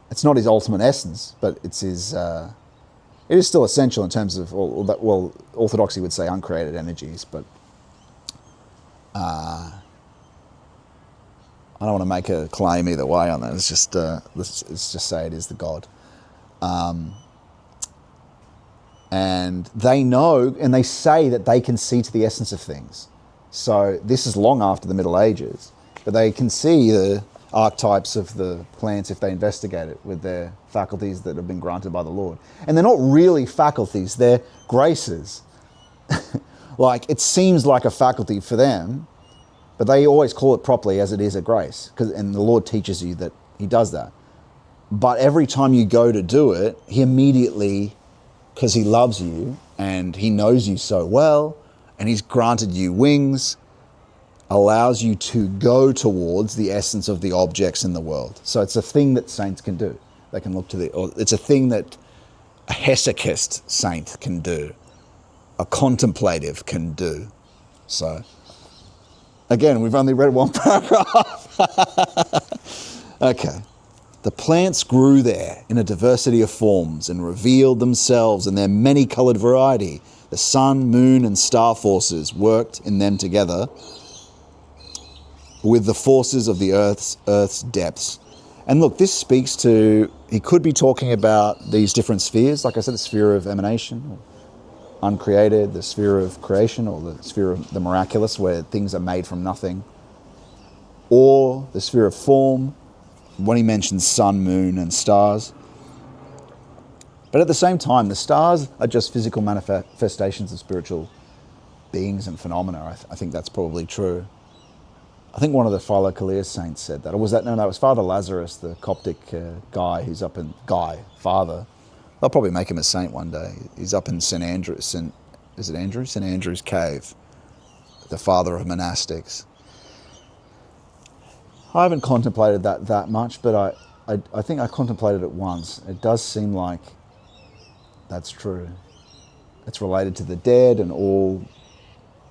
It's not his ultimate essence, but it's his. It is still essential in terms of well, orthodoxy would say uncreated energies, but I don't want to make a claim either way on that. It's just let's just say it is the God. And they know, and they say that they can see to the essence of things. So this is long after the Middle Ages, but they can see the archetypes of the plants if they investigate it with their faculties that have been granted by the Lord. And they're not really faculties, they're graces. Like, it seems like a faculty for them, but they always call it properly as it is a grace, and the Lord teaches you that he does that. But every time you go to do it, he immediately, because he loves you and he knows you so well and he's granted you wings, allows you to go towards the essence of the objects in the world. So it's a thing that saints can do. They can look to or it's a thing that a hesychist saint can do, a contemplative can do. So, again, we've only read one paragraph. Okay. The plants grew there in a diversity of forms and revealed themselves in their many-coloured variety. The sun, moon, and star forces worked in them together with the forces of the earth's depths. And look, this speaks to, he could be talking about these different spheres. Like I said, the sphere of emanation, uncreated, the sphere of creation, or the sphere of the miraculous, where things are made from nothing, or the sphere of form, when he mentions sun, moon, and stars. But at the same time, the stars are just physical manifestations of spiritual beings and phenomena. I think that's probably true. I think one of the Philo-Kalia saints said that. Or was that, no, it was Father Lazarus, the Coptic guy who's up in, Father. They'll probably make him a saint one day. He's up in St. Andrews, St. Andrew's Cave, the father of monastics. I haven't contemplated that much, but I think I contemplated it once. It does seem like that's true. It's related to the dead and all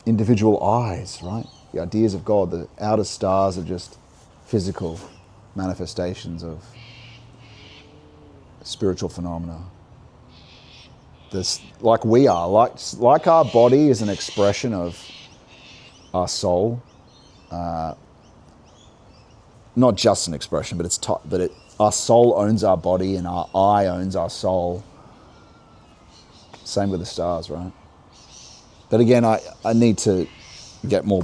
individual eyes, right? The ideas of God, the outer stars are just physical manifestations of spiritual phenomena. This, like we are, like our body is an expression of our soul. Not just an expression, but our soul owns our body and our eye owns our soul. Same with the stars, right? But again, I need to get more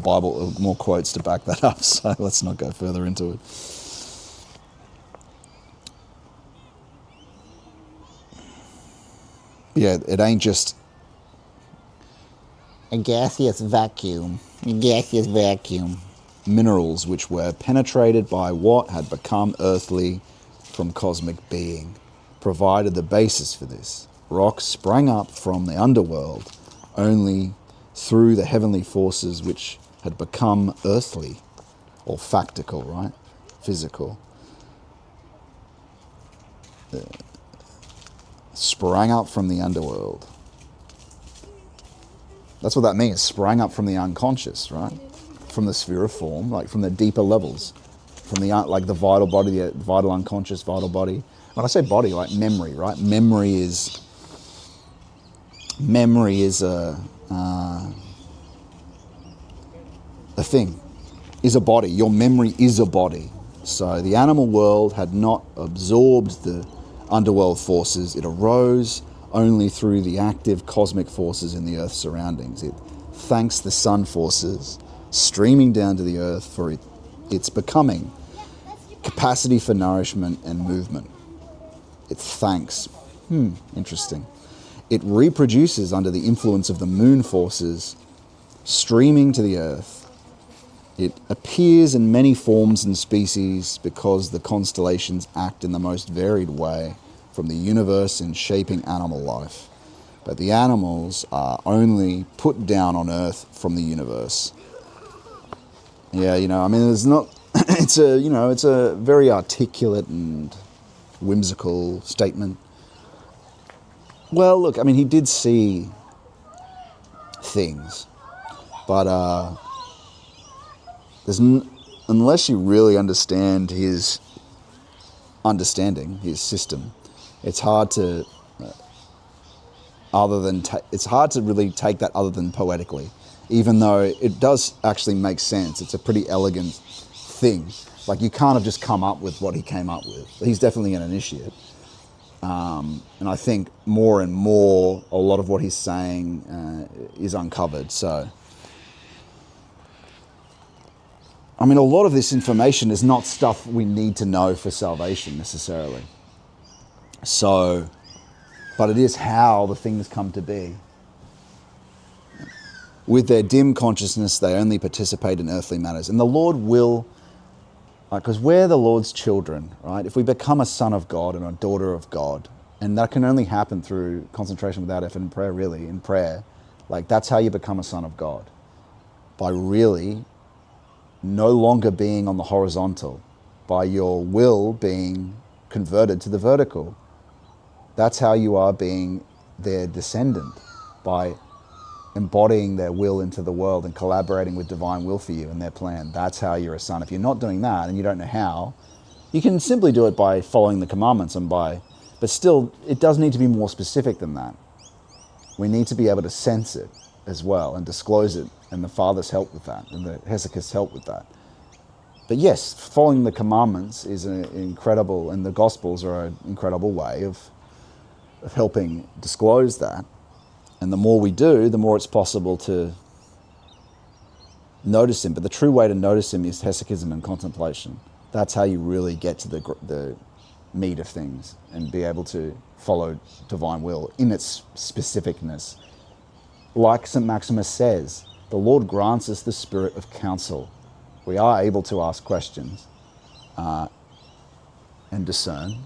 quotes to back that up, so let's not go further into it. Yeah, it ain't just a gaseous vacuum. Minerals which were penetrated by what had become earthly from cosmic being provided the basis for this. Rocks sprang up from the underworld only through the heavenly forces which had become earthly, or factical, right? Physical. Sprang up from the underworld. That's what that means, sprang up from the unconscious, right? From the sphere of form, like from the deeper levels, from the like the vital body, the vital unconscious, vital body. When I say body, like memory, right? Memory is a thing, is a body. Your memory is a body. So the animal world had not absorbed the underworld forces. It arose only through the active cosmic forces in the Earth's surroundings. It thanks the sun forces streaming down to the Earth for its becoming, capacity for nourishment and movement. It thanks. Interesting. It reproduces under the influence of the moon forces streaming to the Earth. It appears in many forms and species because the constellations act in the most varied way from the universe in shaping animal life. But the animals are only put down on Earth from the universe. Yeah, I mean, there's not, it's a very articulate and whimsical statement. Well, look, I mean, he did see things, but unless you really understand his system, it's hard to really take that other than poetically, even though it does actually make sense. It's a pretty elegant thing. Like, you can't have just come up with what he came up with. He's definitely an initiate. And I think more and more, a lot of what he's saying is uncovered. So, I mean, a lot of this information is not stuff we need to know for salvation necessarily. So, but it is how the things come to be. With their dim consciousness, they only participate in earthly matters. And the Lord will, because we're the Lord's children, right? If we become a son of God and a daughter of God, and that can only happen through concentration without effort in prayer, really, in prayer. Like, that's how you become a son of God. By really no longer being on the horizontal, by your will being converted to the vertical. That's how you are being their descendant, by embodying their will into the world and collaborating with divine will for you and their plan. That's how you're a son. If you're not doing that and you don't know how, you can simply do it by following the commandments but still, it does need to be more specific than that. We need to be able to sense it as well and disclose it, and the Father's help with that, and the Hesychist's help with that. But yes, following the commandments is an incredible, and the Gospels are an incredible way of helping disclose that. And the more we do, the more it's possible to notice him. But the true way to notice him is hesychism and contemplation. That's how you really get to the meat of things and be able to follow divine will in its specificness. Like St. Maximus says, the Lord grants us the spirit of counsel. We are able to ask questions and discern.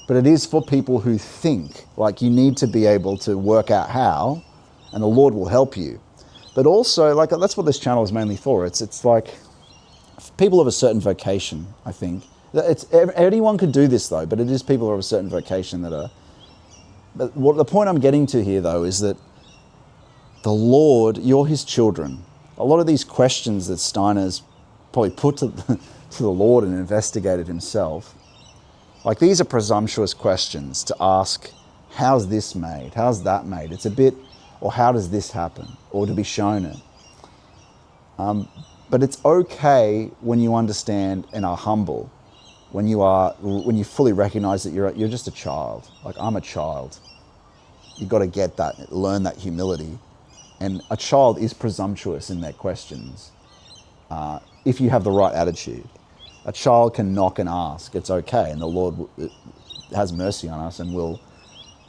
But it is for people who think. Like, you need to be able to work out how, and the Lord will help you. But also, like, that's what this channel is mainly for. It's like people of a certain vocation, I think. Anyone could do this, though, but it is people of a certain vocation that are... But the point I'm getting to here, though, is that the Lord, you're his children. A lot of these questions that Steiner's probably put to the Lord and investigated himself, like, these are presumptuous questions to ask, how's this made? How's that made? It's a bit, or how does this happen? Or to be shown it. But it's okay when you understand and are humble, when you fully recognize that you're just a child. Like, I'm a child. You've got to get that, learn that humility. And a child is presumptuous in their questions if you have the right attitude. A child can knock and ask. It's okay, and the Lord has mercy on us, and will,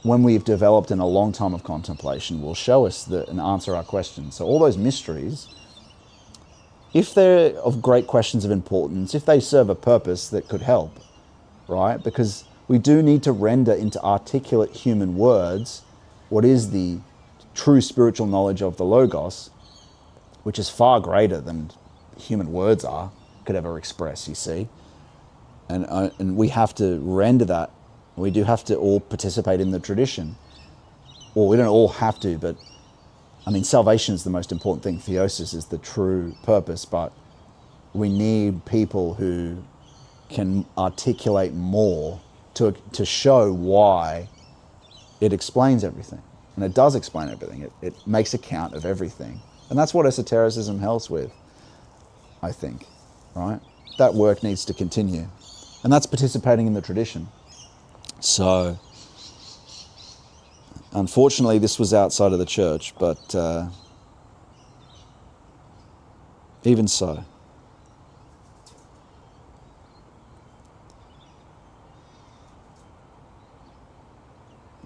when we've developed in a long time of contemplation, will show us and answer our questions. So all those mysteries, if they're of great questions of importance, if they serve a purpose that could help, right? Because we do need to render into articulate human words what is the true spiritual knowledge of the Logos, which is far greater than human words could ever express, you see. And we have to render that. We do have to all participate in the tradition. Well, we don't all have to, but I mean, salvation is the most important thing. Theosis is the true purpose, but we need people who can articulate more to show why it explains everything. And it does explain everything. It makes account of everything. And that's what esotericism helps with, I think, right? That work needs to continue. And that's participating in the tradition. So, unfortunately, this was outside of the church, but even so.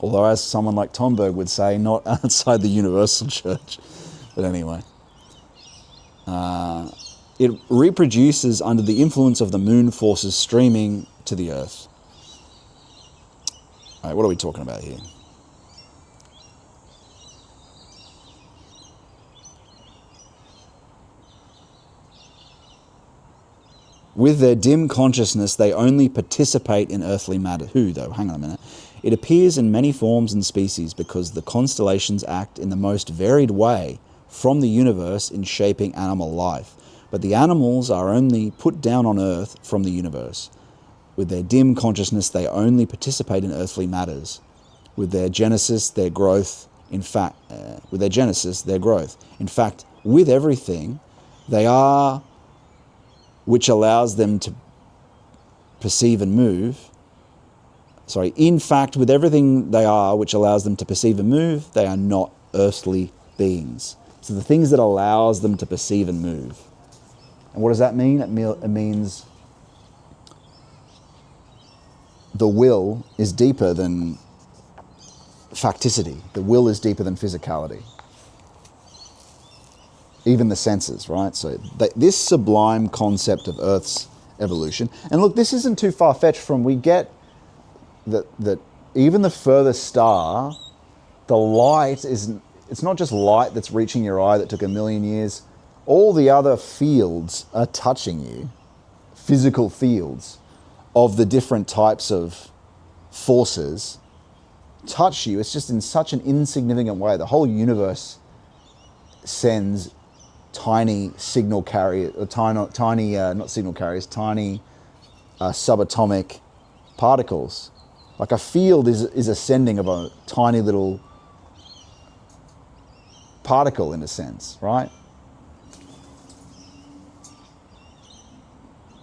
Although, as someone like Tomberg would say, not outside the universal church. But anyway. It reproduces under the influence of the moon forces streaming to the earth. All right, what are we talking about here? With their dim consciousness, they only participate in earthly matter. Who, though? Hang on a minute. It appears in many forms and species because the constellations act in the most varied way from the universe in shaping animal life. But the animals are only put down on earth from the universe. With their dim consciousness, they only participate in earthly matters. With their genesis, their growth. In fact, with everything, they are which allows them to perceive and move. Sorry, in fact, with everything they are, which allows them to perceive and move, they are not earthly beings. So the things that allows them to perceive and move. And what does that mean? It means the will is deeper than facticity. The will is deeper than physicality. Even the senses, right? So this sublime concept of Earth's evolution. And look, this isn't too far-fetched from, we get that even the furthest star, the light it's not just light that's reaching your eye that took 1 million years. All the other fields are touching you, physical fields of the different types of forces touch you. It's just in such an insignificant way. The whole universe sends tiny signal carriers, tiny subatomic particles. Like a field is a sending of a tiny little particle in a sense, right?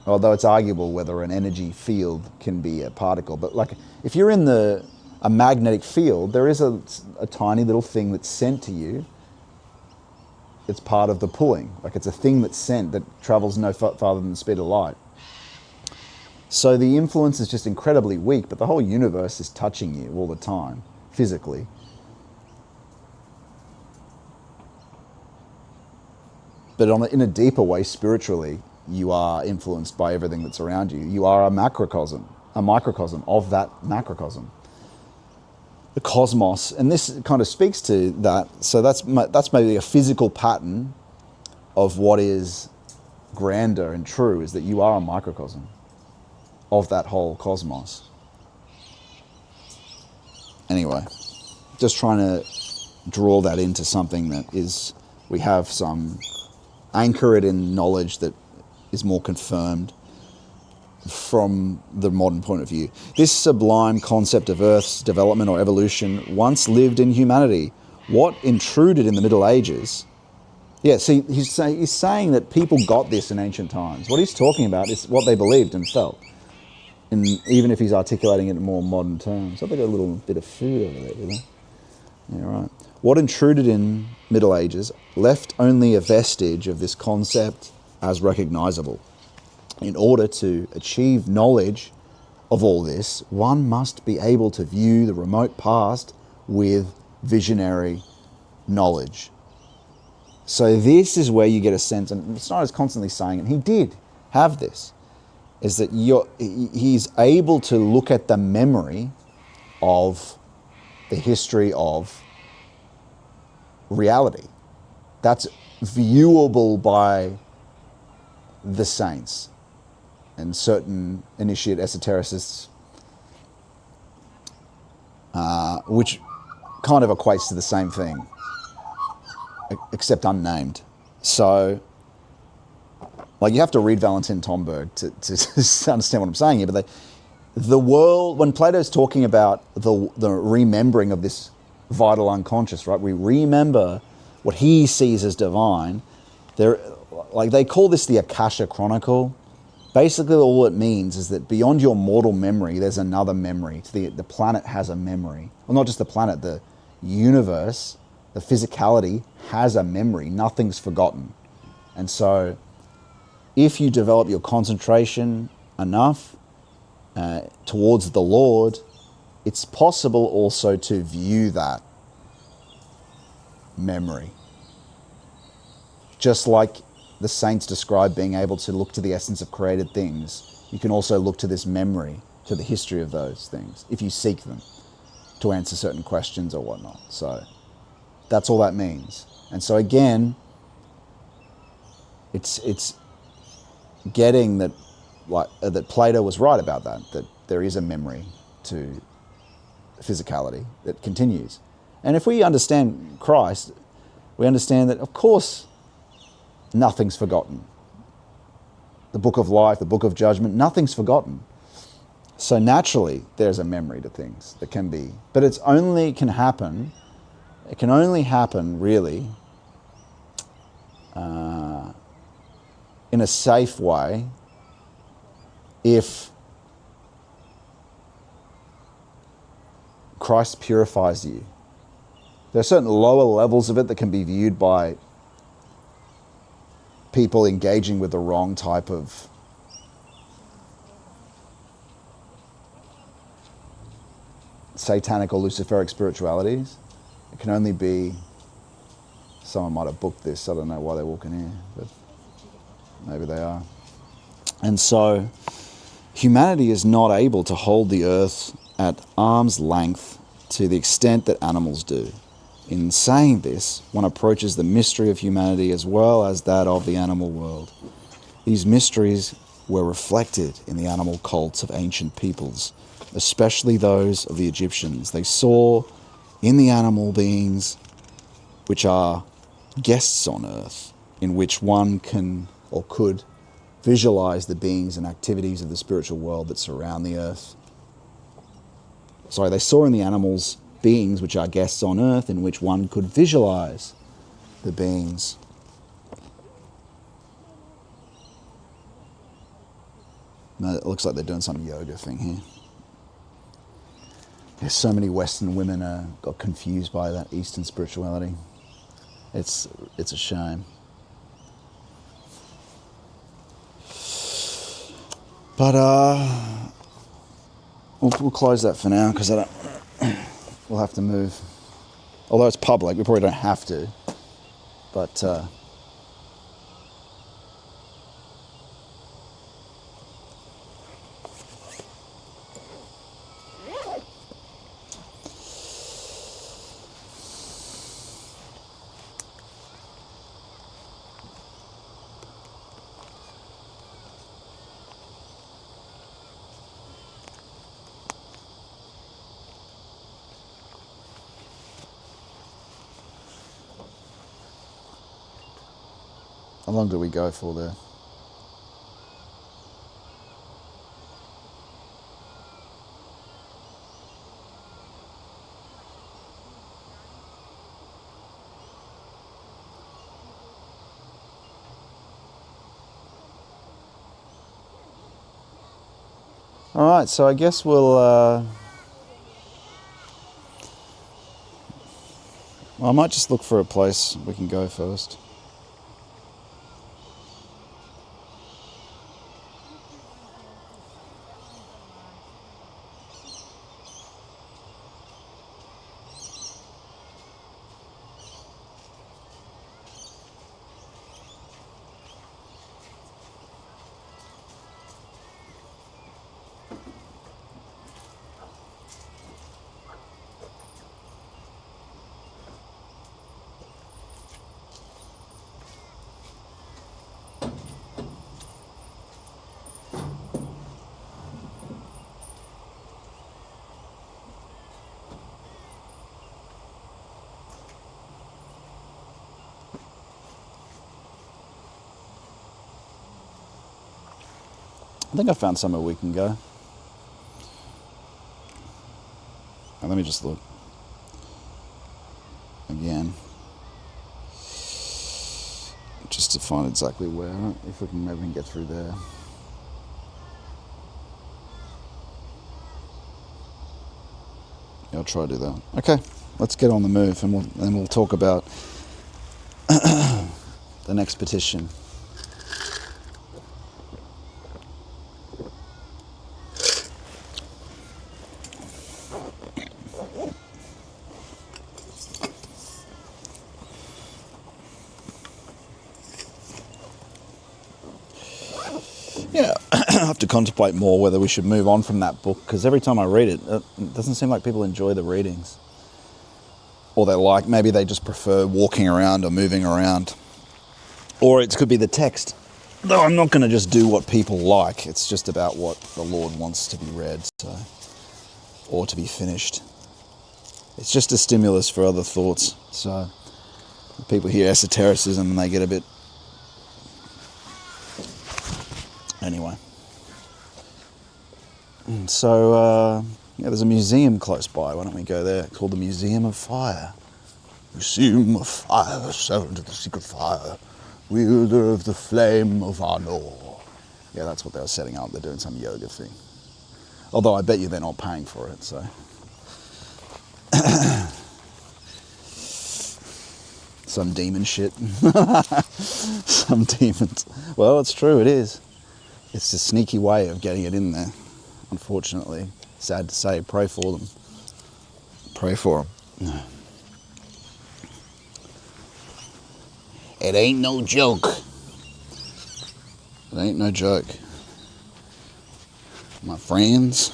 Although it's arguable whether an energy field can be a particle. But like if you're in a magnetic field, there is a tiny little thing that's sent to you. It's part of the pulling. Like it's a thing that's sent that travels no farther than the speed of light. So the influence is just incredibly weak, but the whole universe is touching you all the time, physically. But in a deeper way, spiritually, you are influenced by everything that's around you. You are a microcosm of that macrocosm. The cosmos, and this kind of speaks to that. So that's maybe a physical pattern of what is grander and true, is that you are a microcosm of that whole cosmos. Anyway, just trying to draw that into something that is, we have some, anchor it in knowledge that is more confirmed from the modern point of view. This sublime concept of Earth's development or evolution once lived in humanity. What intruded in the Middle Ages? Yeah, see, he's saying that people got this in ancient times. What he's talking about is what they believed and felt. And even if he's articulating it in more modern terms. I've got a little bit of food over there, you know? Yeah, right. What intruded in Middle Ages left only a vestige of this concept as recognizable. In order to achieve knowledge of all this, one must be able to view the remote past with visionary knowledge. So this is where you get a sense, and Snyder's constantly saying it, he did have this, is that he's able to look at the memory of the history of reality. That's viewable by the saints and certain initiate esotericists, which kind of equates to the same thing, except unnamed. So, like, you have to read Valentin Tomberg to understand what I'm saying here, but the world, when Plato's talking about the remembering of this vital unconscious, right? We remember what he sees as divine. They call this the Akasha Chronicle. Basically, all it means is that beyond your mortal memory, there's another memory. The planet has a memory. Well, not just the planet, the universe, the physicality has a memory. Nothing's forgotten. And so, if you develop your concentration enough towards the Lord, it's possible also to view that memory. Just like the saints describe being able to look to the essence of created things, you can also look to this memory, to the history of those things, if you seek them to answer certain questions or whatnot. So that's all that means. And so again, it's getting that, like, that Plato was right about that there is a memory to physicality that continues. And if we understand Christ, we understand that, of course, nothing's forgotten. The book of life, the book of judgment, nothing's forgotten. So naturally, there's a memory to things that can be. But it can only happen, really, in in a safe way if Christ purifies you. There are certain lower levels of it that can be viewed by people engaging with the wrong type of satanic or Luciferic spiritualities. It can only be, someone might have booked this, I don't know why they're walking here, but maybe they are. And so humanity is not able to hold the earth at arm's length to the extent that animals do. In saying this, one approaches the mystery of humanity as well as that of the animal world. These mysteries were reflected in the animal cults of ancient peoples, especially those of the Egyptians. They saw in the animal beings, which are guests on earth, in which one can or could visualize the beings and activities of the spiritual world that surround the earth. Sorry, they saw in the animals beings which are guests on earth, in which one could visualize the beings. No, it looks like they're doing some yoga thing here. There's so many Western women got confused by that Eastern spirituality. It's a shame. But we'll close that for now because we'll have to move. Although it's public, we probably don't have to. But how long do we go for there? All right, so I guess we'll I might just look for a place we can go first. I think I found somewhere we can go. Now, let me just look again, just to find exactly where. If we can, maybe we can get through there. Yeah, I'll try to do that. Okay, let's get on the move, and we'll talk about the next petition. Yeah, I have to contemplate more whether we should move on from that book, because every time I read it, it doesn't seem like people enjoy the readings. Or maybe they just prefer walking around or moving around. Or it could be the text. Though I'm not going to just do what people like. It's just about what the Lord wants to be read, or to be finished. It's just a stimulus for other thoughts. So people hear esotericism and they get a bit... Anyway. So, there's a museum close by. Why don't we go there? Called the Museum of Fire. Museum of Fire, 7 to the secret fire. wielder of the flame of honor. Yeah, that's what they were setting up. They're doing some yoga thing. Although I bet you they're not paying for it, so. Some demon shit. Some demons. Well, it's true, it is. It's a sneaky way of getting it in there, unfortunately. Sad to say, pray for them. Pray for them. It ain't no joke. It ain't no joke. My friends.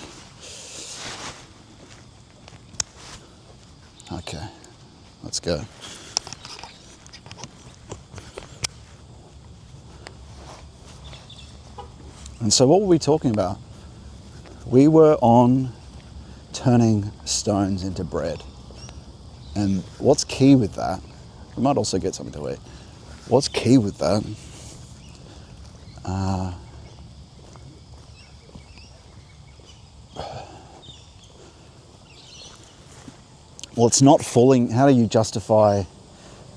Okay, let's go. And so what were we talking about? We were on turning stones into bread. And what's key with that? We might also get something to eat. What's key with that? Well, it's not falling. How do you justify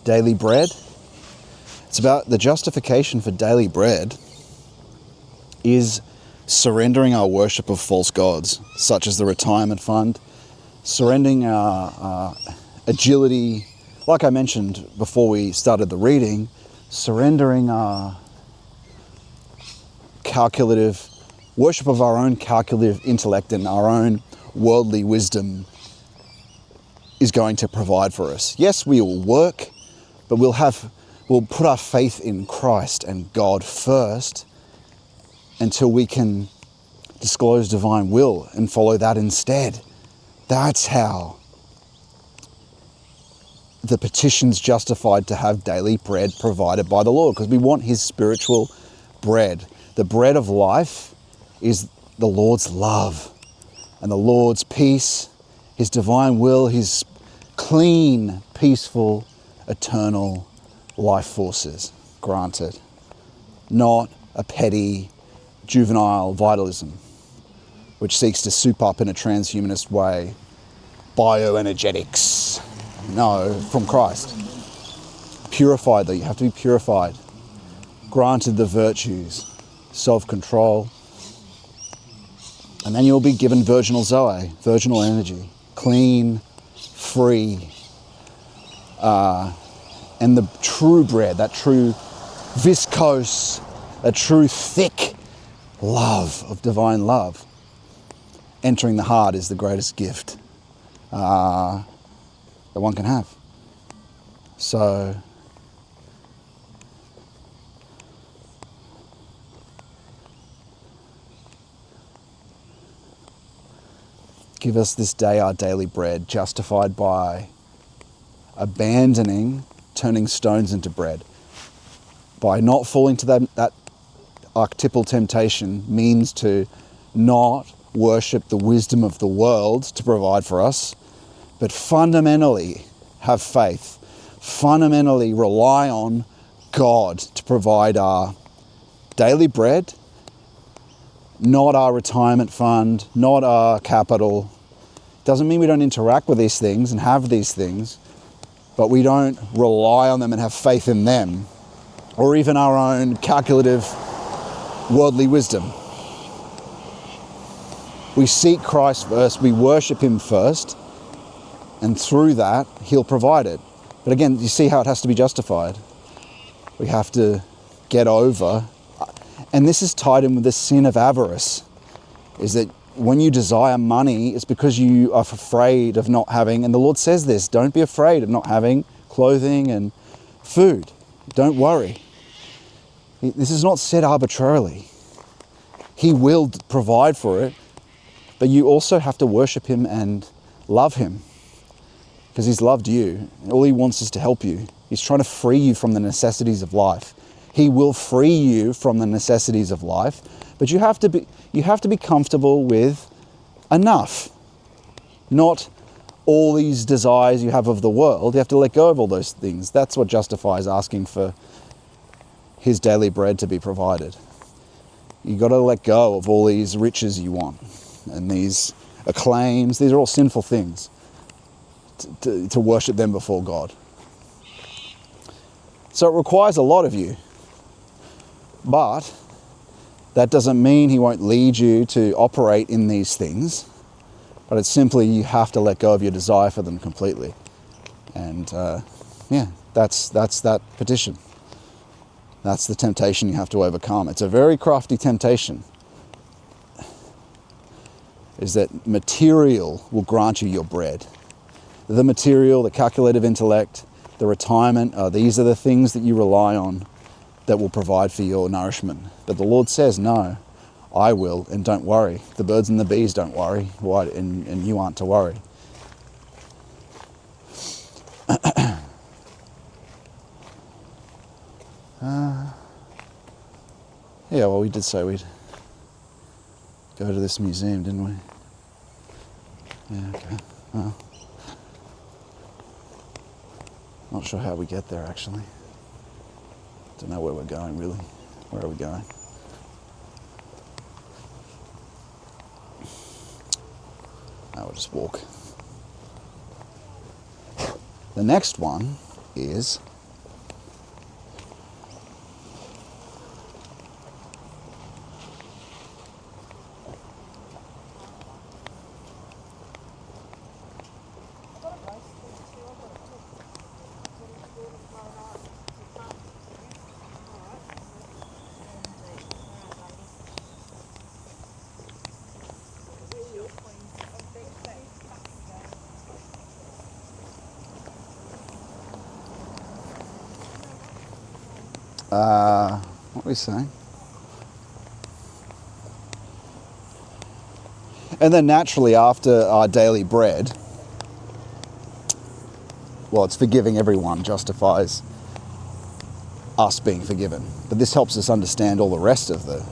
daily bread? It's about the justification for daily bread is surrendering our worship of false gods, such as the retirement fund, surrendering our agility, like I mentioned before we started the reading, surrendering our calculative worship of our own calculative intellect and our own worldly wisdom is going to provide for us. Yes, we will work, but we'll put our faith in Christ and God first until we can disclose divine will and follow that instead. That's how the petition's justified to have daily bread provided by the Lord, because we want his spiritual bread. The bread of life is the Lord's love and the Lord's peace, his divine will, his clean, peaceful, eternal life forces granted, not a petty, juvenile vitalism, which seeks to soup up in a transhumanist way bioenergetics. No, from Christ. Purified though, you have to be purified. Granted the virtues, self-control, and then you'll be given virginal Zoe, virginal energy, clean, free, and the true bread, that true viscose, a true thick love of divine love entering the heart is the greatest gift that one can have. So give us this day our daily bread, justified by abandoning turning stones into bread. By not falling to that archetypal temptation means to not worship the wisdom of the world to provide for us, but fundamentally have faith, fundamentally rely on God to provide our daily bread, not our retirement fund, not our capital. Doesn't mean we don't interact with these things and have these things, but we don't rely on them and have faith in them, or even our own calculative worldly wisdom. We seek Christ first, we worship him first, and through that, he'll provide it. But again, you see how it has to be justified. We have to get over, and this is tied in with the sin of avarice, is that when you desire money, it's because you are afraid of not having, and the Lord says this, don't be afraid of not having clothing and food. Don't worry. This is not said arbitrarily. He will provide for it, but you also have to worship him and love him, because he's loved you. And all he wants is to help you. He's trying to free you from the necessities of life. He will free you from the necessities of life, but you have to be comfortable with enough, not all these desires you have of the world. You have to let go of all those things. That's what justifies asking for his daily bread to be provided. You got to let go of all these riches you want and these acclaims. These are all sinful things to worship them before God. So it requires a lot of you. But that doesn't mean he won't lead you to operate in these things, but it's simply you have to let go of your desire for them completely. And yeah, that's that petition. That's the temptation you have to overcome. It's a very crafty temptation. Is that material will grant you your bread. The material, the calculative intellect, the retirement, these are the things that you rely on that will provide for your nourishment. But the Lord says, no, I will, and don't worry. The birds and the bees don't worry, and you aren't to worry. Yeah, well, we did say we'd go to this museum, didn't we? Yeah, okay. Well, not sure how we get there, actually. Don't know where we're going, really. Where are we going? No, we'll just walk. The next one is what are we saying? And then naturally after our daily bread, well, it's forgiving everyone justifies us being forgiven. But this helps us understand all the rest of the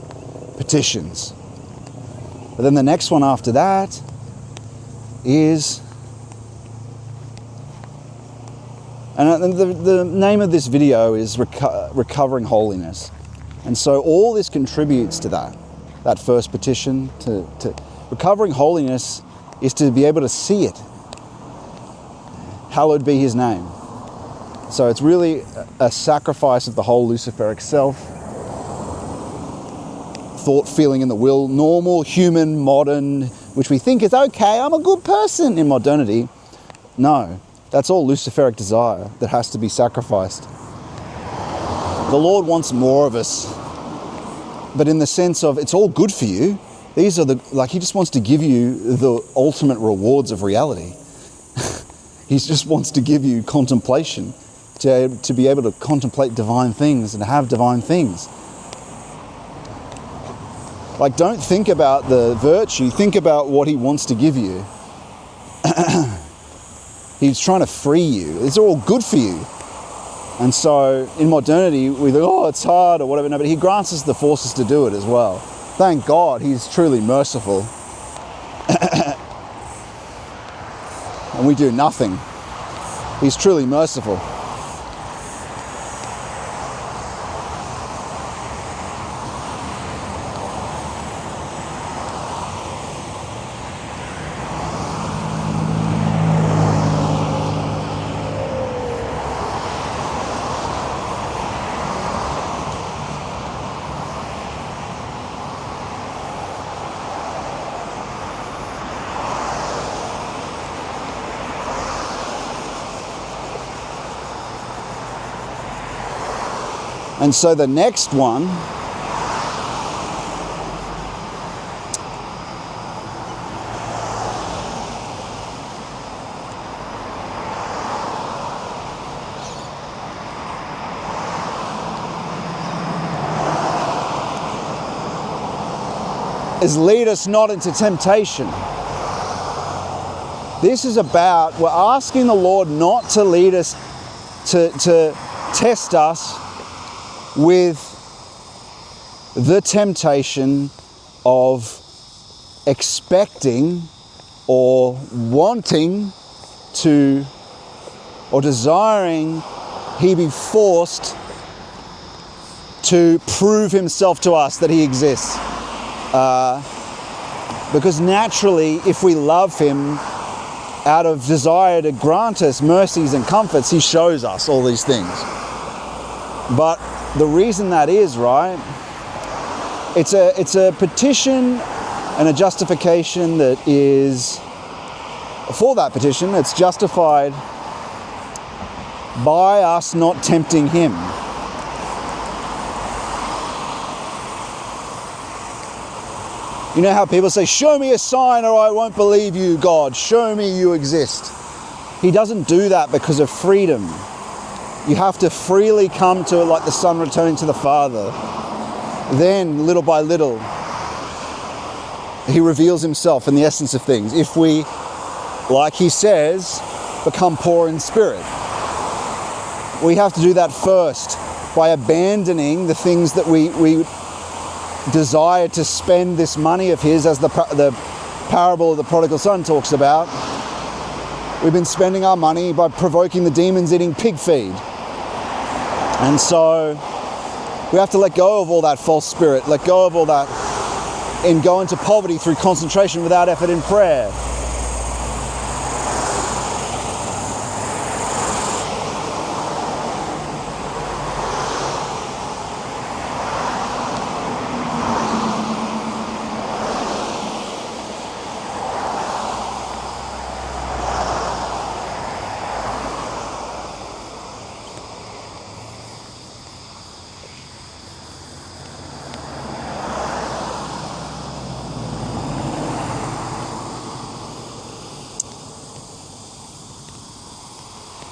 petitions. But then the next one after that is, and the name of this video is Recovering Holiness. And so all this contributes to that first petition. To recovering holiness is to be able to see it. Hallowed be his name. So it's really a sacrifice of the whole Luciferic self. Thought, feeling, and the will. Normal, human, modern, which we think is okay, I'm a good person in modernity. No, that's all Luciferic desire that has to be sacrificed. The Lord wants more of us, but in the sense of it's all good for you. These are he just wants to give you the ultimate rewards of reality. He just wants to give you contemplation, to be able to contemplate divine things and have divine things. Like, don't think about the virtue, think about what he wants to give you. He's trying to free you. It's all good for you. And so in modernity, we think, oh, it's hard or whatever. No, but he grants us the forces to do it as well. Thank God he's truly merciful. And we do nothing. He's truly merciful. And so the next one is lead us not into temptation. This is about, we're asking the Lord not to lead us, to test us with the temptation of expecting or wanting to or desiring he be forced to prove himself to us that he exists. Because naturally, if we love him out of desire to grant us mercies and comforts, he shows us all these things. But the reason that is, right, It's a petition and a justification that is, for that petition, it's justified by us not tempting him. You know how people say, show me a sign or I won't believe you, God. Show me you exist. He doesn't do that because of freedom. You have to freely come to it like the son returning to the Father. Then, little by little, he reveals himself in the essence of things. If we, like he says, become poor in spirit. We have to do that first by abandoning the things that we desire to spend this money of his, as the parable of the prodigal son talks about. We've been spending our money by provoking the demons, eating pig feed. And so we have to let go of all that false spirit, let go of all that, and go into poverty through concentration without effort in prayer.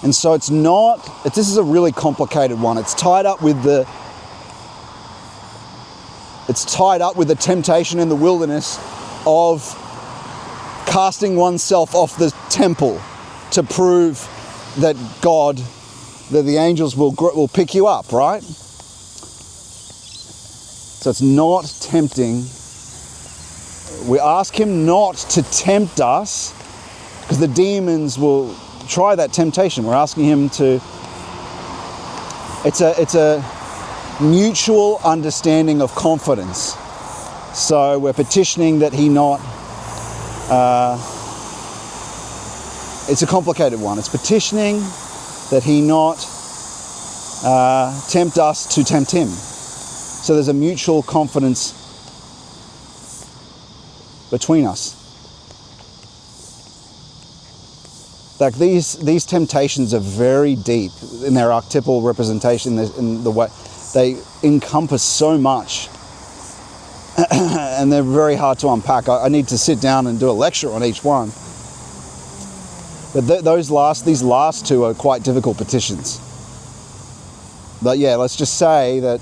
And so this is a really complicated one. It's tied up with the temptation in the wilderness of casting oneself off the temple to prove that the angels will pick you up, right? So it's not tempting. We ask him not to tempt us because the demons will try that temptation. We're asking him to, it's a mutual understanding of confidence. So we're petitioning that he not, it's a complicated one. It's petitioning that he not tempt us to tempt him. So there's a mutual confidence between us. Like these temptations are very deep in their archetypal representation, in the way they encompass so much, and they're very hard to unpack. I need to sit down and do a lecture on each one. But these last two are quite difficult petitions. But yeah, let's just say that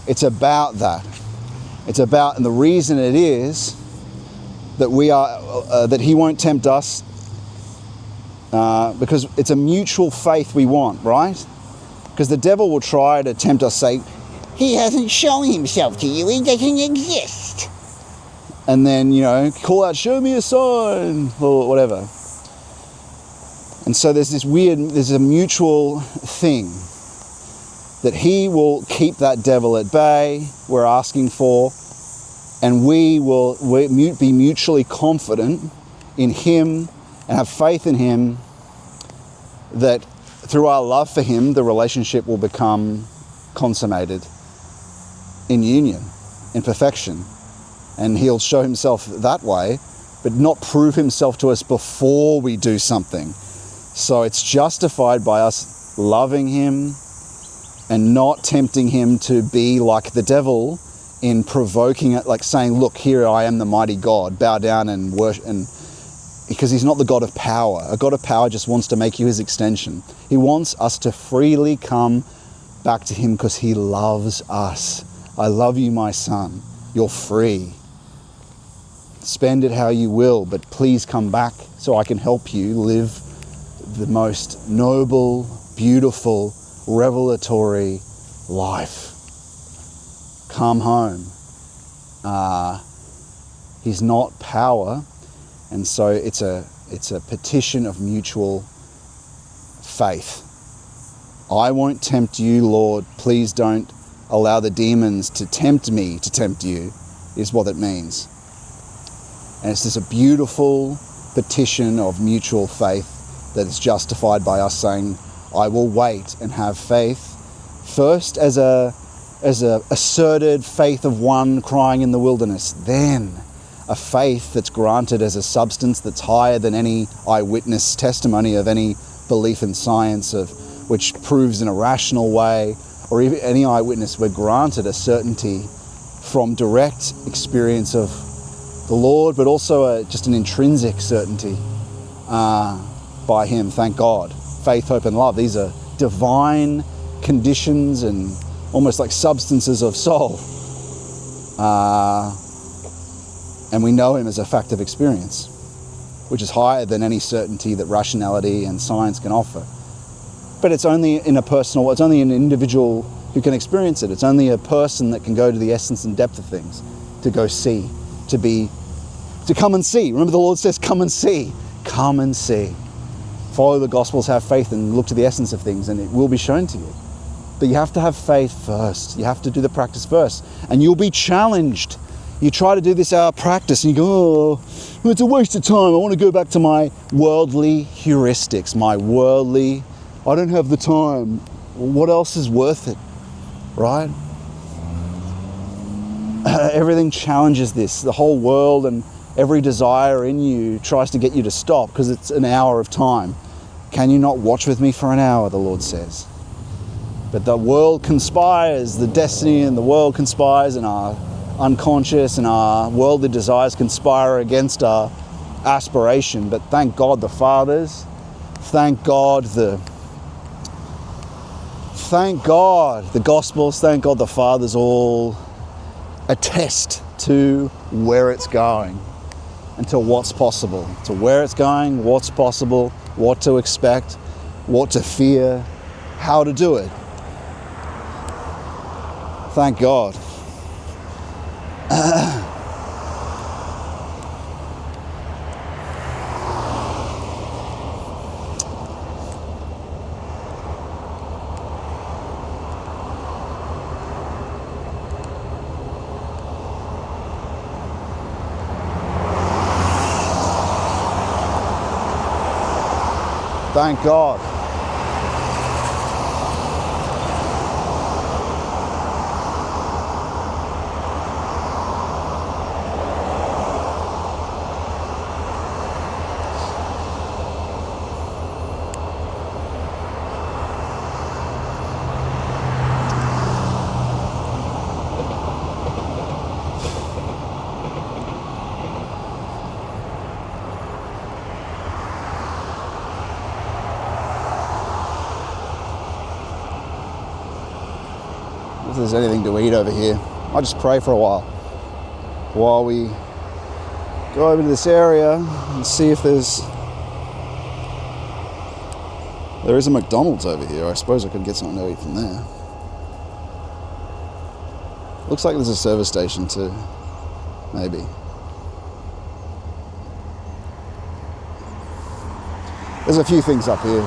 it's about that. It's about, and the reason it is that that he won't tempt us. Because it's a mutual faith we want, right? Because the devil will try to tempt us, say, he hasn't shown himself to you, he doesn't exist. And then, call out, show me a sign, or whatever. And so there's a mutual thing that he will keep that devil at bay, we're asking for, and we'll be mutually confident in him and have faith in him that through our love for him, the relationship will become consummated in union, in perfection. And he'll show himself that way, but not prove himself to us before we do something. So it's justified by us loving him and not tempting him to be like the devil in provoking it, like saying, look, here I am the mighty God, bow down and worship, and because he's not the God of power. A God of power just wants to make you his extension. He wants us to freely come back to him because he loves us. I love you, my son. You're free. Spend it how you will, but please come back so I can help you live the most noble, beautiful, revelatory life. Come home. He's not power. And so it's a petition of mutual faith. I won't tempt you, Lord. Please don't allow the demons to tempt me to tempt you, is what it means. And it's just a beautiful petition of mutual faith that is justified by us saying, I will wait and have faith, first as a as a asserted faith of one crying in the wilderness, then a faith that's granted as a substance that's higher than any eyewitness testimony of any belief in science, of which proves in a rational way, or even any eyewitness. We're granted a certainty from direct experience of the Lord, but also just an intrinsic certainty by Him, thank God. Faith, hope, and love. These are divine conditions and almost like substances of soul. And we know Him as a fact of experience, which is higher than any certainty that rationality and science can offer. But it's only in a personal, it's only an individual who can experience it. It's only a person that can go to the essence and depth of things, to go see, to come and see. Remember, the Lord says, come and see. Come and see. Follow the Gospels, have faith, and look to the essence of things, and it will be shown to you. But you have to have faith first. You have to do the practice first. And you'll be challenged. You try to do this hour practice and you go, oh, it's a waste of time. I want to go back to my worldly heuristics, I don't have the time. What else is worth it, right? Everything challenges this. The whole world and every desire in you tries to get you to stop because it's an hour of time. Can you not watch with me for an hour, the Lord says. But the world conspires, the destiny and the world conspires, and our unconscious and our worldly desires conspire against our aspiration. But thank God the Fathers, thank God the Gospels, thank God the Fathers all attest to where it's going and to what's possible, to where it's going, what's possible, what to expect, what to fear, how to do it. Thank God. Thank God. If there's anything to eat over here, I'll just pray for a while we go over to this area and see if there is a McDonald's over here. I suppose I could get something to eat from there. Looks like there's a service station too, maybe. There's a few things up here.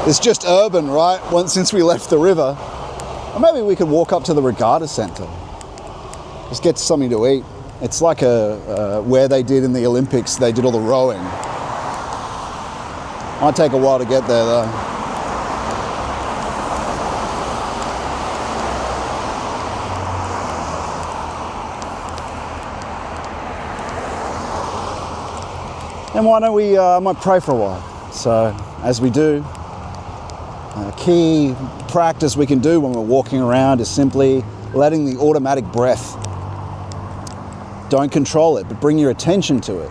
It's just urban, right? Since we left the river. Or maybe we could walk up to the regatta centre. Just get something to eat. It's like where they did in the Olympics, they did all the rowing. Might take a while to get there though. And why don't we, I might pray for a while. So as we do, a key practice we can do when we're walking around is simply letting the automatic breath, don't control it, but bring your attention to it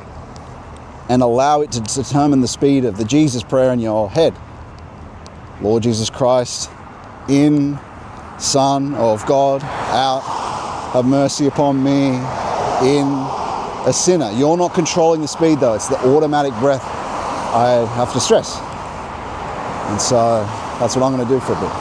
and allow it to determine the speed of the Jesus prayer in your head. Lord Jesus Christ, in, Son of God, out, have mercy upon me, in, a sinner. You're not controlling the speed though, it's the automatic breath I have to stress. And so that's what I'm going to do for a bit.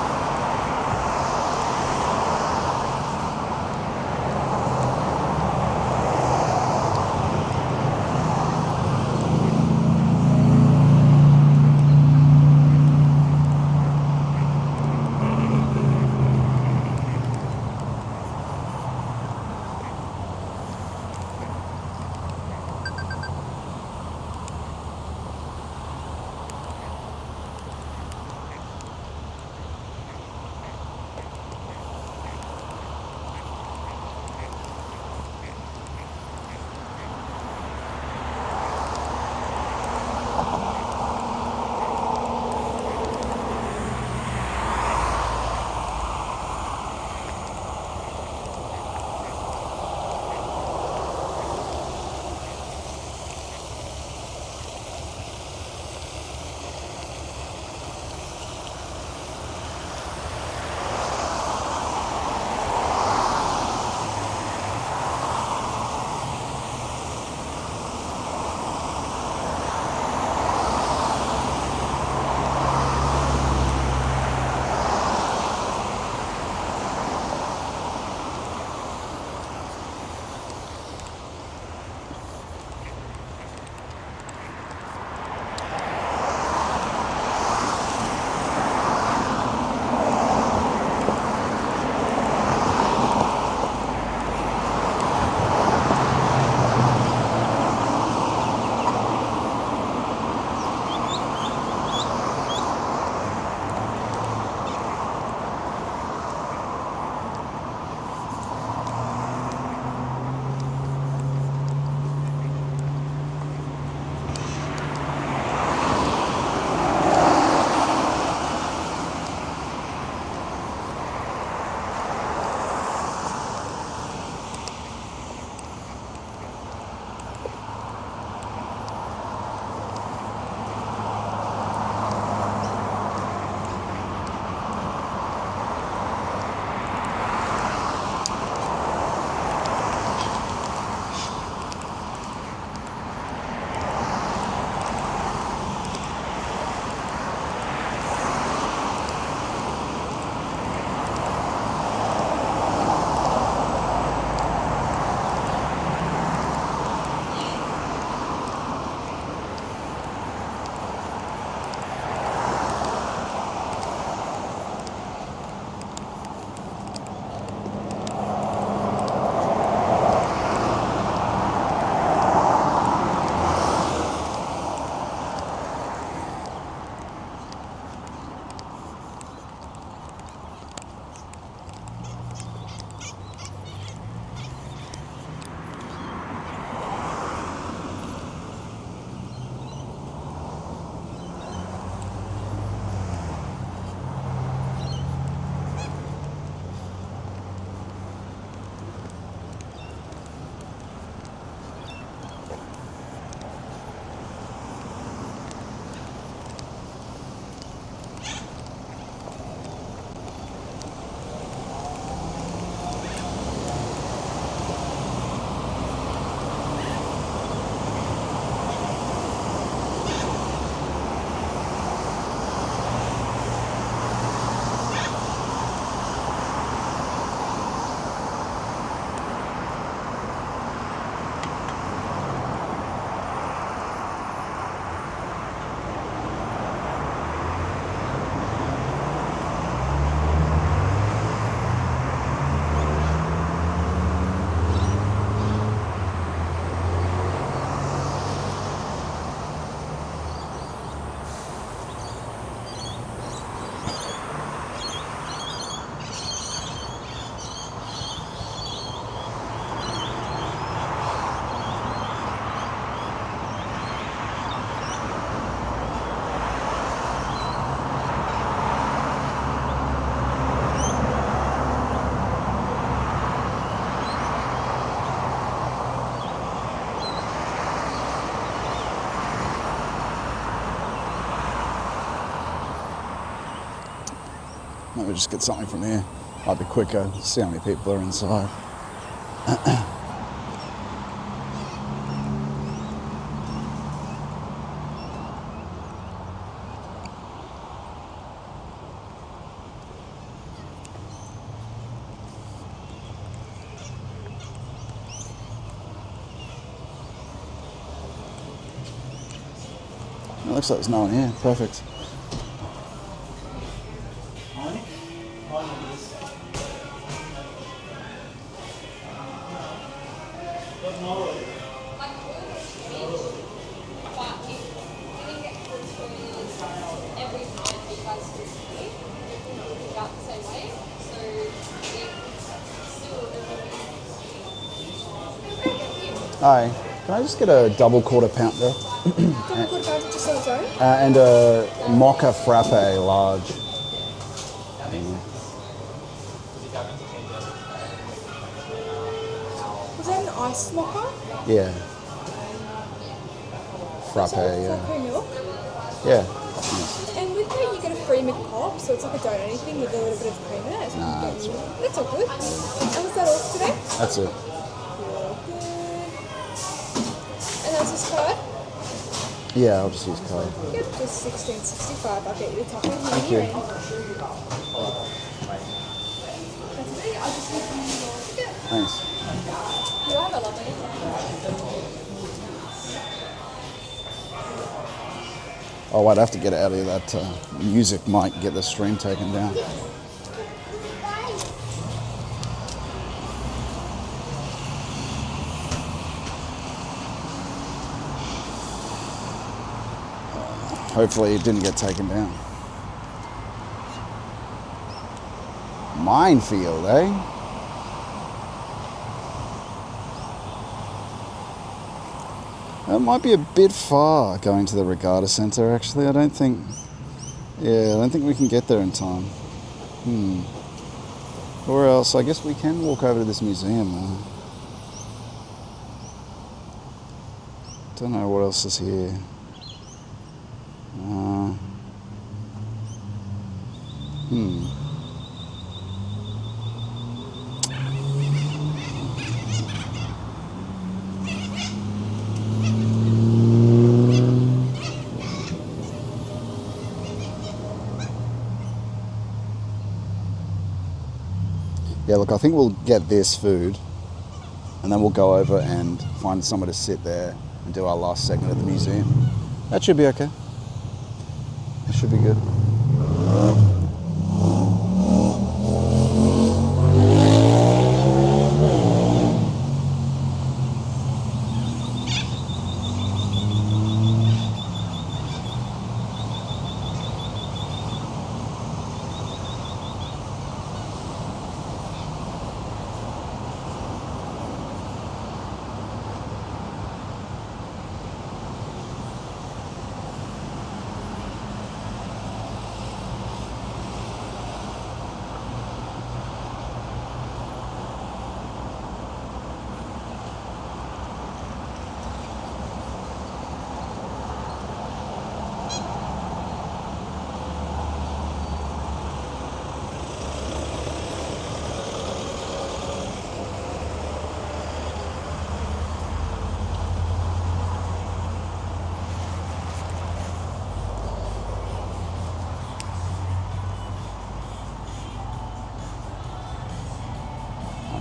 Maybe just get something from here. Might be quicker. See how many people are inside. It looks like there's no one here. Perfect. Hi, can I just get a double quarter pounder? Double quarter pounder just on its own? And a mocha frappe large. Was that an iced mocha? Yeah. Frappe, So it's yeah. like cream milk? Yeah. And with that you get a free McPop, so it's like a donut thing with a little bit of cream in it. So Nah, you that's get- right. That's all good. And was that all for today? That's it. Good. And that's this card? Yeah, I'll just use code. Yep, just $16.65. I'll get you a topping here. Thank you. That's it. I'll just leave you your Thanks. You have a lovely day. Oh, I'd have to get out of here. That music might get the stream taken down. Hopefully it didn't get taken down. Minefield, eh? That might be a bit far going to the Regatta Centre, actually. I don't think we can get there in time. Or else, I guess we can walk over to this museum, though. Don't know what else is here. Yeah, look, I think we'll get this food and then we'll go over and find somewhere to sit there and do our last segment at the museum. That should be okay. That should be good.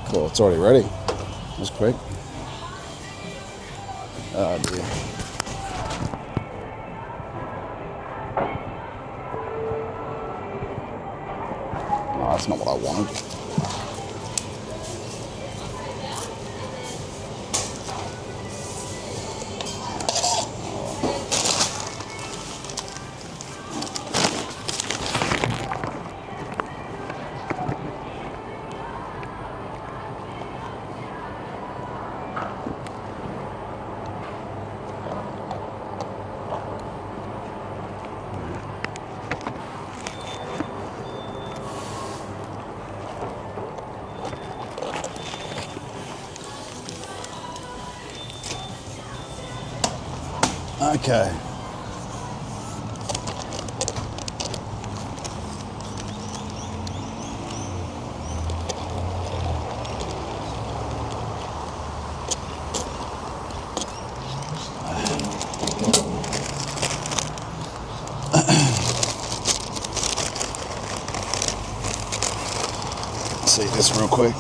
Cool, it's already ready. That was quick. Oh dear. Oh, that's not what I wanted. Okay. see this real quick.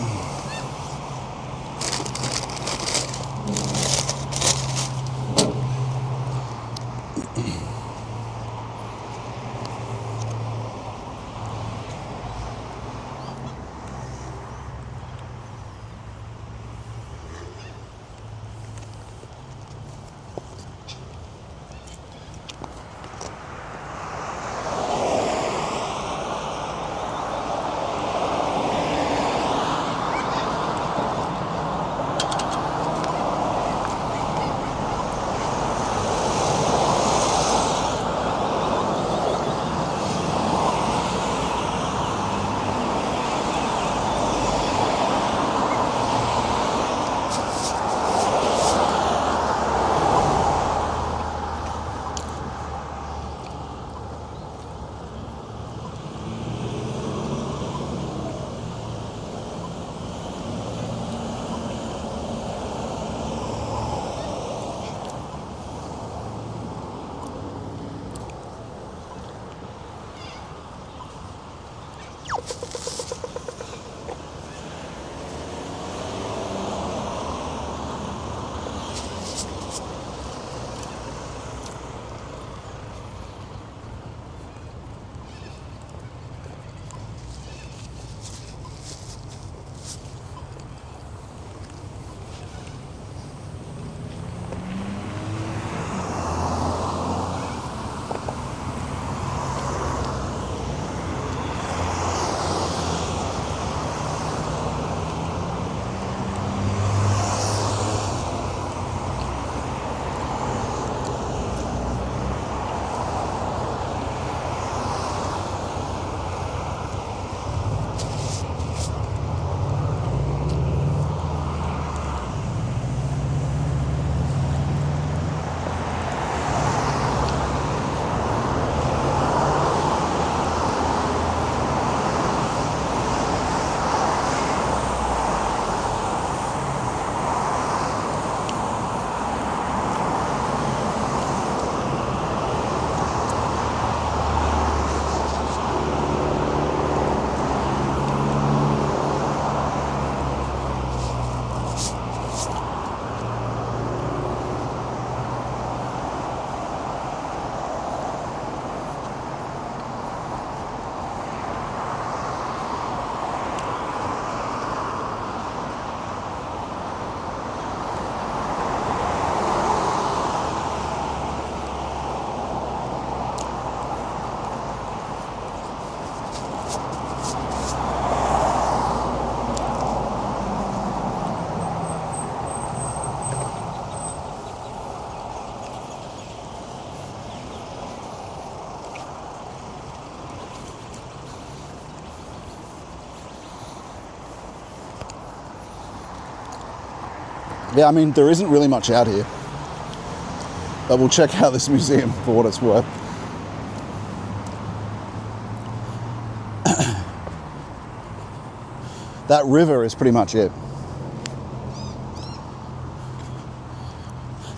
Yeah, I mean, there isn't really much out here. But we'll check out this museum for what it's worth. That river is pretty much it.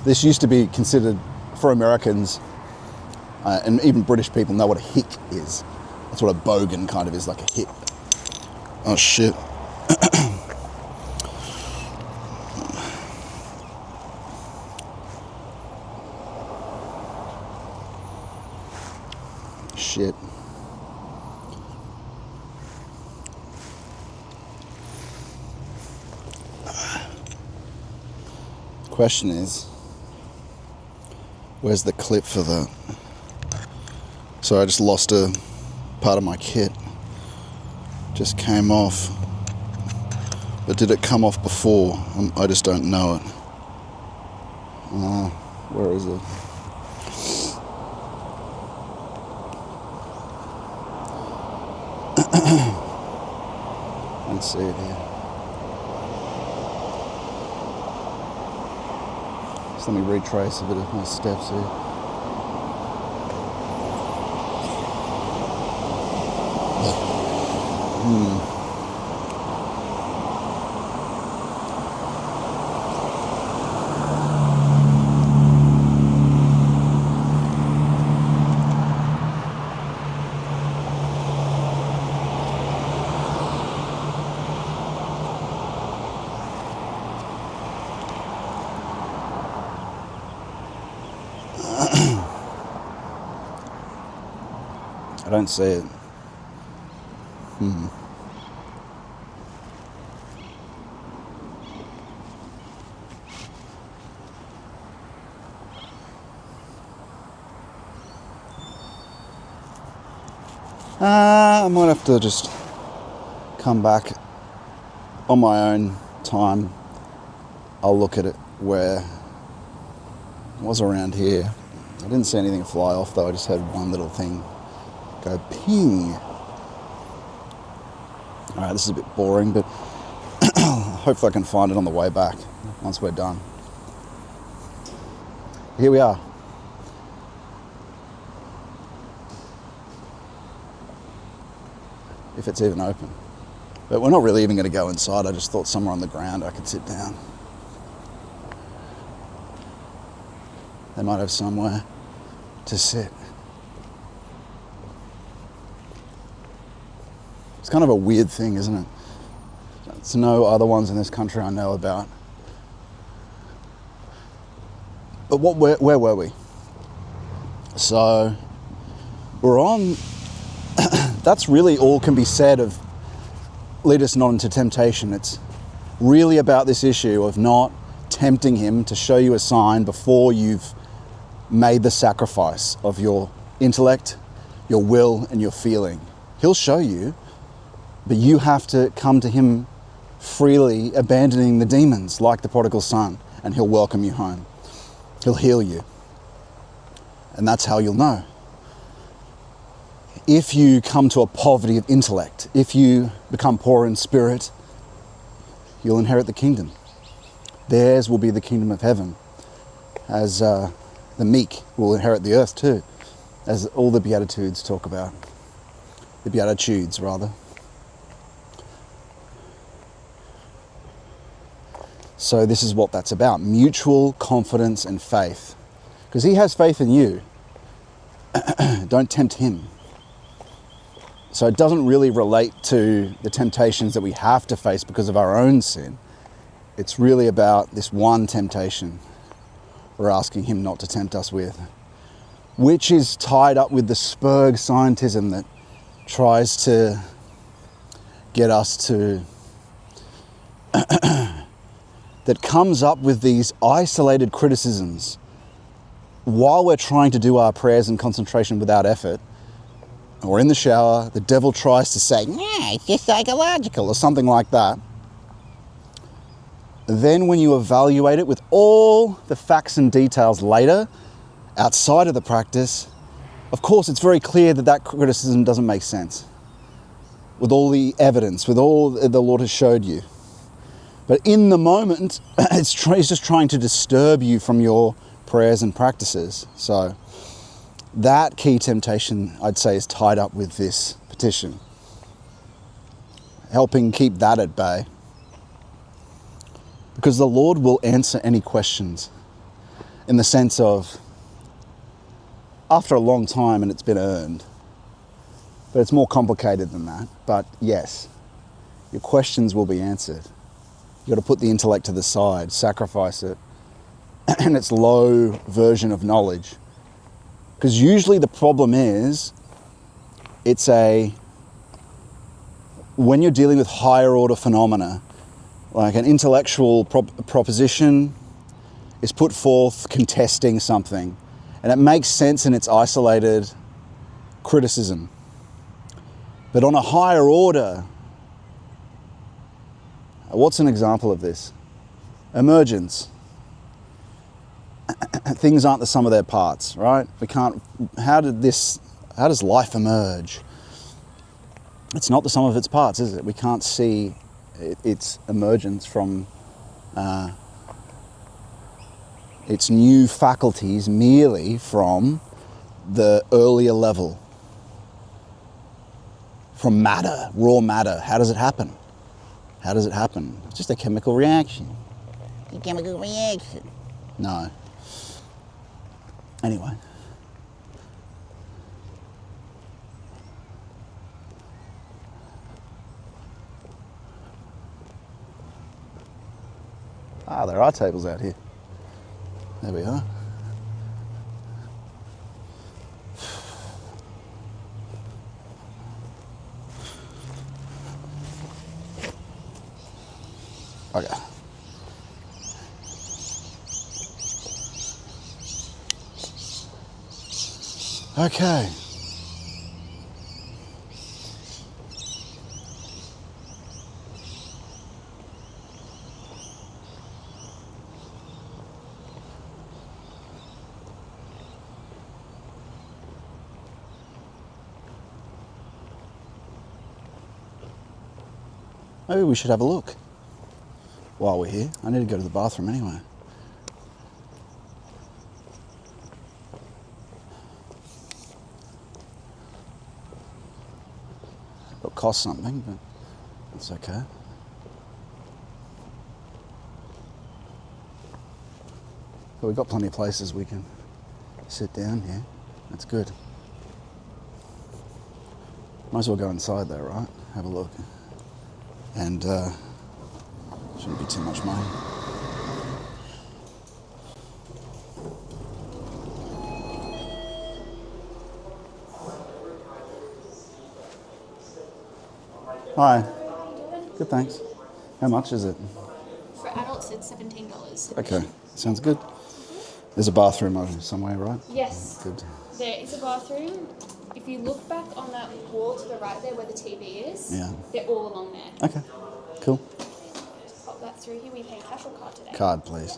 This used to be considered, for Americans, and even British people know what a hick is. That's what a bogan kind of is, like a hick. Oh shit. Shit. Question is, where's the clip for that? So I just lost a part of my kit. Just came off. But did it come off before? I just don't know it. Where is it? Let's see it here. Just let me retrace a bit of my steps here. I don't see it. I might have to just come back on my own time. I'll look at it where it was around here. I didn't see anything fly off though. I just heard one little thing go ping. Alright, this is a bit boring, but hopefully I can find it on the way back once we're done. Here we are. If it's even open. But we're not really even going to go inside. I just thought somewhere on the ground I could sit down. They might have somewhere to sit. It's kind of a weird thing, isn't it? There's no other ones in this country I know about. But where were we? So, we're on... That's really all can be said of lead us not into temptation. It's really about this issue of not tempting him to show you a sign before you've made the sacrifice of your intellect, your will, and your feeling. He'll show you, but you have to come to him freely, abandoning the demons like the prodigal son, and he'll welcome you home. He'll heal you. And that's how you'll know. If you come to a poverty of intellect, if you become poor in spirit, you'll inherit the kingdom. Theirs will be the kingdom of heaven, as the meek will inherit the earth too, as all the Beatitudes talk about. The Beatitudes, rather. So this is what that's about, mutual confidence and faith. Because he has faith in you. Don't tempt him. So it doesn't really relate to the temptations that we have to face because of our own sin. It's really about this one temptation we're asking him not to tempt us with, which is tied up with the Spurg scientism that tries to get us to... that comes up with these isolated criticisms while we're trying to do our prayers and concentration without effort. Or in the shower, the devil tries to say, yeah, it's just psychological, or something like that. Then when you evaluate it with all the facts and details later, outside of the practice, of course it's very clear that that criticism doesn't make sense. With all the evidence, with all the Lord has showed you. But in the moment, it's just trying to disturb you from your prayers and practices. So that key temptation, I'd say, is tied up with this petition. Helping keep that at bay. Because the Lord will answer any questions in the sense of, after a long time and it's been earned. But it's more complicated than that. But yes, your questions will be answered. You've got to put the intellect to the side, sacrifice it, and its low version of knowledge. Because usually the problem is, when you're dealing with higher order phenomena, like an intellectual proposition is put forth contesting something, and it makes sense in its isolated criticism. But on a higher order, what's an example of this? Emergence. Things aren't the sum of their parts, right? How does life emerge? It's not the sum of its parts, is it? We can't see its emergence from its new faculties merely from the earlier level. From matter, raw matter. How does it happen? How does it happen? It's just a chemical reaction. A chemical reaction. No. Anyway. There are tables out here. There we are. Okay. Maybe we should have a look while we're here. I need to go to the bathroom anyway. It'll cost something, but it's okay. But we've got plenty of places we can sit down here. That's good. Might as well go inside though, right? Have a look. And shouldn't be too much money. Hi. Good, thanks. How much is it? For adults, it's $17. Okay, sounds good. There's a bathroom over somewhere, right? Yes. Good. There is a bathroom. If you look back on that wall to the right there where the TV is, Yeah. they're all along there. Okay, cool. Just pop that through here. We pay cash or card today. Card, please.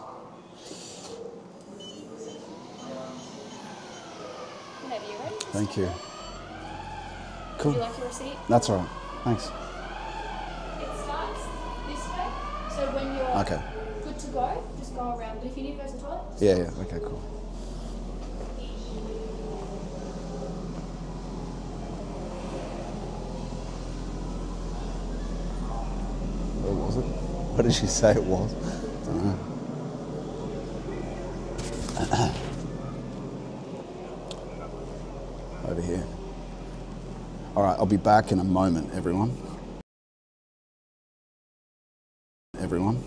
Whenever you're ready. Thank you. Would Cool. you like your receipt? That's all right. Thanks. It starts this way. So when you're Okay. good to go, just go around. But if you need to go to the toilet, just Yeah, yeah. Okay, cool. Where was it? What did she say it was? Don't know. Over here. All right, I'll be back in a moment, everyone. Everyone.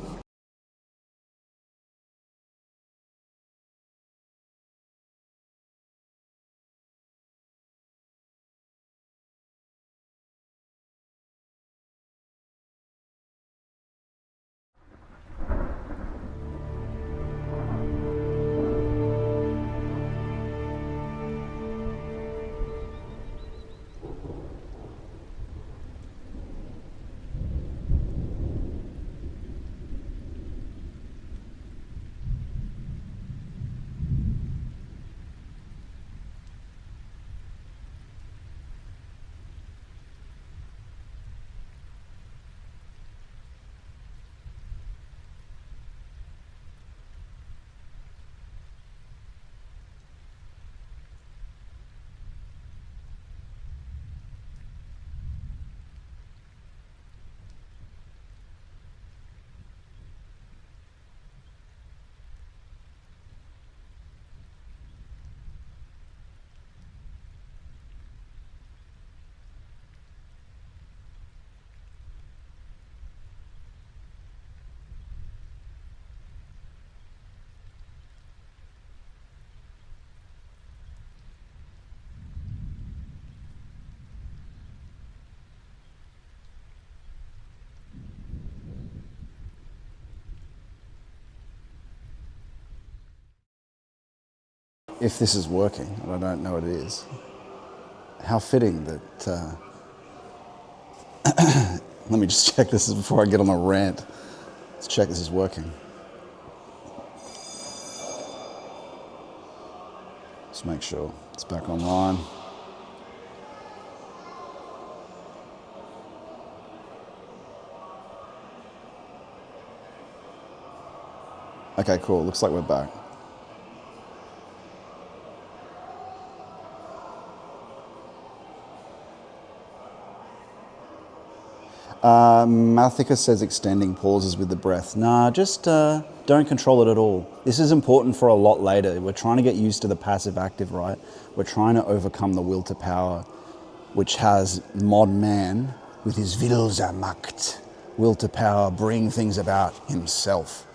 If this is working, and I don't know it is, how fitting that... let me just check this before I get on a rant. Let's check this is working. Just make sure it's back online. Okay, cool. Looks like we're back. Mathika says extending pauses with the breath. Nah, just don't control it at all. This is important for a lot later. We're trying to get used to the passive active, right? We're trying to overcome the will to power, which has modern man with his Willensmacht, will to power, bring things about himself.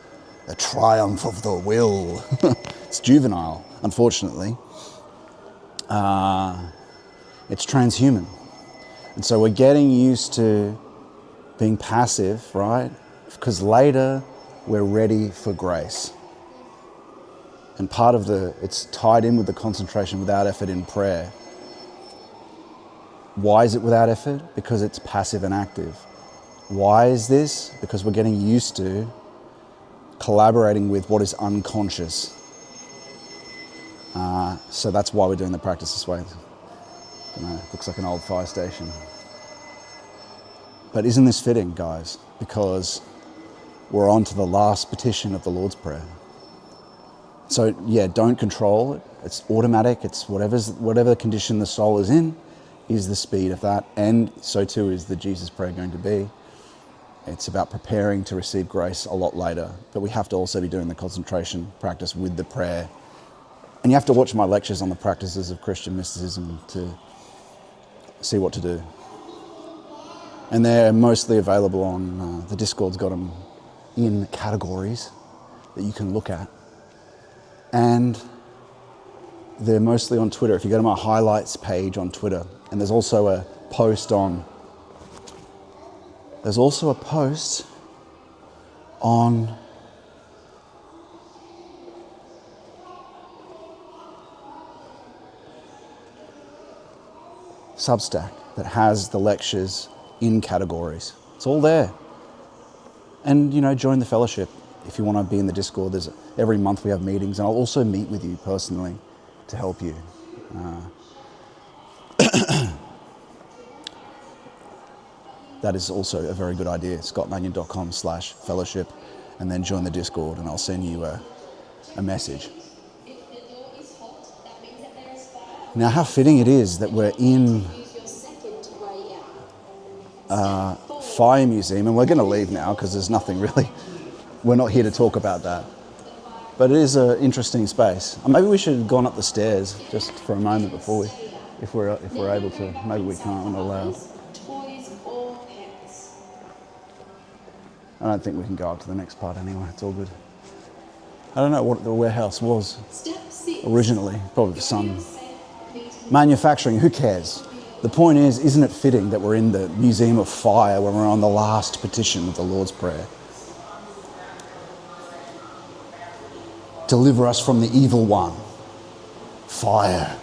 The triumph of the will. It's juvenile, unfortunately. It's transhuman. And so we're getting used to being passive, right? Because later we're ready for grace. And part of it's tied in with the concentration without effort in prayer. Why is it without effort? Because it's passive and active. Why is this? Because we're getting used to collaborating with what is unconscious. So that's why we're doing the practice this way. I don't know, it looks like an old fire station. But isn't this fitting, guys? Because we're on to the last petition of the Lord's Prayer. So yeah, don't control it. It's automatic. It's whatever condition the soul is in is the speed of that. And so too is the Jesus prayer going to be. It's about preparing to receive grace a lot later. But we have to also be doing the concentration practice with the prayer. And you have to watch my lectures on the practices of Christian mysticism to see what to do. And they're mostly available on, the Discord's got them in categories that you can look at. And they're mostly on Twitter. If you go to my highlights page on Twitter, and there's also a post on Substack that has the lectures in categories. It's all there. And, join the fellowship if you want to be in the Discord. Every month we have meetings, and I'll also meet with you personally to help you. That is also a very good idea. scottmannion.com/fellowship, and then join the Discord, and I'll send you a message. Now, how fitting it is that we're in Fire Museum, and we're going to leave now because there's nothing really. We're not here to talk about that. But it is an interesting space. Maybe we should have gone up the stairs just for a moment before if we're able to. Maybe we can't. We're not allowed. I don't think we can go up to the next part anyway. It's all good. I don't know what the warehouse was originally. Probably for some manufacturing. Who cares? The point is, isn't it fitting that we're in the Museum of Fire when we're on the last petition of the Lord's Prayer? Deliver us from the evil one. Fire.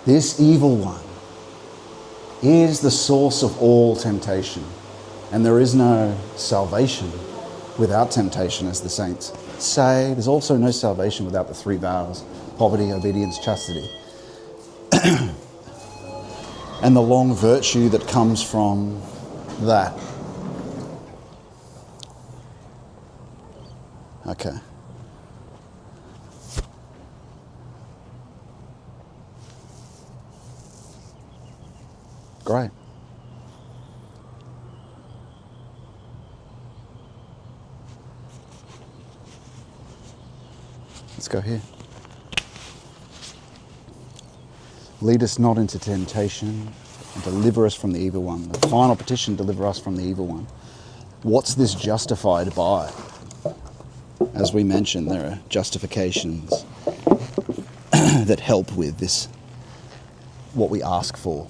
This evil one is the source of all temptation. And there is no salvation without temptation, as the saints say. There's also no salvation without the three vows: poverty, obedience, chastity. And the long virtue that comes from that. Okay. Great. Let's go here. Lead us not into temptation and deliver us from the evil one. The final petition, deliver us from the evil one. What's this justified by? As we mentioned, there are justifications that help with this, what we ask for.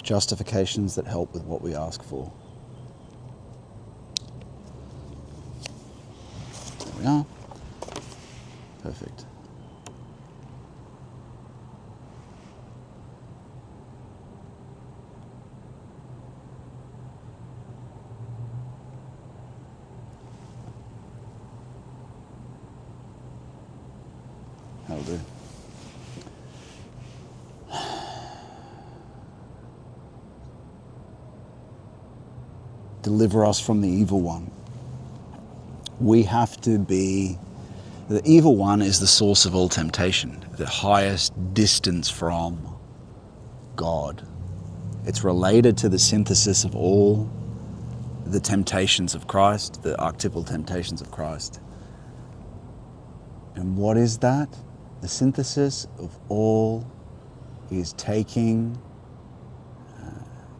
Justifications that help with what we ask for. There we are. Perfect. That'll do. Deliver us from the evil one. We have to be... The evil one is the source of all temptation, the highest distance from God. It's related to the synthesis of all the temptations of Christ, the archetypal temptations of Christ. And what is that? The synthesis of all is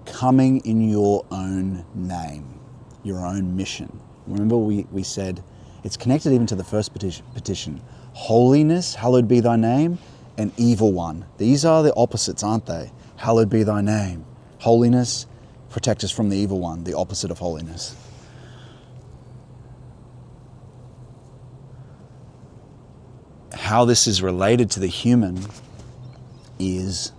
coming in your own name, your own mission. Remember we said it's connected even to the first petition. Holiness, hallowed be thy name, and evil one. These are the opposites, aren't they? Hallowed be thy name. Holiness, protect us from the evil one, the opposite of holiness. How this is related to the human is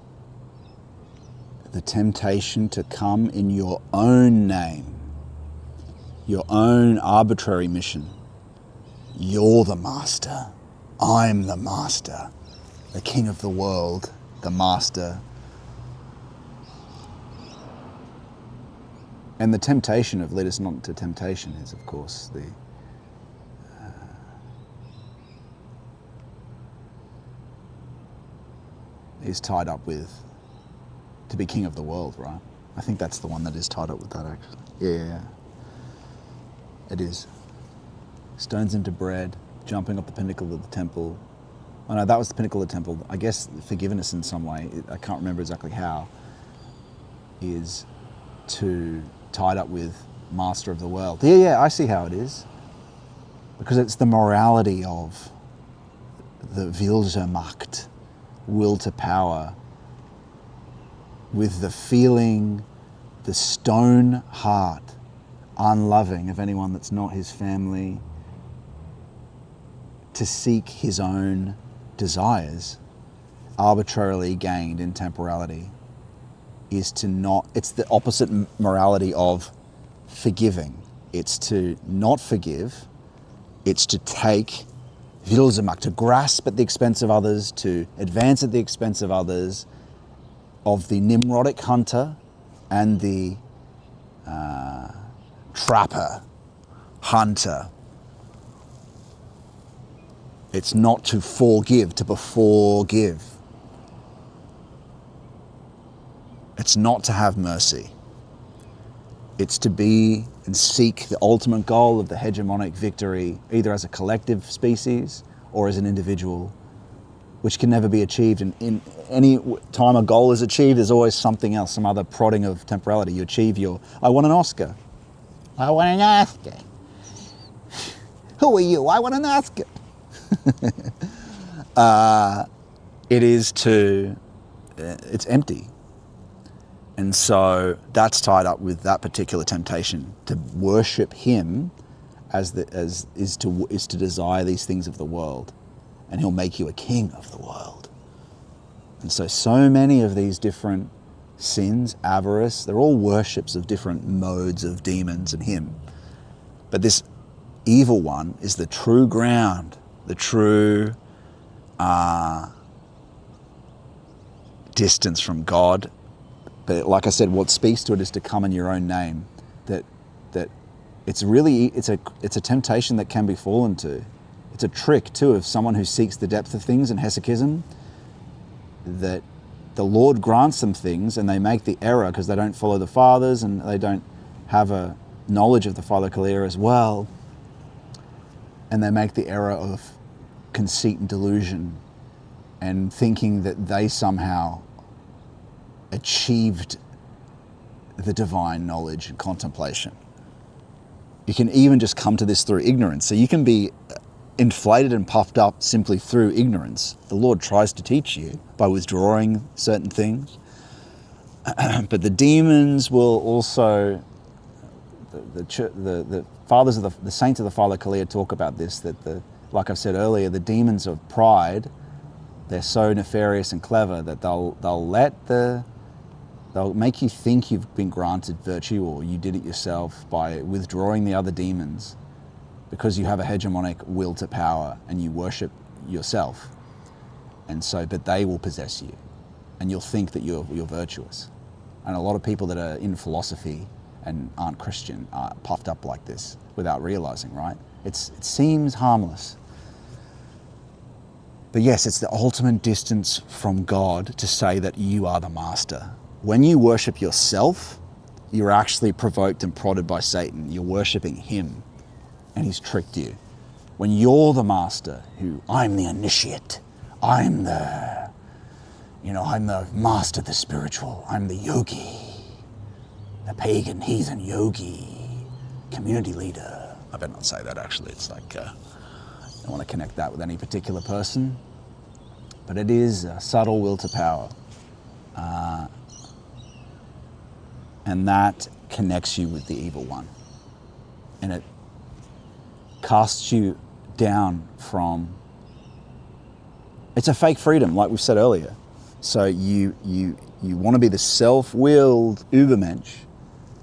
the temptation to come in your own name, your own arbitrary mission. You're the master. I'm the master. The king of the world, the master. And the temptation of lead us not into temptation is, of course, is tied up with to be king of the world, right? I think that's the one that is tied up with that, actually. Yeah. It is. Stones into bread, jumping up the pinnacle of the temple. Oh no, that was the pinnacle of the temple. I guess forgiveness in some way, I can't remember exactly how, is tied up with master of the world. Yeah, I see how it is. Because it's the morality of the Willmacht, will to power, with the feeling, the stone heart, unloving of anyone that's not his family, to seek his own desires, arbitrarily gained in temporality, is to not, it's the opposite morality of forgiving. It's to not forgive, it's to take Willmacht, to grasp at the expense of others, to advance at the expense of others, of the Nimrodic hunter and the trapper, hunter. It's not to forgive, to beforgive. It's not to have mercy. It's to be and seek the ultimate goal of the hegemonic victory, either as a collective species or as an individual, which can never be achieved. And in any time a goal is achieved, there's always something else, some other prodding of temporality. You achieve your, I want an Oscar. I want an Oscar. Who are you? I want an Oscar. It is to, it's empty. And so that's tied up with that particular temptation to worship him is to desire these things of the world, and he'll make you a king of the world. And so many of these different sins, avarice, they're all worships of different modes of demons and him. But this evil one is the true ground, the true distance from God. But like I said, what speaks to it is to come in your own name. That it's a temptation that can be fallen to. It's a trick too of someone who seeks the depth of things in hesychism, that the Lord grants them things and they make the error because they don't follow the fathers and they don't have a knowledge of the Father Kalia as well. And they make the error of conceit and delusion and thinking that they somehow achieved the divine knowledge and contemplation. You can even just come to this through ignorance. So you can be inflated and puffed up simply through ignorance. The Lord tries to teach you by withdrawing certain things. But the demons will also, the fathers of the saints of the Father Kalia talk about this, that like I've said earlier, the demons of pride, they're so nefarious and clever that they'll make you think you've been granted virtue or you did it yourself by withdrawing the other demons, because you have a hegemonic will to power and you worship yourself. And so, but they will possess you and you'll think that you're virtuous. And a lot of people that are in philosophy and aren't Christian are puffed up like this without realizing, right? It seems harmless. But yes, it's the ultimate distance from God to say that you are the master. When you worship yourself, you're actually provoked and prodded by Satan. You're worshiping him, and he's tricked you. When you're the master, I'm the initiate, I'm the master of the spiritual, I'm the yogi, the pagan, heathen yogi, community leader. I better not say that actually, it's like, I don't want to connect that with any particular person, but it is a subtle will to power. And that connects you with the evil one. And it casts you down from... It's a fake freedom, like we've said earlier. So you want to be the self-willed Übermensch.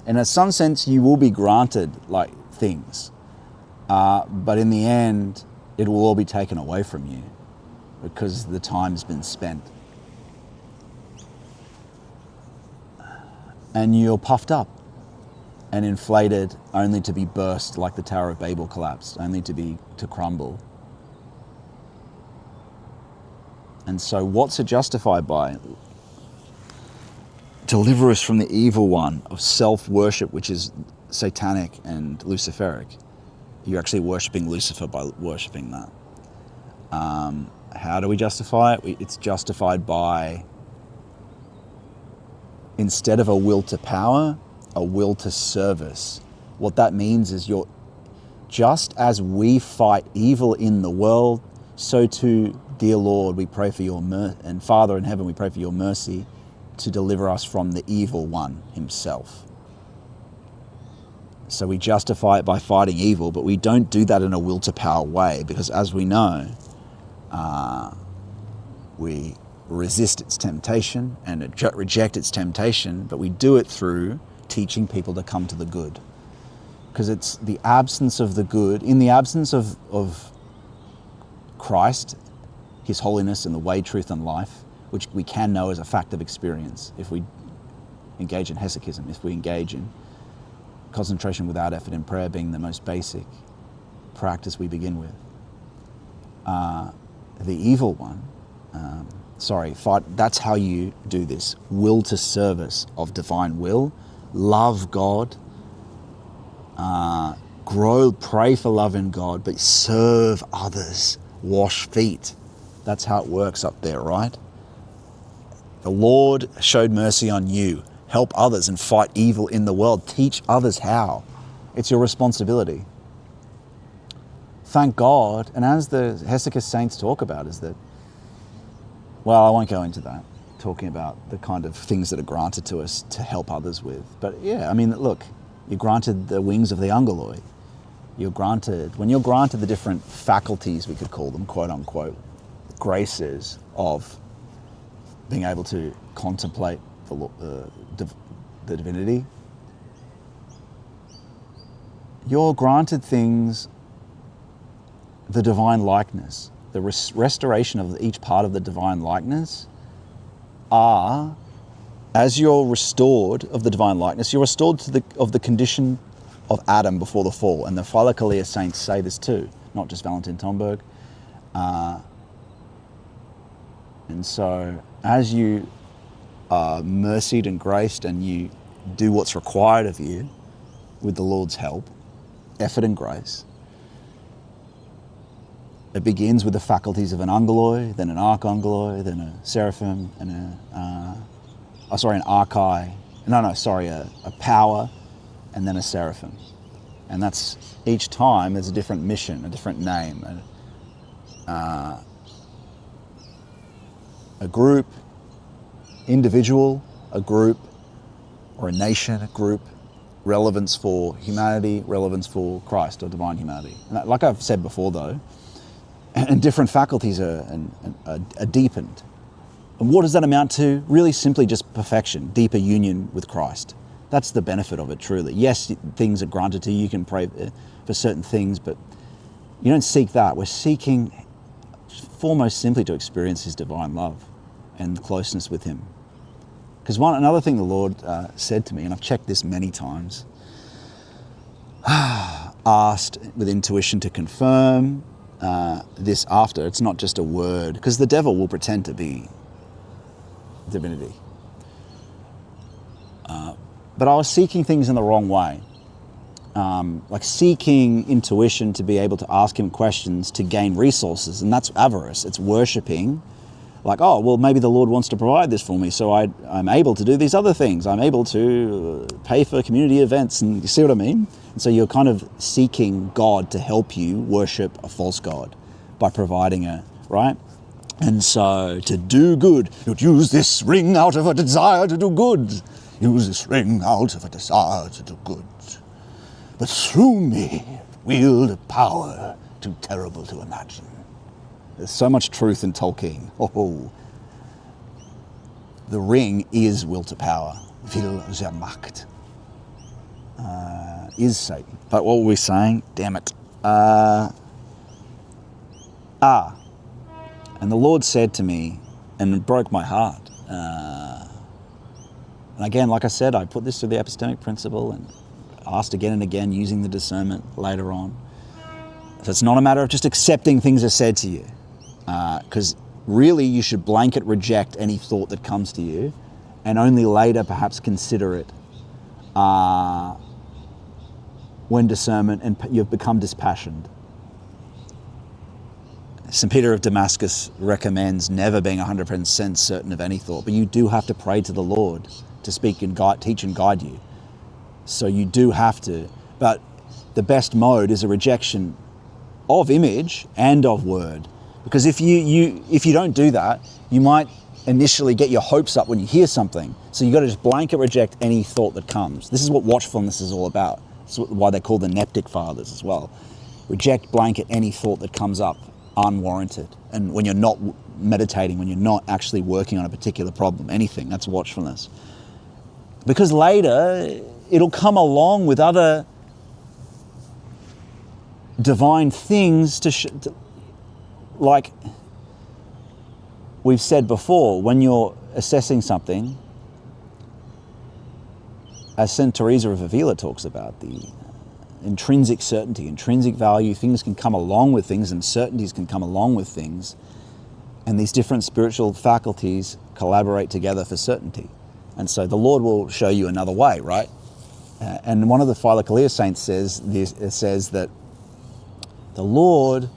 And in some sense, you will be granted like things. But in the end, it will all be taken away from you because the time's been spent. And you're puffed up and inflated only to be burst like the Tower of Babel collapsed, only to crumble. And so what's it justified by? Deliver us from the evil one of self-worship, which is satanic and luciferic. You're actually worshipping Lucifer by worshipping that. How do we justify it? It's justified by, instead of a will to power, a will to service. What that means is just as we fight evil in the world, so too, dear Lord, we pray for your mercy, and Father in heaven, we pray for your mercy to deliver us from the evil one himself. So we justify it by fighting evil, but we don't do that in a will to power way, because as we know, we resist its temptation and reject its temptation, but we do it through teaching people to come to the good. Because it's the absence of the good, in the absence of Christ, his holiness and the way, truth and life, which we can know as a fact of experience if we engage in hesychism, if we engage in concentration without effort in prayer being the most basic practice we begin with. The evil one, fight, that's how you do this. Will to service of divine will, love God, pray for love in God, but serve others, wash feet. That's how it works up there, right? The Lord showed mercy on you. Help others and fight evil in the world. Teach others how. It's your responsibility. Thank God, and as the Hesychist saints talk about, is that, well, I won't go into that, talking about the kind of things that are granted to us to help others with. But yeah, I mean, look, you're granted the wings of the angeloi. When you're granted the different faculties, we could call them, quote unquote, graces of being able to contemplate the divinity, you're granted things, the divine likeness, the restoration of each part of the divine likeness are, as you're restored of the divine likeness, you're restored to the condition of Adam before the fall. And the Philokalia saints say this too, not just Valentin Tomberg. And so as you are mercied and graced and you do what's required of you with the Lord's help, effort and grace, it begins with the faculties of an angeloi, then an archangeloi, then a seraphim, and an archai, a power, and then a seraphim. And that's, each time there's a different mission, a different name, a group, individual, a group, or a nation, a group, relevance for humanity, relevance for Christ or divine humanity. And like I've said before though, and different faculties are deepened. And what does that amount to? Really simply just perfection, deeper union with Christ. That's the benefit of it, truly. Yes, things are granted to you. You can pray for certain things, but you don't seek that. We're seeking foremost simply to experience his divine love and closeness with him. Because another thing the Lord said to me, and I've checked this many times, asked with intuition to confirm this after. It's not just a word, because the devil will pretend to be divinity. But I was seeking things in the wrong way. Like seeking intuition to be able to ask him questions to gain resources, and that's avarice. It's worshipping. Like, oh, well, maybe the Lord wants to provide this for me, so I'm able to do these other things. I'm able to pay for community events, and you see what I mean? And so you're kind of seeking God to help you worship a false God by providing right? And so to do good, you'd use this ring out of a desire to do good. use this ring out of a desire to do good, but through me wield a power too terrible to imagine. There's so much truth in Tolkien. Oh, the ring is will to power. Will der Macht. Is Satan. But what were we saying? Damn it. And the Lord said to me, and it broke my heart. And again, like I said, I put this through the epistemic principle and asked again and again, using the discernment later on. So it's not a matter of just accepting things are said to you. Because really you should blanket reject any thought that comes to you and only later perhaps consider it when discernment and you've become dispassioned. St. Peter of Damascus recommends never being 100% certain of any thought, but you do have to pray to the Lord to speak and guide, teach and guide you. So you do have to, but the best mode is a rejection of image and of word. Because if you don't do that, you might initially get your hopes up when you hear something. So you've got to just blanket reject any thought that comes. This is what watchfulness is all about. That's why they're called the Neptic Fathers as well. Reject blanket any thought that comes up unwarranted. And when you're not meditating, when you're not actually working on a particular problem, anything, that's watchfulness. Because later, it'll come along with other divine things like we've said before, when you're assessing something, as St. Teresa of Avila talks about, the intrinsic certainty, intrinsic value, things can come along with things and certainties can come along with things, and these different spiritual faculties collaborate together for certainty. And so the Lord will show you another way, right? And one of the Philokalia saints says that the Lord,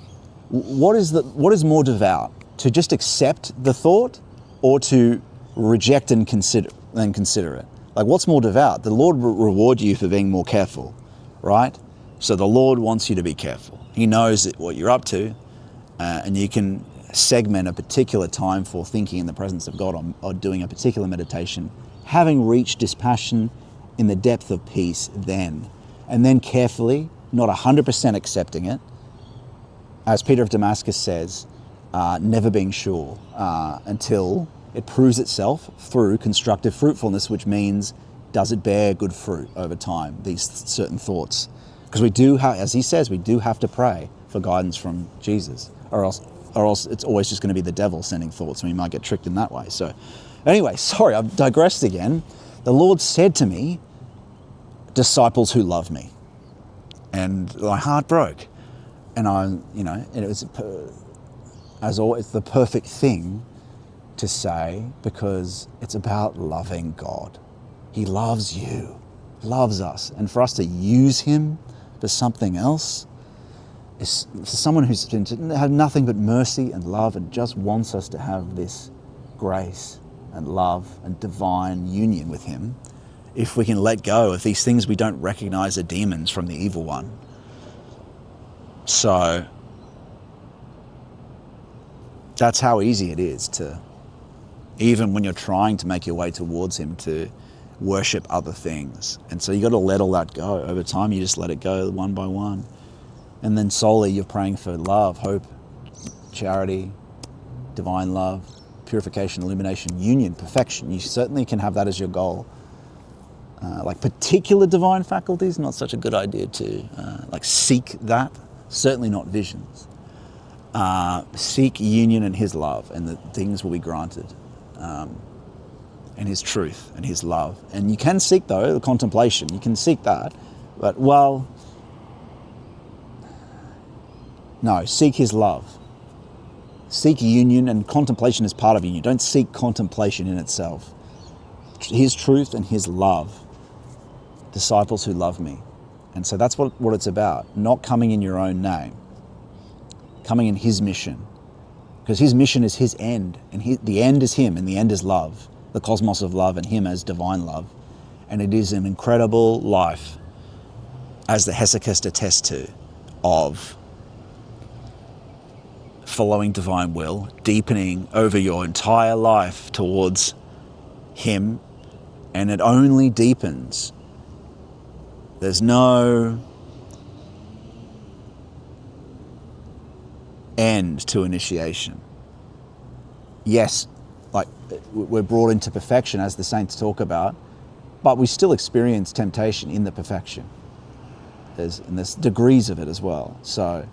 what is more devout? To just accept the thought or to reject and consider it? Like, what's more devout? The Lord will reward you for being more careful, right? So the Lord wants you to be careful. He knows what you're up to, and you can segment a particular time for thinking in the presence of God or doing a particular meditation, having reached dispassion in the depth of peace then, and then carefully, not 100% accepting it, as Peter of Damascus says, never being sure until it proves itself through constructive fruitfulness, which means, does it bear good fruit over time, these certain thoughts? Because we do have, as he says, we do have to pray for guidance from Jesus, or else it's always just going to be the devil sending thoughts, and we might get tricked in that way. So anyway, sorry, I've digressed again. The Lord said to me, disciples who love me. And my heart broke. And it was, as always, the perfect thing to say, because it's about loving God. He loves you, loves us. And for us to use him for something else, is for someone who's had nothing but mercy and love and just wants us to have this grace and love and divine union with him, if we can let go of these things we don't recognize are demons from the evil one. So that's how easy it is to, even when you're trying to make your way towards him, to worship other things. And so you got to let all that go. Over time, you just let it go one by one. And then solely you're praying for love, hope, charity, divine love, purification, illumination, union, perfection. You certainly can have that as your goal. Like particular divine faculties, not such a good idea to seek that. Certainly not visions. Seek union in his love, and the things will be granted. And his truth and his love. And you can seek, though, the contemplation. You can seek that. But, no, seek his love. Seek union, and contemplation is part of union. Don't seek contemplation in itself. His truth and his love. Disciples who love me. And so that's what it's about. Not coming in your own name. Coming in his mission. Because his mission is his end. And the end is him, and the end is love. The cosmos of love, and him as divine love. And it is an incredible life, as the Hesychast attests to, of following divine will, deepening over your entire life towards him, And it only deepens. There's no end to initiation. Yes, like we're brought into perfection, as the saints talk about, but we still experience temptation in the perfection. There's degrees of it as well. So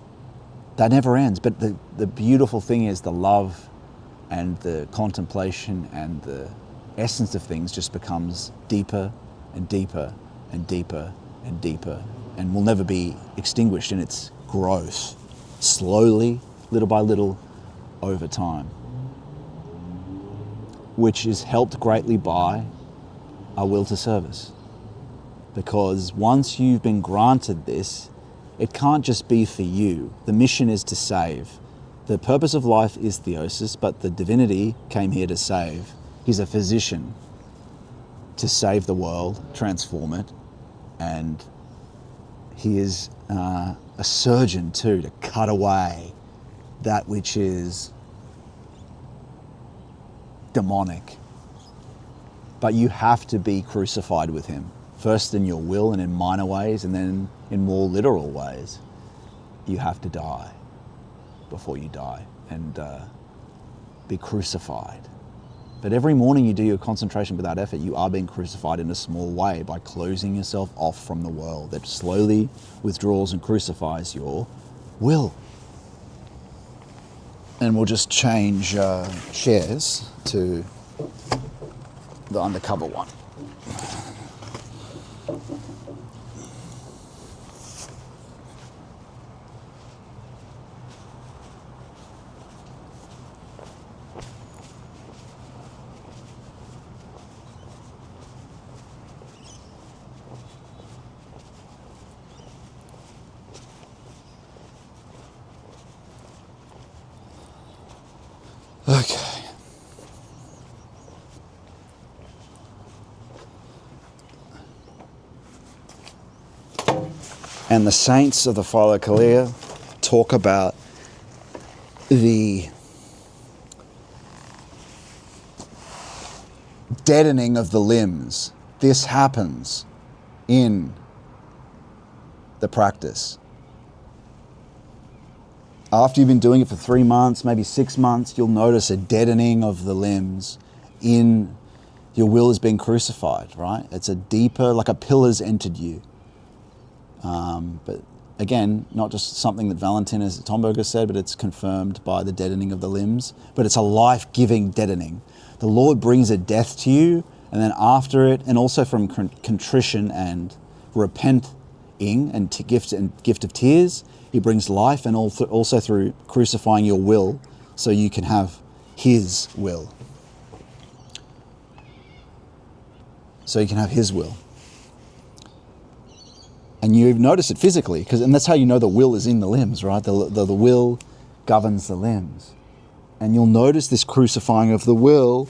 that never ends. But the beautiful thing is the love and the contemplation and the essence of things just becomes deeper and deeper and deeper and deeper, and will never be extinguished in its growth, slowly, little by little, over time, which is helped greatly by our will to service. Because once you've been granted this, it can't just be for you. The mission is to save. The purpose of life is theosis, but the divinity came here to save. He's a physician to save the world, transform it, and he is a surgeon too, to cut away that which is demonic. But you have to be crucified with him, first in your will and in minor ways, and then in more literal ways. You have to die before you die and be crucified. But every morning you do your concentration without effort, you are being crucified in a small way by closing yourself off from the world that slowly withdraws and crucifies your will. And we'll just change shares to the undercover one. Okay. And the saints of the Philokalia talk about the deadening of the limbs. This happens in the practice. After you've been doing it for 3 months, maybe 6 months, you'll notice a deadening of the limbs in your will is being crucified, right? It's a deeper, like a pillar's entered you. But again, not just something that Valentin as Tomberg has said, but it's confirmed by the deadening of the limbs. But it's a life-giving deadening. The Lord brings a death to you, and then after it, and also from contrition and repenting and gift of tears, he brings life, and also through crucifying your will, so you can have his will. So you can have his will. And you notice it physically, and that's how you know the will is in the limbs, right? The will governs the limbs. And you'll notice this crucifying of the will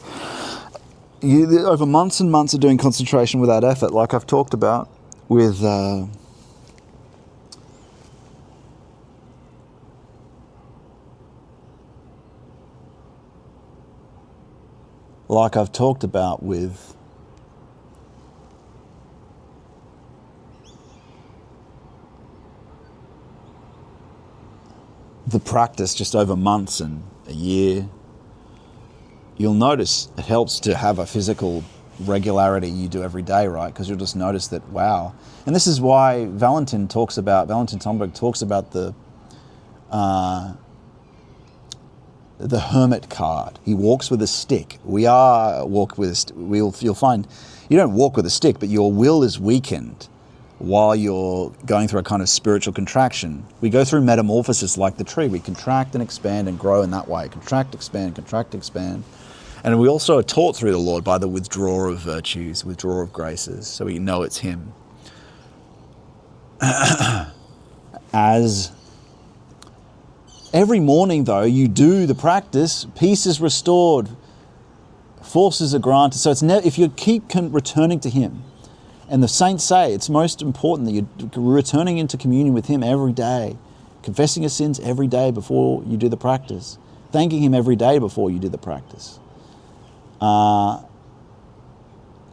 over months and months of doing concentration without effort, like I've talked about with the practice just over months and a year. You'll notice it helps to have a physical regularity you do every day, right? Because you'll just notice that, wow. And this is why Valentin Tomberg talks about the hermit card. He walks with a stick. You'll find you don't walk with a stick, but your will is weakened while you're going through a kind of spiritual contraction. We go through metamorphosis like the tree. We contract and expand and grow in that way. Contract, expand. And we also are taught through the Lord by the withdrawal of virtues, withdrawal of graces, so we know it's him. As every morning, though, you do the practice, peace is restored, forces are granted. So it's if you keep returning to him, and the saints say it's most important that you're returning into communion with him every day, confessing your sins every day before you do the practice, thanking him every day before you do the practice,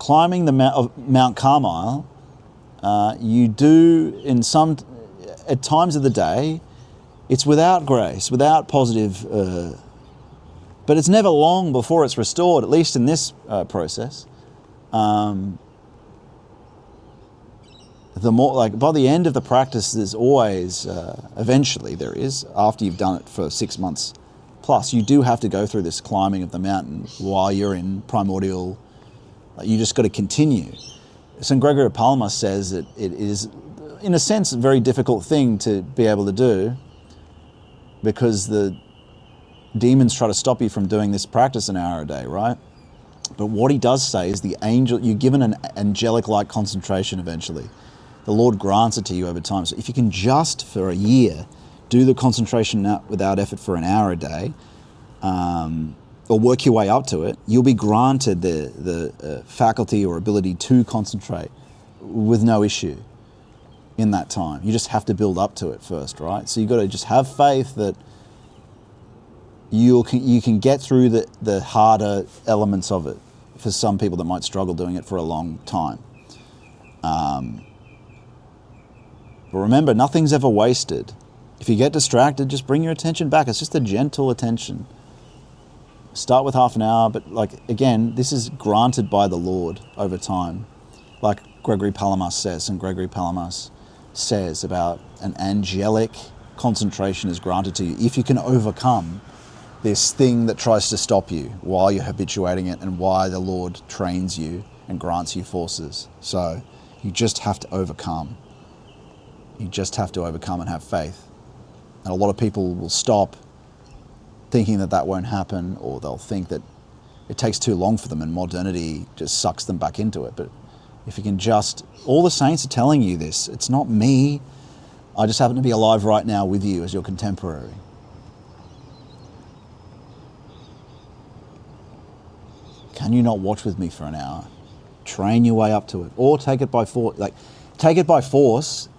climbing the Mount Carmel, you do at times of the day, it's without grace, without positive, but it's never long before it's restored, at least in this process. The more, like, by the end of the practice, there's always, eventually there is, after you've done it for 6 months plus, you do have to go through this climbing of the mountain while you're in primordial. You just got to continue. St. Gregory of Palamas says that it is, in a sense, a very difficult thing to be able to do, because the demons try to stop you from doing this practice an hour a day, right? But what he does say is you're given an angelic-like concentration eventually. The Lord grants it to you over time. So if you can just, for a year, do the concentration without effort for an hour a day, or work your way up to it, you'll be granted the faculty or ability to concentrate with no issue in that time. You just have to build up to it first, right? So you've got to just have faith that you can get through the harder elements of it for some people that might struggle doing it for a long time. But remember, nothing's ever wasted. If you get distracted, just bring your attention back. It's just a gentle attention. Start with half an hour, but again, this is granted by the Lord over time. Like Gregory Palamas says, and Gregory Palamas says about an angelic concentration is granted to you if you can overcome this thing that tries to stop you while you're habituating it, and why the Lord trains you and grants you forces. So you just have to overcome. You just have to overcome and have faith. And a lot of people will stop thinking that won't happen, or they'll think that it takes too long for them and modernity just sucks them back into it. But if you can all the saints are telling you this. It's not me. I just happen to be alive right now with you as your contemporary. Can you not watch with me for an hour? Train your way up to it, or take it by force. Take it by force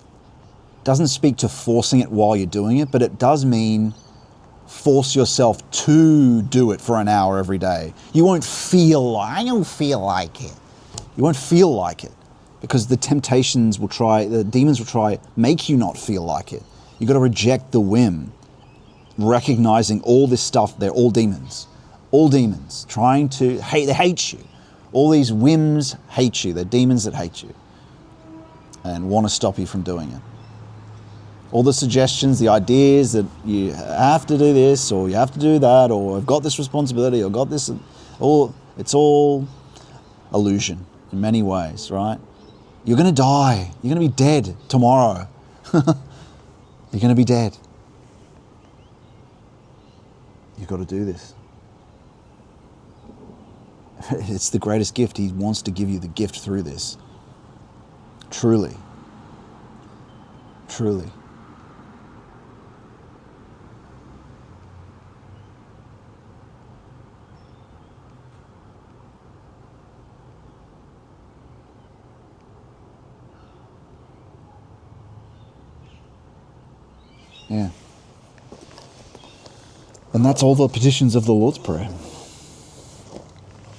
doesn't speak to forcing it while you're doing it, but it does mean force yourself to do it for an hour every day. You won't feel like, I don't feel like it. You won't feel like it because the demons will try make you not feel like it. You've got to reject the whim, recognizing all this stuff, they're all demons. All demons trying to hate, they hate you. All these whims hate you. They're demons that hate you and want to stop you from doing it. All the suggestions, the ideas that you have to do this, or you have to do that, or I've got this responsibility, or got this, it's all illusion in many ways, right? You're going to die. You're going to be dead tomorrow. You're going to be dead. You've got to do this. It's the greatest gift. He wants to give you the gift through this. Truly. Truly. Yeah. And that's all the petitions of the Lord's Prayer.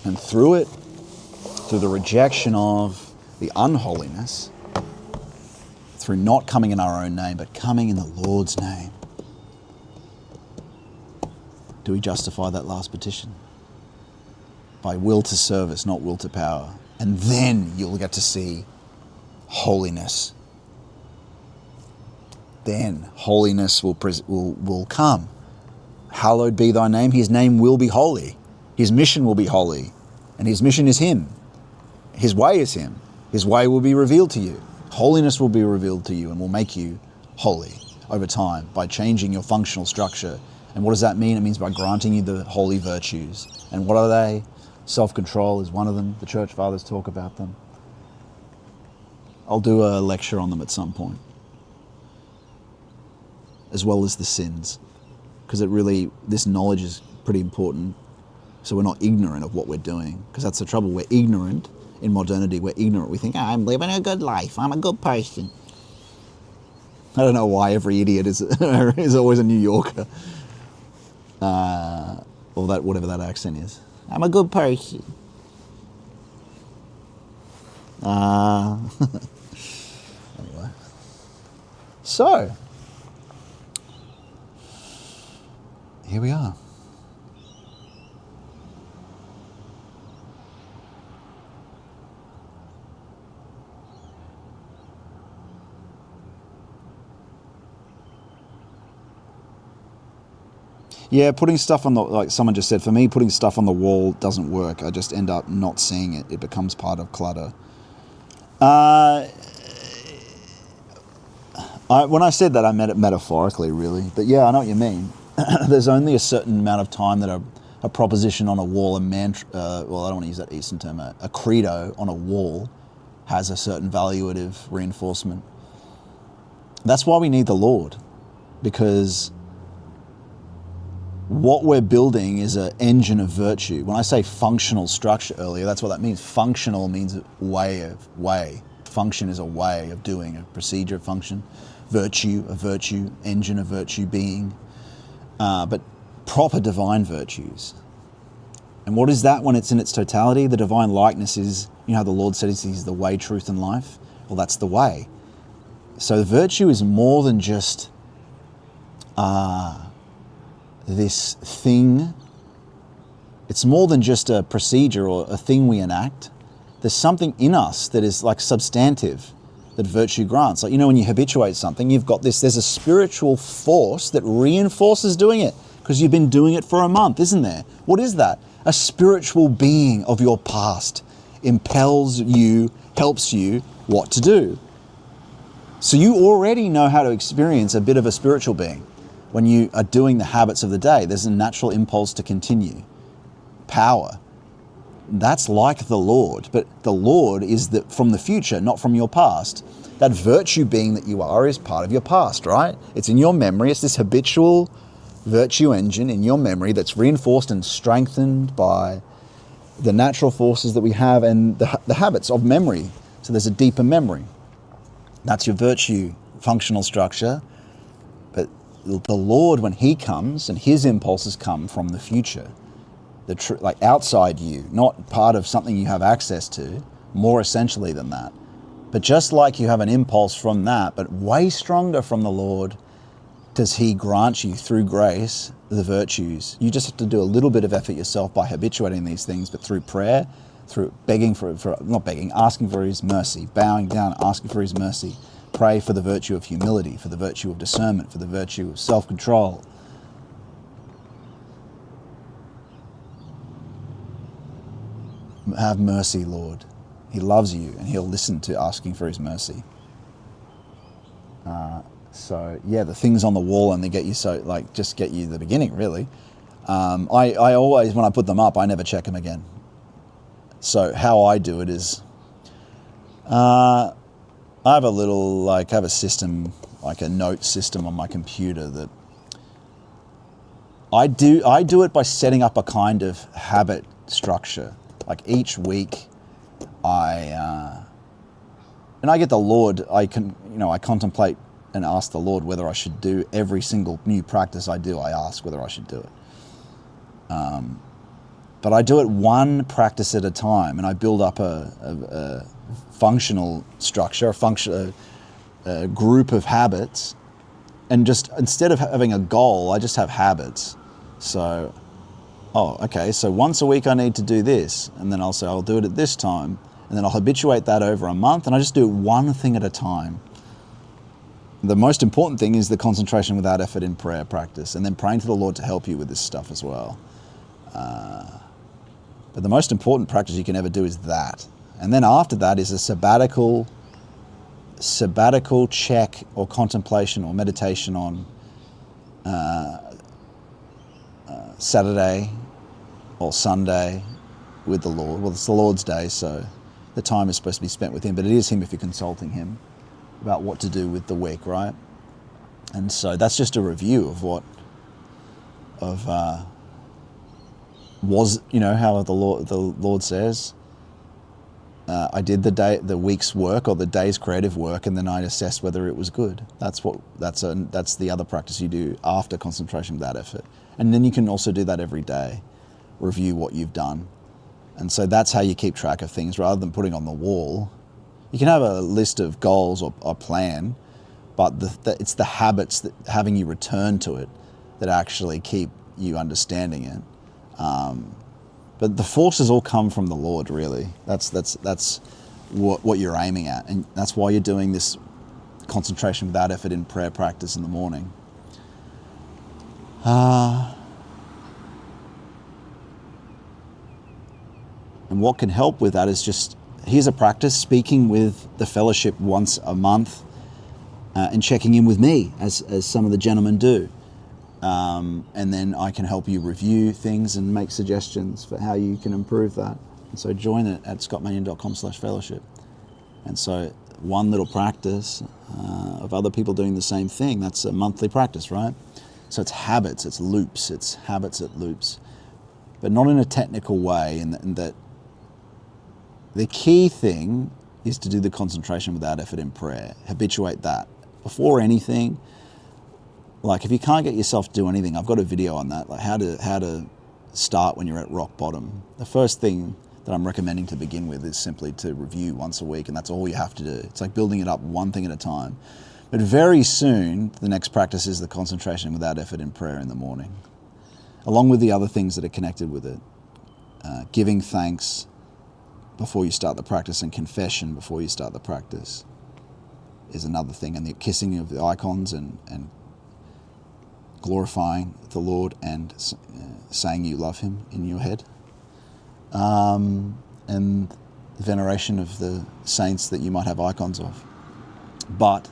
And through it, through the rejection of the unholiness, through not coming in our own name, but coming in the Lord's name, do we justify that last petition? By will to service, not will to power. And then you'll get to see holiness. Then holiness will come. Hallowed be thy name. His name will be holy. His mission will be holy. And his mission is him. His way is him. His way will be revealed to you. Holiness will be revealed to you and will make you holy over time by changing your functional structure. And what does that mean? It means by granting you the holy virtues. And what are they? Self-control is one of them. The church fathers talk about them. I'll do a lecture on them at some point, as well as the sins, because this knowledge is pretty important, so we're not ignorant of what we're doing, because that's the trouble. We're ignorant in modernity. We're ignorant. We think, I'm living a good life. I'm a good person. I don't know why every idiot is always a New Yorker, or whatever that accent is. I'm a good person. Anyway. So, here we are. Yeah, putting stuff on the, like someone just said, for me, putting stuff on the wall doesn't work. I just end up not seeing it. It becomes part of clutter. When I said that, I meant it metaphorically, really. But yeah, I know what you mean. There's only a certain amount of time that a proposition on a wall, a mantra, well, I don't want to use that Eastern term, a credo on a wall has a certain valuative reinforcement. That's why we need the Lord, because what we're building is an engine of virtue. When I say functional structure earlier, that's what that means. Functional means way. Function is a way of doing, a procedure of function. Virtue, a virtue, engine of virtue, being. But proper divine virtues. And what is that when it's in its totality? The divine likeness is, you know how the Lord said he's the way, truth, and life? Well, that's the way. So virtue is more than just this thing. It's more than just a procedure or a thing we enact. There's something in us that is like substantive that virtue grants. Like, you know, when you habituate something, you've got this, there's a spiritual force that reinforces doing it because you've been doing it for a month, isn't there? What is that? A spiritual being of your past impels you, helps you what to do. So you already know how to experience a bit of a spiritual being. When you are doing the habits of the day, there's a natural impulse to continue. Power. That's like the Lord, but the Lord is from the future, not from your past. That virtue being that you are is part of your past, right? It's in your memory. It's this habitual virtue engine in your memory that's reinforced and strengthened by the natural forces that we have and the habits of memory. So there's a deeper memory. That's your virtue functional structure. But the Lord, when he comes, and his impulses come from the future, like outside you, not part of something you have access to, more essentially than that. But just like you have an impulse from that, but way stronger from the Lord, does he grant you through grace the virtues. You just have to do a little bit of effort yourself by habituating these things, but through prayer, through begging asking for his mercy, bowing down, asking for his mercy. Pray for the virtue of humility, for the virtue of discernment, for the virtue of self-control. Have mercy, Lord. He loves you and he'll listen to asking for his mercy. So yeah, the things on the wall and they get you just get you the beginning, really. I always, when I put them up, I never check them again. So how I do it is, I have a system, like a note system on my computer that I do it by setting up a kind of habit structure. Like each week, I get the Lord. I contemplate and ask the Lord whether I should do every single new practice I do. I ask whether I should do it. But I do it one practice at a time, and I build up a functional structure, a group of habits, and just instead of having a goal, I just have habits. So, so once a week I need to do this, and then I'll say I'll do it at this time, and then I'll habituate that over a month, and I just do one thing at a time. The most important thing is the concentration without effort in prayer practice, and then praying to the Lord to help you with this stuff as well. But the most important practice you can ever do is that. And then after that is a sabbatical check or contemplation or meditation on Saturday or Sunday with the Lord. Well, it's the Lord's day, so the time is supposed to be spent with him, but it is him if you're consulting him about what to do with the week, right? And so that's just a review of how the Lord says, I did the week's work or the day's creative work, and then I assessed whether it was good. That's the other practice you do after concentration without effort. And then you can also do that every day, review what you've done. And so that's how you keep track of things rather than putting on the wall. You can have a list of goals or a plan, but it's the habits that having you return to it that actually keep you understanding it. But the forces all come from the Lord, really. That's what you're aiming at, and that's why you're doing this concentration without effort in prayer practice in the morning. And what can help with that is just, here's a practice, speaking with the fellowship once a month and checking in with me, as some of the gentlemen do. And then I can help you review things and make suggestions for how you can improve that. And so join it at scottmanion.com/fellowship. And so one little practice of other people doing the same thing, that's a monthly practice, right? So it's habits, it's loops, it's habits at loops. But not in a technical way, in that the key thing is to do the concentration without effort in prayer. Habituate that. Before anything, like if you can't get yourself to do anything, I've got a video on that, like how to start when you're at rock bottom. The first thing that I'm recommending to begin with is simply to review once a week, and that's all you have to do. It's like building it up one thing at a time. But very soon, the next practice is the concentration without effort in prayer in the morning, along with the other things that are connected with it. Giving thanks before you start the practice, and confession before you start the practice is another thing, and the kissing of the icons and glorifying the Lord and saying you love him in your head, and the veneration of the saints that you might have icons of. But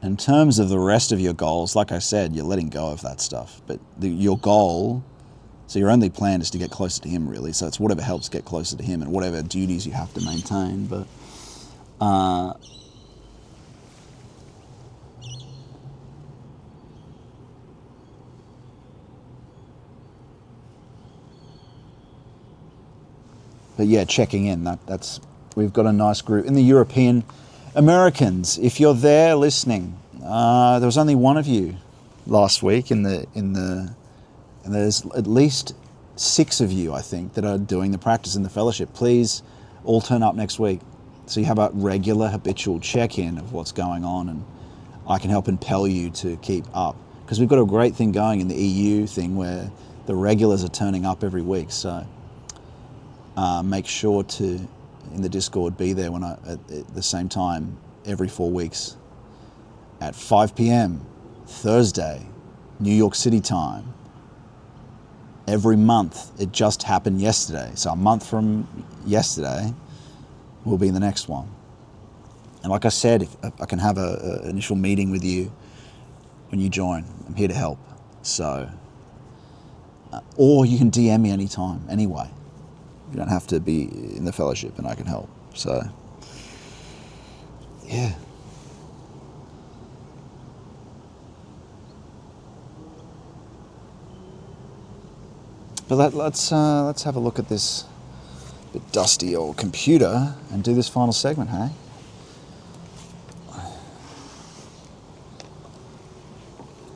in terms of the rest of your goals, like I said, you're letting go of that stuff. But your goal, so your only plan is to get closer to him, really. So it's whatever helps get closer to him and whatever duties you have to maintain. But yeah, checking in. That's we've got a nice group in the European Americans. If you're there listening, there was only one of you last week and there's at least 6 of you, I think, that are doing the practice in the fellowship. Please all turn up next week so you have a regular, habitual check-in of what's going on, and I can help impel you to keep up, because we've got a great thing going in the EU thing where the regulars are turning up every week. So make sure to, in the Discord, be there at the same time every 4 weeks at 5 p.m. Thursday, New York City time. Every month. It just happened yesterday. So a month from yesterday, we'll be in the next one. And like I said, if I can have an initial meeting with you when you join. I'm here to help. So, or you can DM me anytime, anyway. You don't have to be in the fellowship, and I can help. So, yeah. But let's have a look at this bit dusty old computer and do this final segment, hey?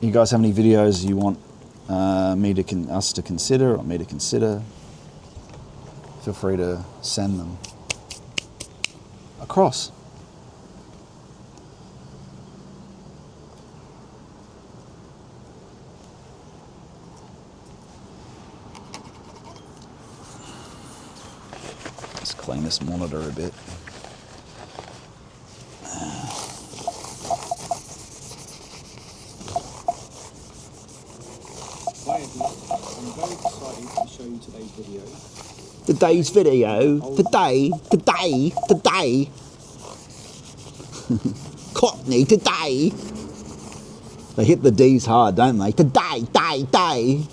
You guys have any videos you want us to consider, or me to consider? Feel free to send them across. Let's clean this monitor a bit. Hi everyone, I'm very excited to show you today's video. Today's video, today. Cockney, today. They hit the D's hard, don't they? Today, day.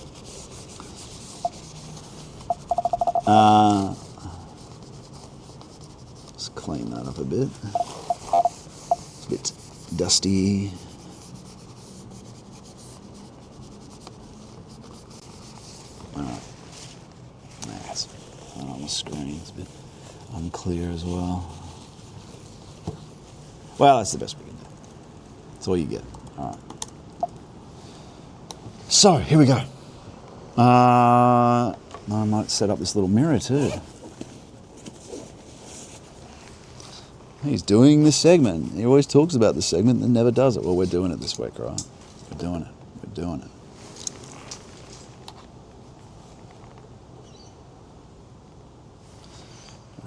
Let's clean that up a bit. It's a bit dusty. Alright. That's on the screen. It's a bit unclear as well. Well, that's the best we can do. That's all you get. Alright. So, here we go. I might set up this little mirror too. He's doing this segment. He always talks about the segment and never does it. Well, we're doing it this week, right? We're doing it. We're doing it.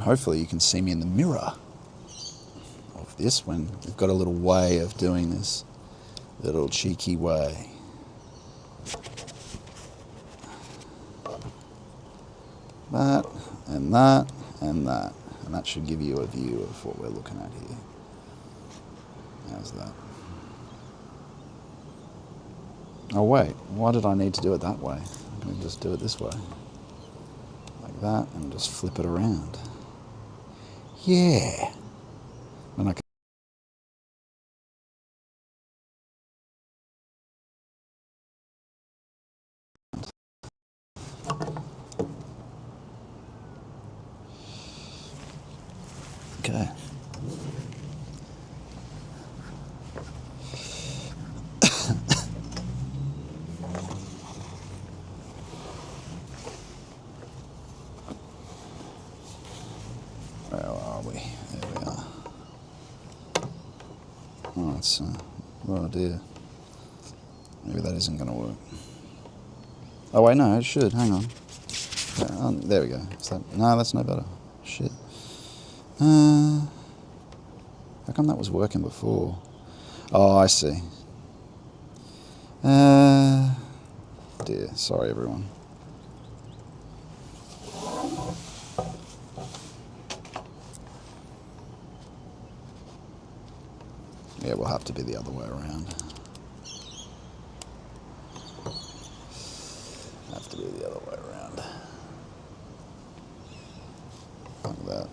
Hopefully you can see me in the mirror of this when we've got a little way of doing this. A little cheeky way. That, and that, and that. And that should give you a view of what we're looking at here. How's that? Oh wait, why did I need to do it that way? I'm going to just do it this way. Like that, and just flip it around. Yeah. And I can okay. Where are we? There we are. Oh, it's oh dear. Maybe that isn't going to work. Oh wait, no, it should. Hang on. There we go. Is that, no, that's no better. Shit. How come that was working before? Oh, I see. Dear, sorry everyone. Yeah, we'll have to be the other way around. Have to be the other way around. Like that.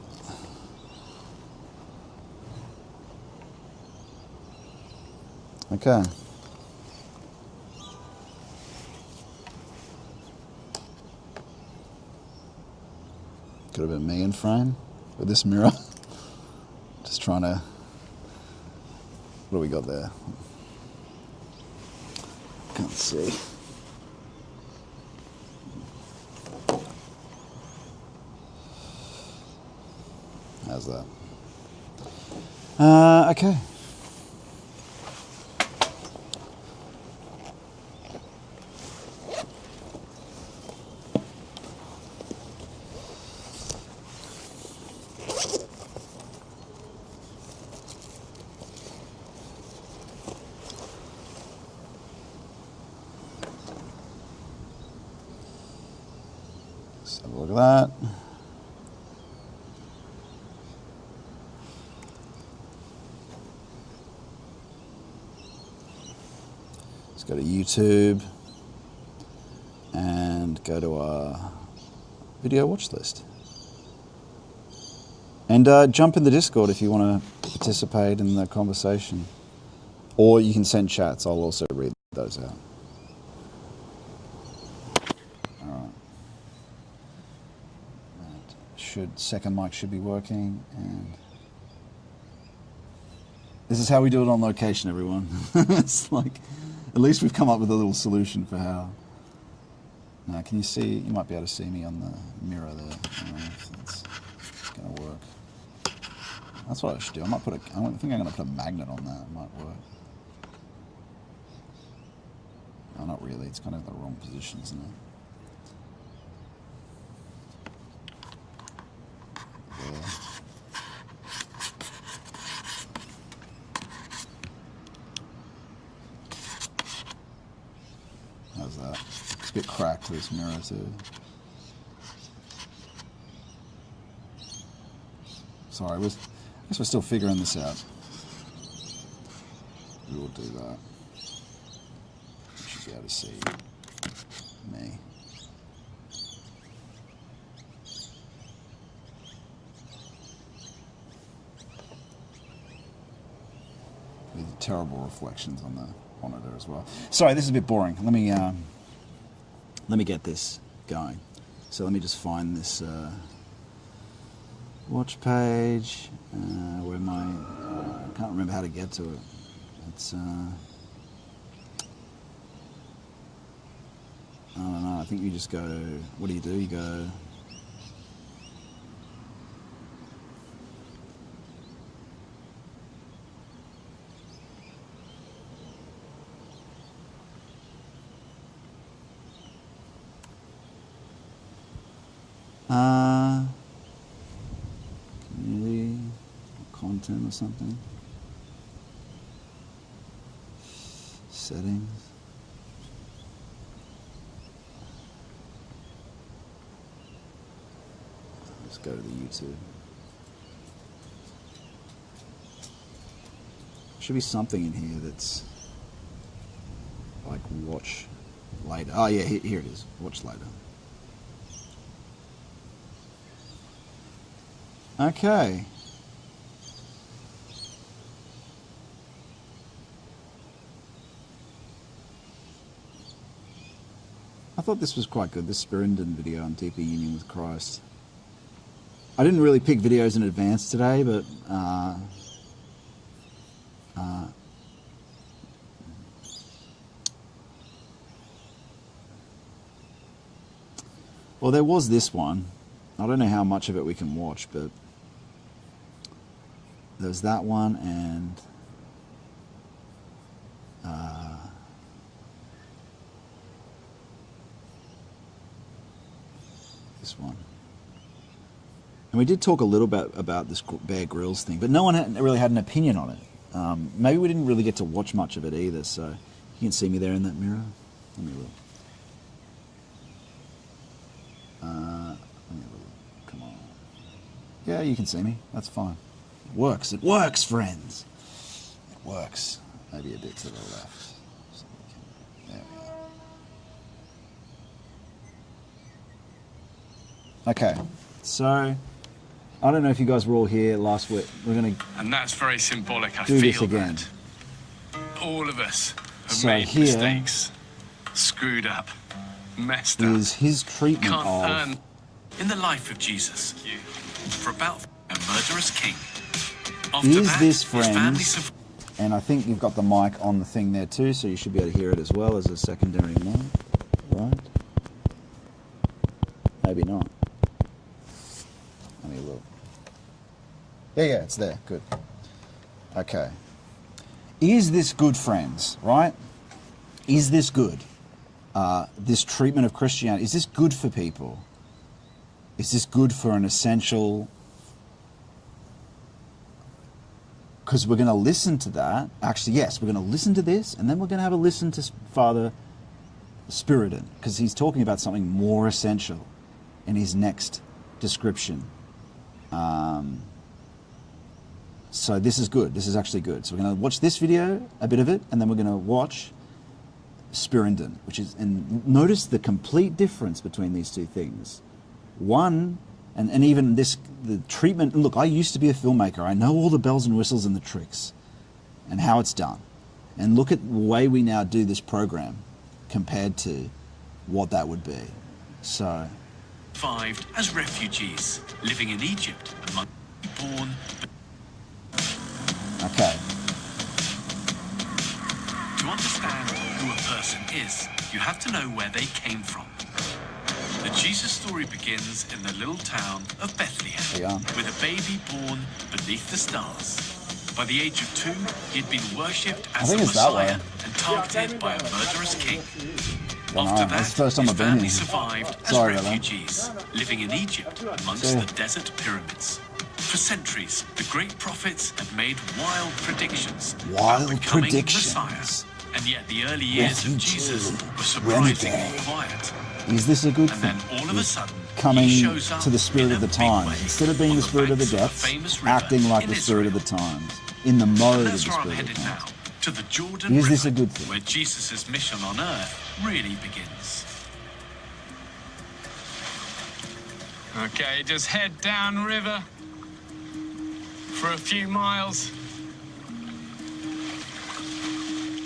Okay. Could have been me in frame with this mirror. Just trying to... What do we got there? Can't see. How's that? Okay. Let's have a look at that. Let's go to YouTube and go to our video watch list. And jump in the Discord if you want to participate in the conversation. Or you can send chats, I'll also read those out. Second mic should be working, and this is how we do it on location, everyone. It's like, at least we've come up with a little solution for how. Now, can you see? You might be able to see me on the mirror there. I don't know if that's going to work. That's what I should do. I think I'm going to put a magnet on that. It might work. No, not really. It's kind of the wrong position, isn't it? How's that? It's a bit cracked, this mirror too. Sorry, I guess we're still figuring this out. We will do that. You should be able to see me. With terrible reflections on the monitor as well. Sorry, this is a bit boring. Let me get this going. So let me just find this watch page. Where I can't remember how to get to it. It's I don't know. I think you just go. What do? You go. Community, content or something. Settings. Let's go to the YouTube. Should be something in here that's like watch later. Oh yeah, here it is. Watch later. Okay. I thought this was quite good, this Spirinden video on deeper union with Christ. I didn't really pick videos in advance today, but well, there was this one. I don't know how much of it we can watch, but there's that one and this one. And we did talk a little bit about this Bear Grylls thing, but no one really had an opinion on it. Maybe we didn't really get to watch much of it either, so you can see me there in that mirror. Let me look. Come on. Yeah, you can see me. That's fine. It works. It works, friends. It works. Maybe a bit to the left. So there we go. Okay, so I don't know if you guys were all here last week. We're going to and that's very symbolic. I do feel this again. that all of us have So made here mistakes, screwed up, messed up. Is his treatment Can't of earn in the life of Jesus for about a murderous king. After is that, this, his family friends? And I think you've got the mic on the thing there too, so you should be able to hear it as well as a secondary mic, right? Maybe not. Let me look. Yeah, it's there. Good. Okay. Is this good, friends? Right? Is this good? This treatment of Christianity, is this good for people? Is this good for an essential? Because we're going to listen to that. Actually, yes, we're going to listen to this, and then we're going to have a listen to Father Spirinden, because he's talking about something more essential in his next description. So this is good. This is actually good. So we're going to watch this video, a bit of it, and then we're going to watch Spirinden, which is, and notice the complete difference between these two things. One, and even this, the treatment, and look, I used to be a filmmaker. I know all the bells and whistles and the tricks and how it's done. And look at the way we now do this program compared to what that would be. So, survived as refugees, living in Egypt among born. okay. To understand who a person is, you have to know where they came from. The Jesus story begins in the little town of Bethlehem, Yeah. with a baby born beneath the stars. By the age of 2, he'd been worshipped as think a it's that way. Messiah and targeted by a murderous king. Don't know. After That's that, the first time his I've been family here. survived as Sorry about that. refugees, living in Egypt amongst Yeah. the desert pyramids. For centuries, the great prophets had made wild predictions Wild about becoming predictions. Messiah. And yet the early years of Refugee, Jesus were surprisingly renegade. quiet. Is this a good And thing? then all of a sudden, Coming he shows up to the spirit in of the a big times. way Instead of being on the spirit of the banks a depths, famous river acting like in the spirit of the Israel. times. In the mode of the That's where I'm spirit of headed the now, times. to the Jordan Is River, this a good thing? where Jesus' mission on earth really begins. Okay, just head downriver for a few miles.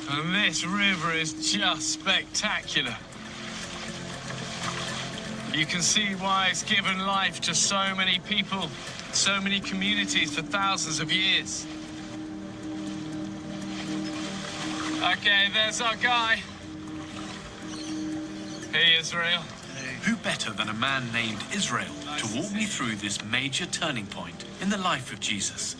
And this river is just spectacular. You can see why it's given life to so many people, so many communities for thousands of years. Okay, there's our guy. Hey, Israel. Who better than a man named Israel to walk me through this major turning point in the life of Jesus?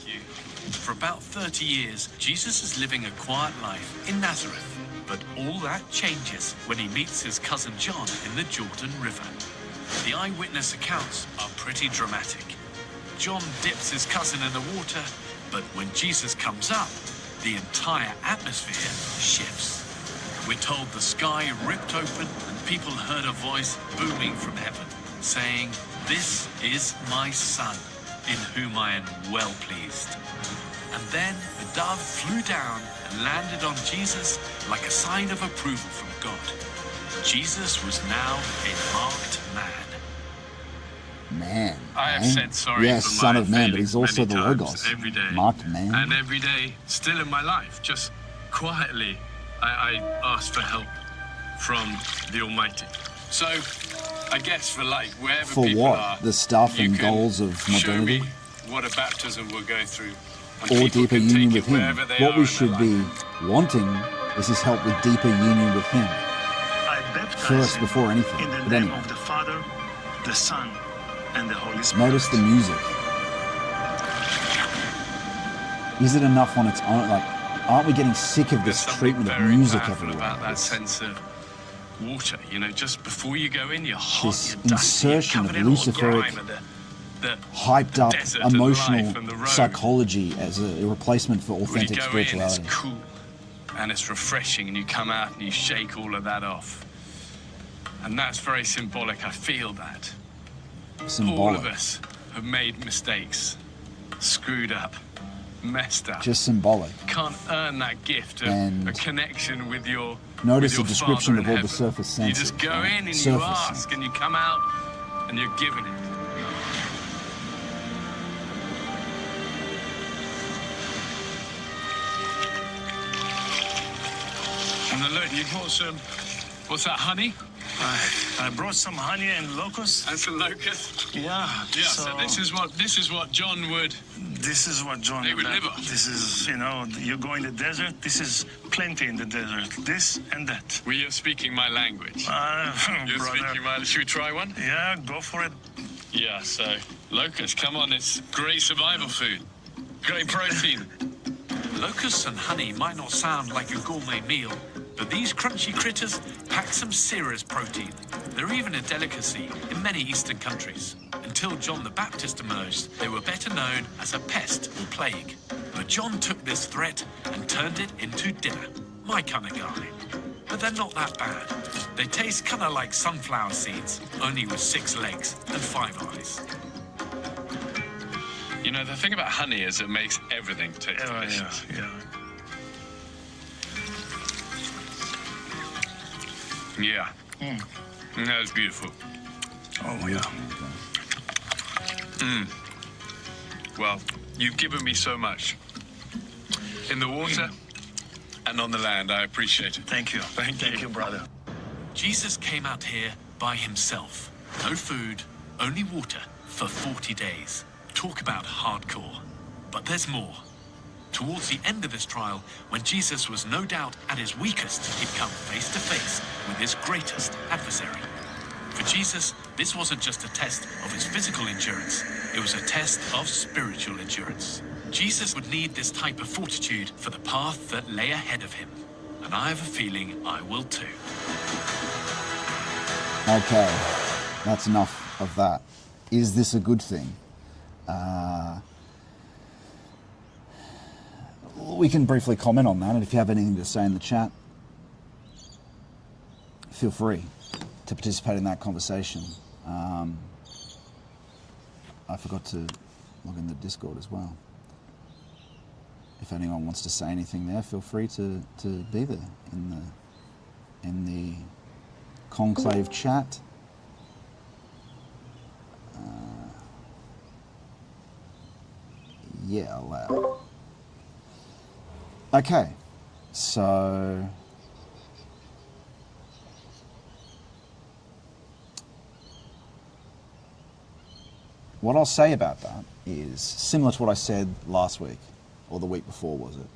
For about 30 years, Jesus is living a quiet life in Nazareth. But all that changes when he meets his cousin John in the Jordan River. The eyewitness accounts are pretty dramatic. John dips his cousin in the water, but when Jesus comes up, the entire atmosphere shifts. We're told the sky ripped open and people heard a voice booming from heaven, saying, "This is my son, in whom I am well pleased." And then a dove flew down and landed on Jesus like a sign of approval from God. Jesus was now a marked man. Man. I have man. said sorry Yes, for Son my of Man, but failings he's also the many times, Logos. every day. Marked man. And every day, still in my life, just quietly, I ask for help from the Almighty. So, I guess for like wherever For people what? are, The stuff you and can goals of show me modernity? what a baptism will go through. And Or people deeper can union take with it him. wherever they What are we in should their be life. wanting is his help with deeper union with him. I baptize First, you before anything. in the But name anyway. of the Father, the Son, and the Holy Spirit. Notice the music. Is it enough on its own? Like, aren't we getting sick of There's this something treatment of very music powerful everywhere? about that This- sense of water, you know, just before you go in, you're hot, This you're dusty, you're insertion of covered in all Luciferic, grime and the hyped up desert and emotional life and the road. psychology as a replacement for When you authentic go in, spirituality. it's cool and it's refreshing, and you come out and you shake all of that off. And that's very symbolic. I feel that. All of Symbolic. us have made mistakes, screwed up, messed up. Just symbolic. Can't earn that gift of And a connection with your notice with your the description Father of in all the heaven. surface senses, You just go right? in and Surface you ask sense. and you come out and you're given it. And then look, you brought some, what's that, honey? I brought some honey and locusts. And some locusts? Yeah. Yeah, so this is what John would. This is what John. They would live on. This is, you know, you go in the desert. This is plenty in the desert. This and that. Well, you're speaking my language. You're brother. speaking my. Should we try one? Yeah, go for it. Yeah, so locusts, come on, it's great survival food. Great protein. Locusts and honey might not sound like a gourmet meal, but these crunchy critters pack some serious protein. They're even a delicacy in many Eastern countries. Until John the Baptist emerged, they were better known as a pest or plague. But John took this threat and turned it into dinner. My kind of guy. But they're not that bad. They taste kind of like sunflower seeds, only with 6 legs and 5 eyes. You know, the thing about honey is it makes everything taste delicious. Yeah. Yeah. That was beautiful. Oh yeah. Well, you've given me so much. In the water and on the land, I appreciate it. Thank you. Thank you, brother. Jesus came out here by himself. No food, only water for 40 days. Talk about hardcore. But there's more. Towards the end of this trial, when Jesus was no doubt at his weakest, he'd come face to face with his greatest adversary. For Jesus, this wasn't just a test of his physical endurance, it was a test of spiritual endurance. Jesus would need this type of fortitude for the path that lay ahead of him. And I have a feeling I will too. Okay, that's enough of that. Is this a good thing? We can briefly comment on that, and if you have anything to say in the chat, feel free to participate in that conversation. I forgot to log in the Discord as well. If anyone wants to say anything there, feel free to be there in the conclave chat. Yeah, allow. Okay, so what I'll say about that is similar to what I said last week, or the week before, was it?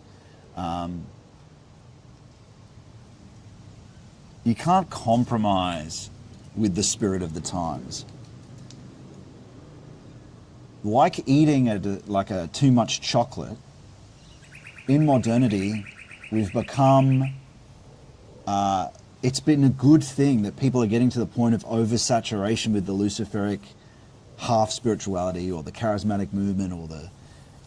You can't compromise with the spirit of the times. Like eating a too much chocolate, in modernity, we've become, it's been a good thing that people are getting to the point of oversaturation with the Luciferic half spirituality or the charismatic movement, or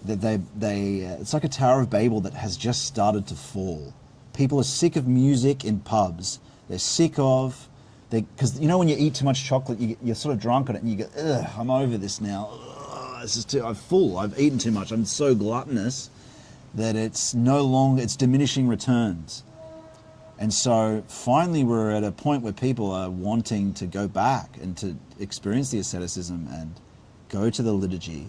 it's like a Tower of Babel that has just started to fall. People are sick of music in pubs. They're sick of, because you know when you eat too much chocolate, you're sort of drunk on it and you go, ugh, I'm over this now. Ugh, I'm full. I've eaten too much. I'm so gluttonous that it's no longer, it's diminishing returns. And so finally we're at a point where people are wanting to go back and to experience the asceticism and go to the liturgy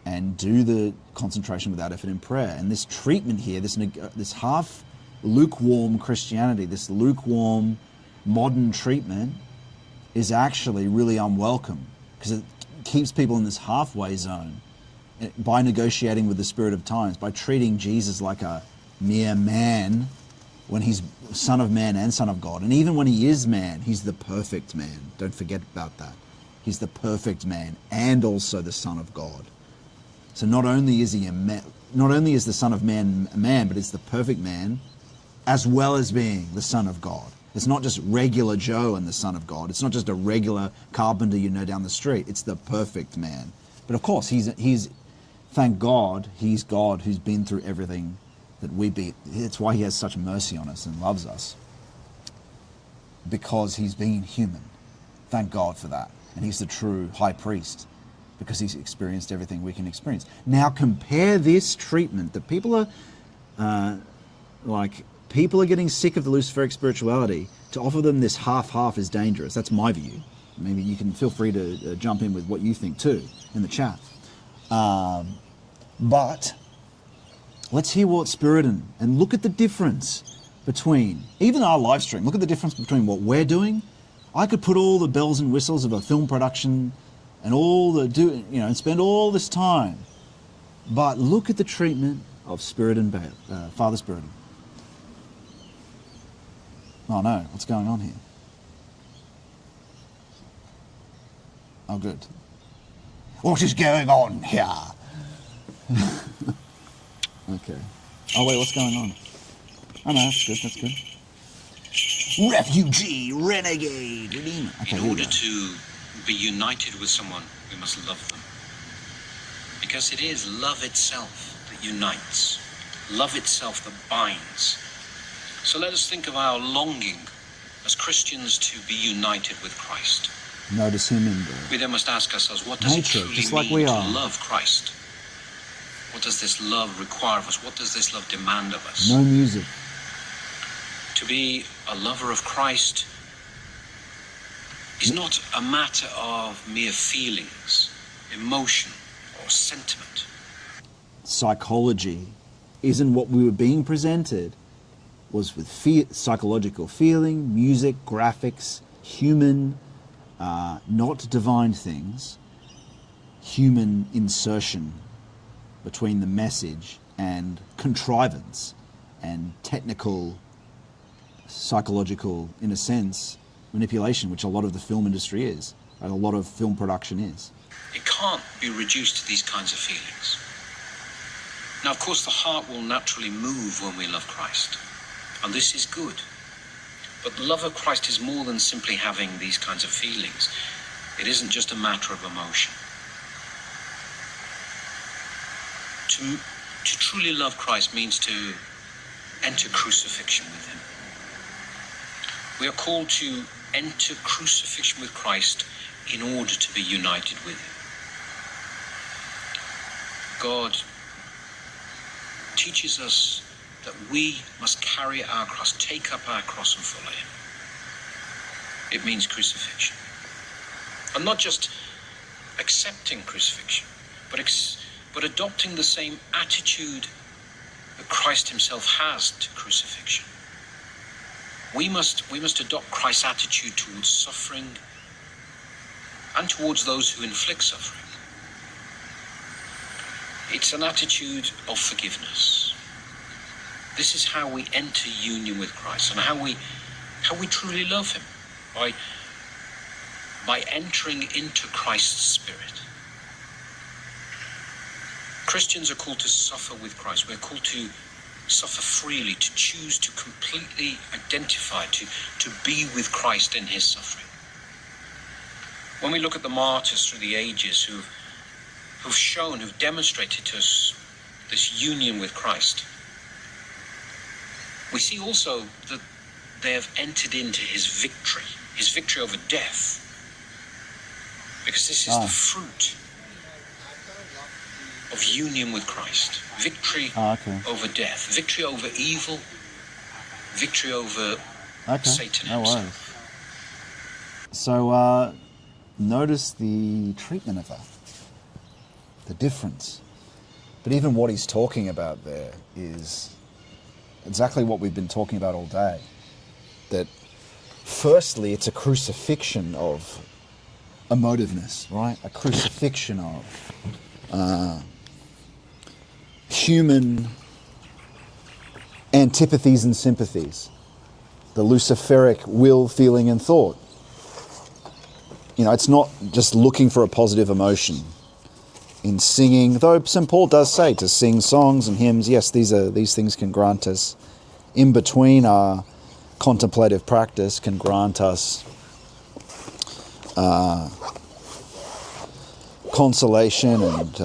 and do the concentration without effort in prayer. And this treatment here, this half lukewarm Christianity, this lukewarm modern treatment is actually really unwelcome, because it keeps people in this halfway zone by negotiating with the spirit of times, by treating Jesus like a mere man when he's Son of Man and Son of God. And even when he is man, he's the perfect man. Don't forget about that. He's the perfect man and also the Son of God. So not only is he not only is the Son of Man a man, but it's the perfect man as well as being the Son of God. It's not just regular Joe and the Son of God. It's not just a regular carpenter you know down the street. It's the perfect man. But of course, he's thank God, he's God who's been through everything that we beat. It's why he has such mercy on us and loves us, because he's been human. Thank God for that. And he's the true high priest, because he's experienced everything we can experience. Now compare this treatment that people are people are getting sick of the Luciferic spirituality. To offer them this half-half is dangerous. That's my view. Maybe you can feel free to jump in with what you think too in the chat. But let's hear what's Spiritan and look at the difference between, even our live stream, look at the difference between what we're doing. I could put all the bells and whistles of a film production and and spend all this time. But look at the treatment of Spiritan, Father Spiritan. Oh no, what's going on here? Oh good. What is going on here? Okay. Oh wait, what's going on? Oh no, that's good. Refugee, renegade, redeemer. Okay, in order to be united with someone, we must love them. Because it is love itself that unites. Love itself that binds. So let us think of our longing as Christians to be united with Christ. Notice him in We then must ask ourselves, what does nature, it truly just like mean we to are. love Christ? What does this love require of us? What does this love demand of us? No music. To be a lover of Christ is not a matter of mere feelings, emotion, or sentiment. Psychology isn't what we were being presented. Was with psychological feeling, music, graphics, human, not divine things, human insertion between the message and contrivance and technical, psychological, in a sense, manipulation, which a lot of the film industry is, and a lot of film production is. It can't be reduced to these kinds of feelings. Now, of course, the heart will naturally move when we love Christ. And this is good. But the love of Christ is more than simply having these kinds of feelings. It isn't just a matter of emotion. To truly love Christ means to enter crucifixion with him. We are called to enter crucifixion with Christ in order to be united with him. God teaches us that we must carry our cross, take up our cross and follow him. It means crucifixion. And not just accepting crucifixion, but adopting the same attitude that Christ himself has to crucifixion. We must adopt Christ's attitude towards suffering and towards those who inflict suffering. It's an attitude of forgiveness. This is how we enter union with Christ and how we how we truly love him, by entering into Christ's spirit. Christians are called to suffer with Christ. We're called to suffer freely, to choose to completely identify, to be with Christ in his suffering. When we look at the martyrs through the ages who've demonstrated to us this union with Christ, we see also that they have entered into his victory over death. Because this is the fruit of union with Christ. Victory over death, victory over evil, victory over Satan himself. So notice the treatment of that, the difference. But even what he's talking about there is exactly what we've been talking about all day. That firstly, it's a crucifixion of emotiveness, right? A crucifixion of human antipathies and sympathies. The Luciferic will, feeling, and thought. You know, it's not just looking for a positive emotion in singing, though St. Paul does say to sing songs and hymns. Yes, these things can grant us, in between our contemplative practice, can grant us consolation and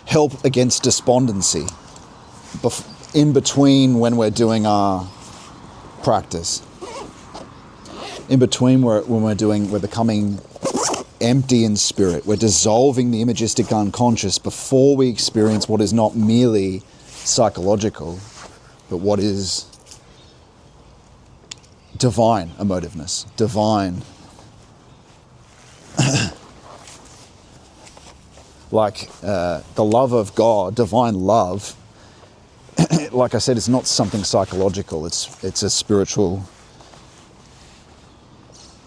help against despondency in between when we're doing our practice. In between when we're becoming empty in spirit. We're dissolving the imagistic unconscious before we experience what is not merely psychological, but what is divine emotiveness, divine. Like the love of God, divine love, like I said, it's not something psychological, it's a spiritual.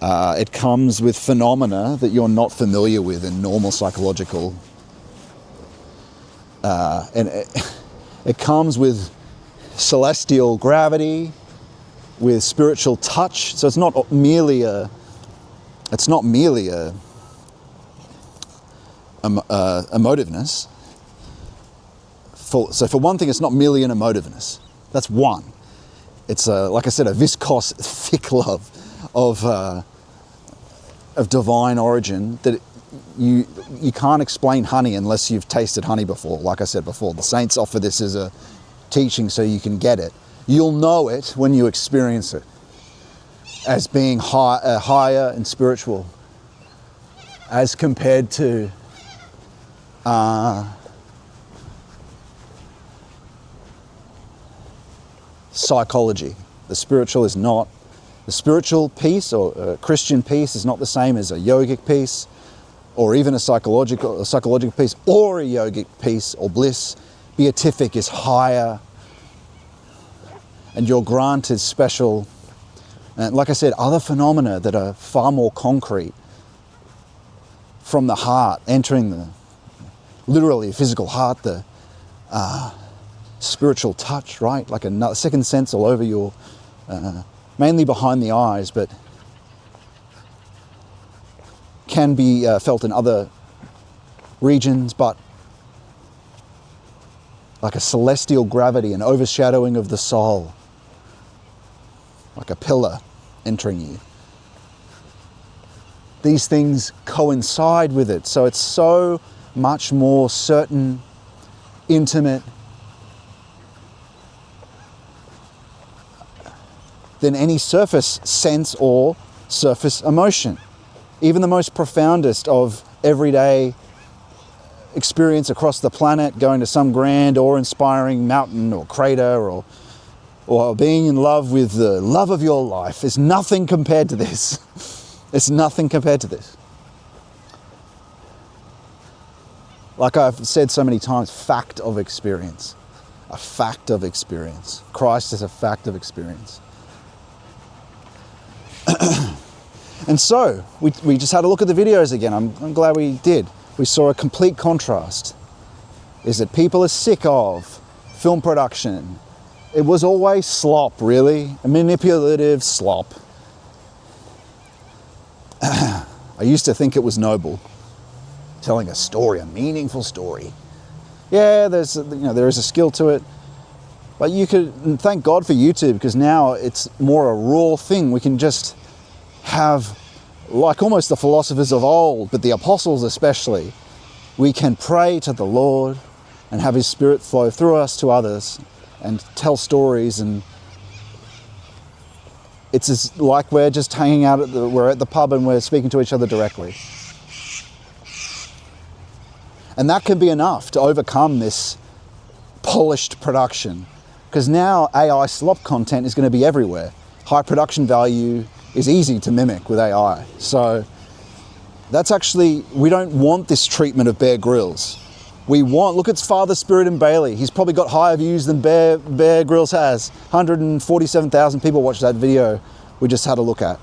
It comes with phenomena that you're not familiar with in normal psychological. And it comes with celestial gravity, with spiritual touch. So it's not merely a emotiveness. So for one thing, it's not merely an emotiveness. That's one. It's like I said, a viscous, thick love of divine origin that you can't explain honey unless you've tasted honey before. Like I said before, the saints offer this as a teaching so you can get it. You'll know it when you experience it as being higher and spiritual as compared to psychology. The spiritual is not. The spiritual peace or Christian peace is not the same as a yogic peace, or even a psychological peace, or a yogic peace or bliss. Beatific is higher, and you're granted special, and like I said, other phenomena that are far more concrete from the heart, entering the literally physical heart, the spiritual touch, right? Like a second sense all over your, mainly behind the eyes, but can be felt in other regions, but like a celestial gravity, an overshadowing of the soul, like a pillar entering you. These things coincide with it, so it's so much more certain, intimate, than any surface sense or surface emotion. Even the most profoundest of everyday experience across the planet, going to some grand awe-inspiring mountain or crater or being in love with the love of your life is nothing compared to this. It's nothing compared to this. Like I've said so many times, fact of experience. A fact of experience. Christ is a fact of experience. And so, we just had a look at the videos again. I'm glad we did. We saw a complete contrast. Is that people are sick of film production it was always slop, really, a manipulative slop. I used to think it was noble, telling a story, a meaningful story. Yeah, there is a skill to it, but you could thank God for YouTube, because now it's more a raw thing. We can just have, like almost the philosophers of old, but the apostles especially, we can pray to the Lord and have His Spirit flow through us to others and tell stories, and it's like we're just hanging out we're at the pub and we're speaking to each other directly. And that can be enough to overcome this polished production, because now AI slop content is going to be everywhere. High production value is easy to mimic with AI. So that's actually, we don't want this treatment of Bear Grylls. Look at Father Spirit and Bailey. He's probably got higher views than Bear Grylls has. 147,000 people watched that video we just had a look at.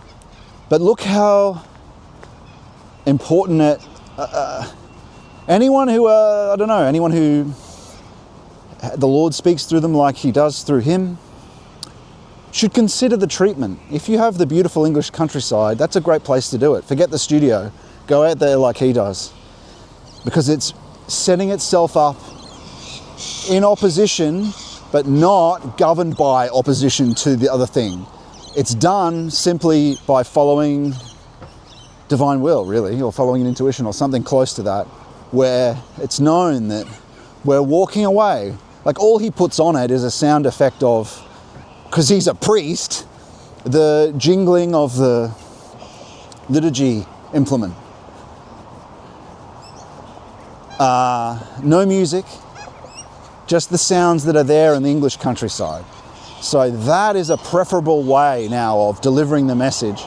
But look how important it, anyone who the Lord speaks through them like He does through him, should consider the treatment. If you have the beautiful English countryside, that's a great place to do it. Forget the studio. Go out there like he does. Because it's setting itself up in opposition, but not governed by opposition to the other thing. It's done simply by following divine will, really, or following an intuition or something close to that, where it's known that we're walking away. Like, all he puts on it is a sound effect of, because he's a priest, the jingling of the liturgy implement. No music, just the sounds that are there in the English countryside. So that is a preferable way now of delivering the message,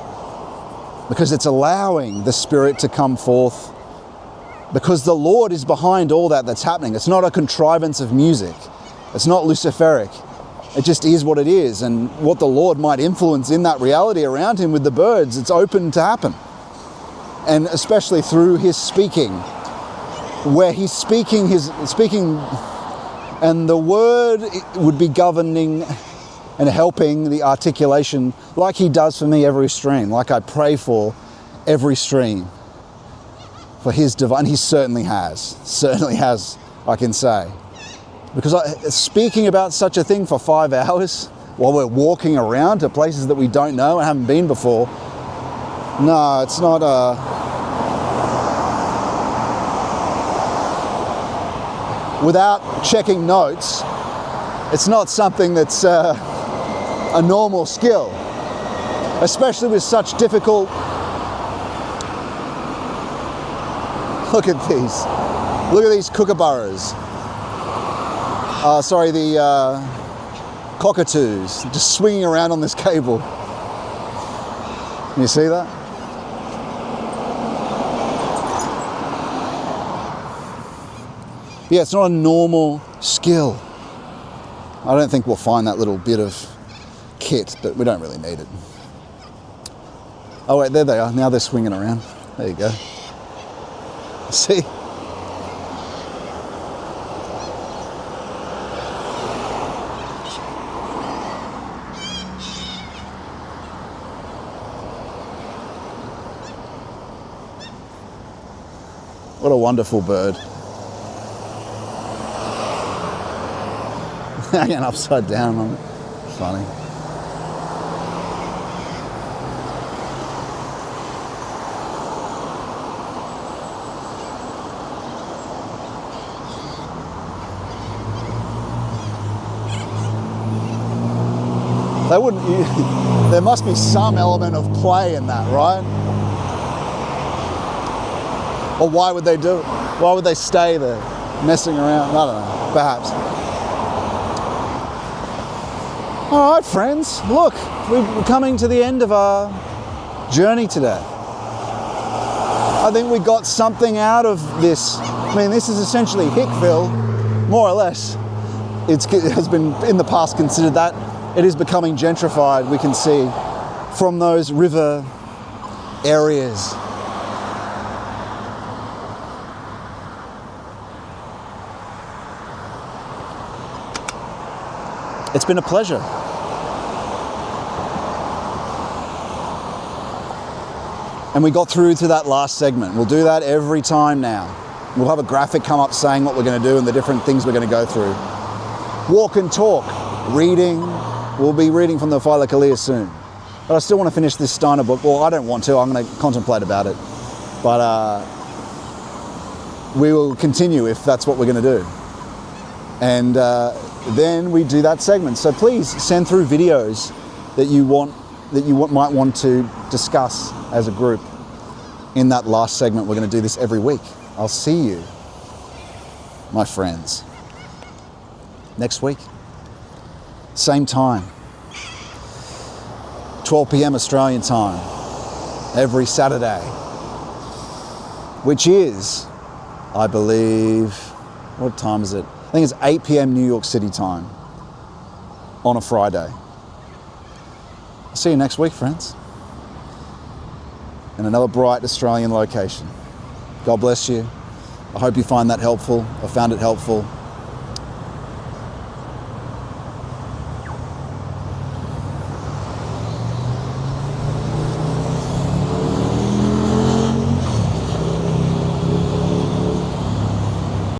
because it's allowing the Spirit to come forth, because the Lord is behind all that's happening. It's not a contrivance of music. It's not Luciferic. It just is what it is, and what the Lord might influence in that reality around him with the birds, it's open to happen. And especially through his speaking, where he's speaking, and the word would be governing and helping the articulation, like he does for me every stream, like I pray for every stream for his divine. He certainly has, I can say. Because speaking about such a thing for 5 hours while we're walking around to places that we don't know and haven't been before, no, it's not without checking notes, it's not something that's a normal skill, especially with such difficult. Look at these kookaburras. The cockatoos just swinging around on this cable. Can you see that? Yeah, it's not a normal skill. I don't think we'll find that little bit of kit, but we don't really need it. Oh wait, there they are. Now they're swinging around. There you go. See? What a wonderful bird. Hanging upside down on it. Funny. They wouldn't. There must be some element of play in that, right? Or why would they do it? Why would they stay there, messing around? I don't know. Perhaps. All right, friends. Look, we're coming to the end of our journey today. I think we got something out of this. I mean, this is essentially Hickville, more or less. It has been in the past considered that. It is becoming gentrified, we can see, from those river areas. It's been a pleasure. And we got through to that last segment. We'll do that every time now. We'll have a graphic come up saying what we're going to do and the different things we're going to go through. Walk and talk, reading. We'll be reading from the Philokalia soon. But I still want to finish this Steiner book. Well, I don't want to. I'm going to contemplate about it. But we will continue if that's what we're going to do. And then we do that segment. So please send through videos that you might want to discuss as a group in that last segment. We're going to do this every week. I'll see you, my friends, next week. Same time. 12 p.m. Australian time. Every Saturday. Which is, I believe, what time is it? I think it's 8 p.m. New York City time on a Friday. I'll see you next week, friends. In another bright Australian location. God bless you. I hope you find that helpful. I found it helpful.